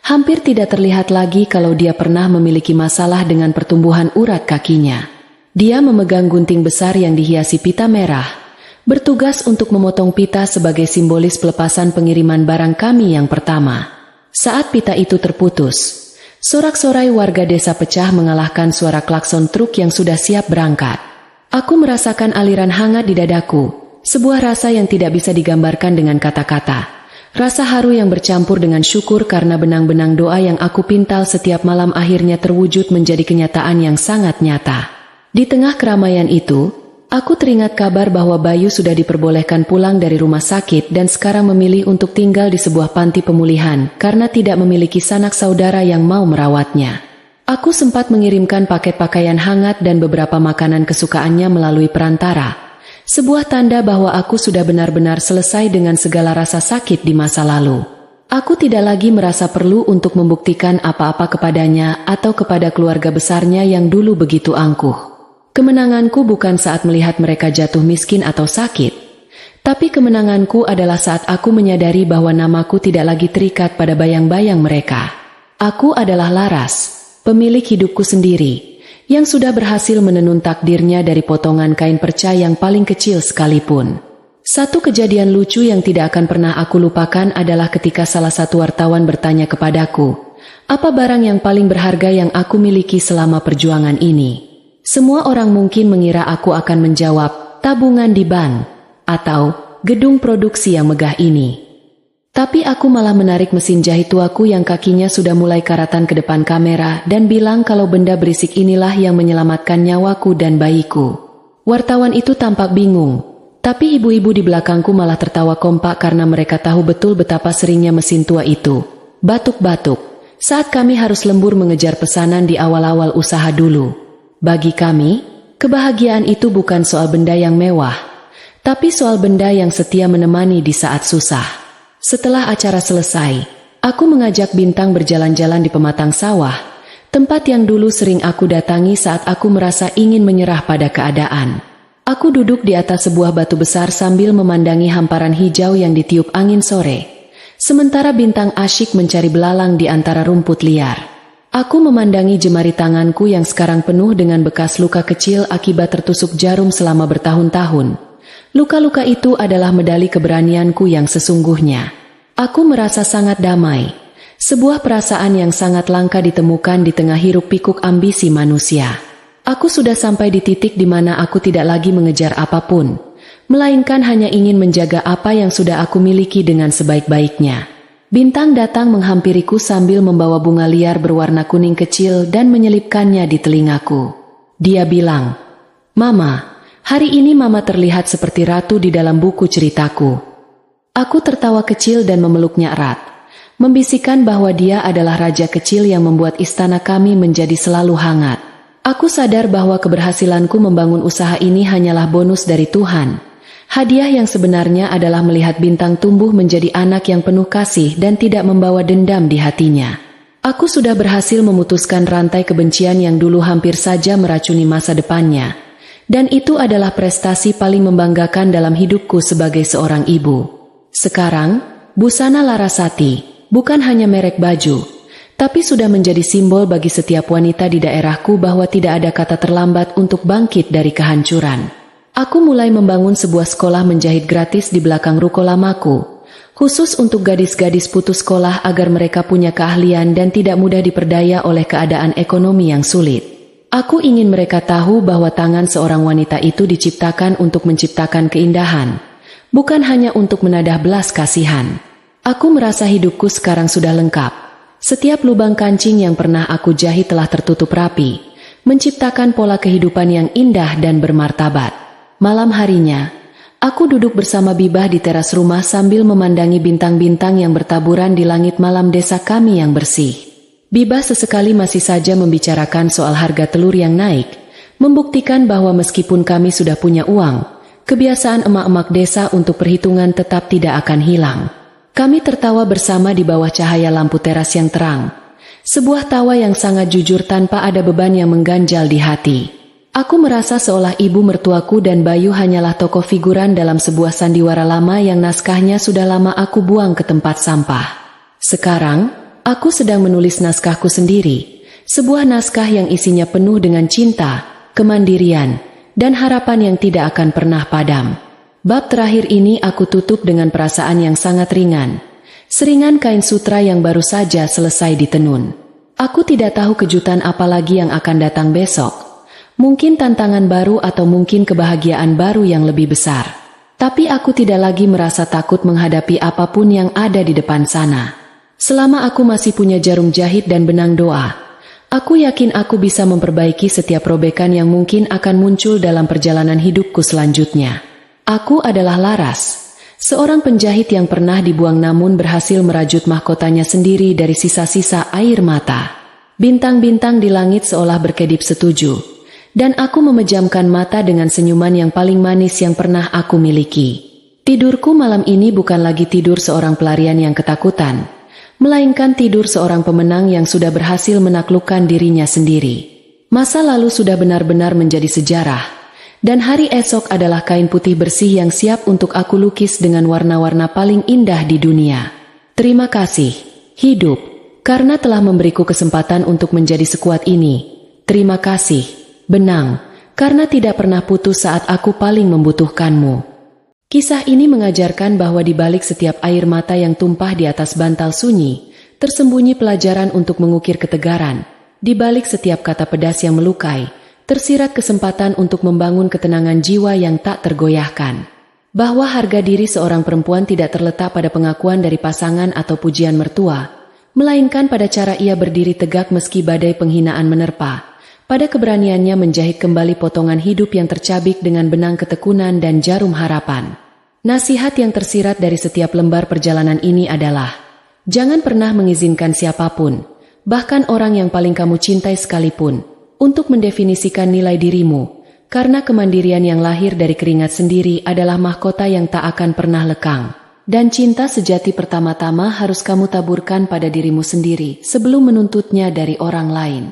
Hampir tidak terlihat lagi kalau dia pernah memiliki masalah dengan pertumbuhan urat kakinya. Dia memegang gunting besar yang dihiasi pita merah, bertugas untuk memotong pita sebagai simbolis pelepasan pengiriman barang kami yang pertama. Saat pita itu terputus, sorak-sorai warga desa pecah mengalahkan suara klakson truk yang sudah siap berangkat. Aku merasakan aliran hangat di dadaku, sebuah rasa yang tidak bisa digambarkan dengan kata-kata. Rasa haru yang bercampur dengan syukur karena benang-benang doa yang aku pintal setiap malam akhirnya terwujud menjadi kenyataan yang sangat nyata. Di tengah keramaian itu, aku teringat kabar bahwa Bayu sudah diperbolehkan pulang dari rumah sakit dan sekarang memilih untuk tinggal di sebuah panti pemulihan karena tidak memiliki sanak saudara yang mau merawatnya. Aku sempat mengirimkan paket pakaian hangat dan beberapa makanan kesukaannya melalui perantara. Sebuah tanda bahwa aku sudah benar-benar selesai dengan segala rasa sakit di masa lalu. Aku tidak lagi merasa perlu untuk membuktikan apa-apa kepadanya atau kepada keluarga besarnya yang dulu begitu angkuh. Kemenanganku bukan saat melihat mereka jatuh miskin atau sakit, tapi kemenanganku adalah saat aku menyadari bahwa namaku tidak lagi terikat pada bayang-bayang mereka. Aku adalah Laras, pemilik hidupku sendiri, yang sudah berhasil menenun takdirnya dari potongan kain perca yang paling kecil sekalipun. Satu kejadian lucu yang tidak akan pernah aku lupakan adalah ketika salah satu wartawan bertanya kepadaku, apa barang yang paling berharga yang aku miliki selama perjuangan ini? Semua orang mungkin mengira aku akan menjawab, tabungan di bank, atau gedung produksi yang megah ini. Tapi aku malah menarik mesin jahit tuaku yang kakinya sudah mulai karatan ke depan kamera dan bilang kalau benda berisik inilah yang menyelamatkan nyawaku dan bayiku. Wartawan itu tampak bingung, Tapi ibu-ibu di belakangku malah tertawa kompak karena mereka tahu betul betapa seringnya mesin tua itu batuk-batuk saat kami harus lembur mengejar pesanan di awal-awal usaha dulu. Bagi kami, kebahagiaan itu bukan soal benda yang mewah, tapi soal benda yang setia menemani di saat susah. Setelah acara selesai, aku mengajak Bintang berjalan-jalan di pematang sawah, tempat yang dulu sering aku datangi saat aku merasa ingin menyerah pada keadaan. Aku duduk di atas sebuah batu besar sambil memandangi hamparan hijau yang ditiup angin sore. Sementara Bintang asyik mencari belalang di antara rumput liar. Aku memandangi jemari tanganku yang sekarang penuh dengan bekas luka kecil akibat tertusuk jarum selama bertahun-tahun. Luka-luka itu adalah medali keberanianku yang sesungguhnya. Aku merasa sangat damai. Sebuah perasaan yang sangat langka ditemukan di tengah hiruk-pikuk ambisi manusia. Aku sudah sampai di titik di mana aku tidak lagi mengejar apapun, melainkan hanya ingin menjaga apa yang sudah aku miliki dengan sebaik-baiknya. Bintang datang menghampiriku sambil membawa bunga liar berwarna kuning kecil dan menyelipkannya di telingaku. Dia bilang, "Mama, hari ini Mama terlihat seperti ratu di dalam buku ceritaku." Aku tertawa kecil dan memeluknya erat, membisikkan bahwa dia adalah raja kecil yang membuat istana kami menjadi selalu hangat. Aku sadar bahwa keberhasilanku membangun usaha ini hanyalah bonus dari Tuhan. Hadiah yang sebenarnya adalah melihat Bintang tumbuh menjadi anak yang penuh kasih dan tidak membawa dendam di hatinya. Aku sudah berhasil memutuskan rantai kebencian yang dulu hampir saja meracuni masa depannya. Dan itu adalah prestasi paling membanggakan dalam hidupku sebagai seorang ibu. Sekarang, busana Larasati bukan hanya merek baju, tapi sudah menjadi simbol bagi setiap wanita di daerahku bahwa tidak ada kata terlambat untuk bangkit dari kehancuran. Aku mulai membangun sebuah sekolah menjahit gratis di belakang ruko lamaku, khusus untuk gadis-gadis putus sekolah agar mereka punya keahlian dan tidak mudah diperdaya oleh keadaan ekonomi yang sulit. Aku ingin mereka tahu bahwa tangan seorang wanita itu diciptakan untuk menciptakan keindahan, bukan hanya untuk menadah belas kasihan. Aku merasa hidupku sekarang sudah lengkap. Setiap lubang kancing yang pernah aku jahit telah tertutup rapi, menciptakan pola kehidupan yang indah dan bermartabat. Malam harinya, aku duduk bersama Bibah di teras rumah sambil memandangi bintang-bintang yang bertaburan di langit malam desa kami yang bersih. Bibah sesekali masih saja membicarakan soal harga telur yang naik, membuktikan bahwa meskipun kami sudah punya uang, kebiasaan emak-emak desa untuk perhitungan tetap tidak akan hilang. Kami tertawa bersama di bawah cahaya lampu teras yang terang. Sebuah tawa yang sangat jujur tanpa ada beban yang mengganjal di hati. Aku merasa seolah ibu mertuaku dan Bayu hanyalah tokoh figuran dalam sebuah sandiwara lama yang naskahnya sudah lama aku buang ke tempat sampah. Sekarang, aku sedang menulis naskahku sendiri. Sebuah naskah yang isinya penuh dengan cinta, kemandirian, dan harapan yang tidak akan pernah padam. Bab terakhir ini aku tutup dengan perasaan yang sangat ringan. Seringan kain sutra yang baru saja selesai ditenun. Aku tidak tahu kejutan apa lagi yang akan datang besok. Mungkin tantangan baru atau mungkin kebahagiaan baru yang lebih besar. Tapi aku tidak lagi merasa takut menghadapi apapun yang ada di depan sana. Selama aku masih punya jarum jahit dan benang doa, aku yakin aku bisa memperbaiki setiap robekan yang mungkin akan muncul dalam perjalanan hidupku selanjutnya. Aku adalah Laras, seorang penjahit yang pernah dibuang namun berhasil merajut mahkotanya sendiri dari sisa-sisa air mata. Bintang-bintang di langit seolah berkedip setuju, dan aku memejamkan mata dengan senyuman yang paling manis yang pernah aku miliki. Tidurku malam ini bukan lagi tidur seorang pelarian yang ketakutan, melainkan tidur seorang pemenang yang sudah berhasil menaklukkan dirinya sendiri. Masa lalu sudah benar-benar menjadi sejarah. Dan hari esok adalah kain putih bersih yang siap untuk aku lukis dengan warna-warna paling indah di dunia. Terima kasih, hidup, karena telah memberiku kesempatan untuk menjadi sekuat ini. Terima kasih, benang, karena tidak pernah putus saat aku paling membutuhkanmu. Kisah ini mengajarkan bahwa di balik setiap air mata yang tumpah di atas bantal sunyi, tersembunyi pelajaran untuk mengukir ketegaran. Di balik setiap kata pedas yang melukai, tersirat kesempatan untuk membangun ketenangan jiwa yang tak tergoyahkan. Bahwa harga diri seorang perempuan tidak terletak pada pengakuan dari pasangan atau pujian mertua, melainkan pada cara ia berdiri tegak meski badai penghinaan menerpa. pada keberaniannya menjahit kembali potongan hidup yang tercabik dengan benang ketekunan dan jarum harapan. Nasihat yang tersirat dari setiap lembar perjalanan ini adalah, jangan pernah mengizinkan siapapun, bahkan orang yang paling kamu cintai sekalipun, untuk mendefinisikan nilai dirimu, karena kemandirian yang lahir dari keringat sendiri adalah mahkota yang tak akan pernah lekang. Dan cinta sejati pertama-tama harus kamu taburkan pada dirimu sendiri sebelum menuntutnya dari orang lain.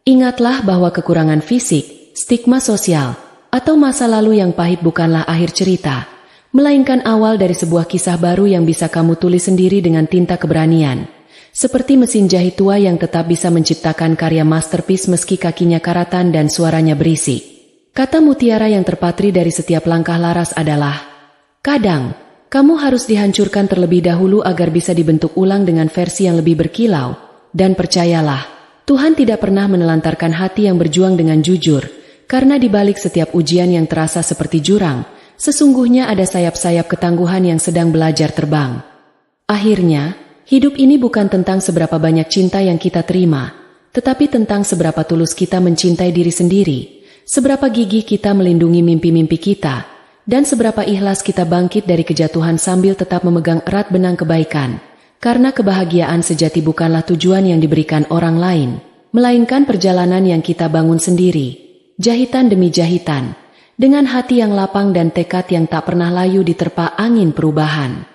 Ingatlah bahwa kekurangan fisik, stigma sosial, atau masa lalu yang pahit bukanlah akhir cerita, melainkan awal dari sebuah kisah baru yang bisa kamu tulis sendiri dengan tinta keberanian. Seperti mesin jahit tua yang tetap bisa menciptakan karya masterpiece meski kakinya karatan dan suaranya berisik. Kata mutiara yang terpatri dari setiap langkah Laras adalah, kadang, kamu harus dihancurkan terlebih dahulu agar bisa dibentuk ulang dengan versi yang lebih berkilau. Dan percayalah, Tuhan tidak pernah menelantarkan hati yang berjuang dengan jujur, karena di balik setiap ujian yang terasa seperti jurang, sesungguhnya ada sayap-sayap ketangguhan yang sedang belajar terbang. Akhirnya, hidup ini bukan tentang seberapa banyak cinta yang kita terima, tetapi tentang seberapa tulus kita mencintai diri sendiri, seberapa gigih kita melindungi mimpi-mimpi kita, dan seberapa ikhlas kita bangkit dari kejatuhan sambil tetap memegang erat benang kebaikan. Karena kebahagiaan sejati bukanlah tujuan yang diberikan orang lain, melainkan perjalanan yang kita bangun sendiri, jahitan demi jahitan, dengan hati yang lapang dan tekad yang tak pernah layu diterpa angin perubahan.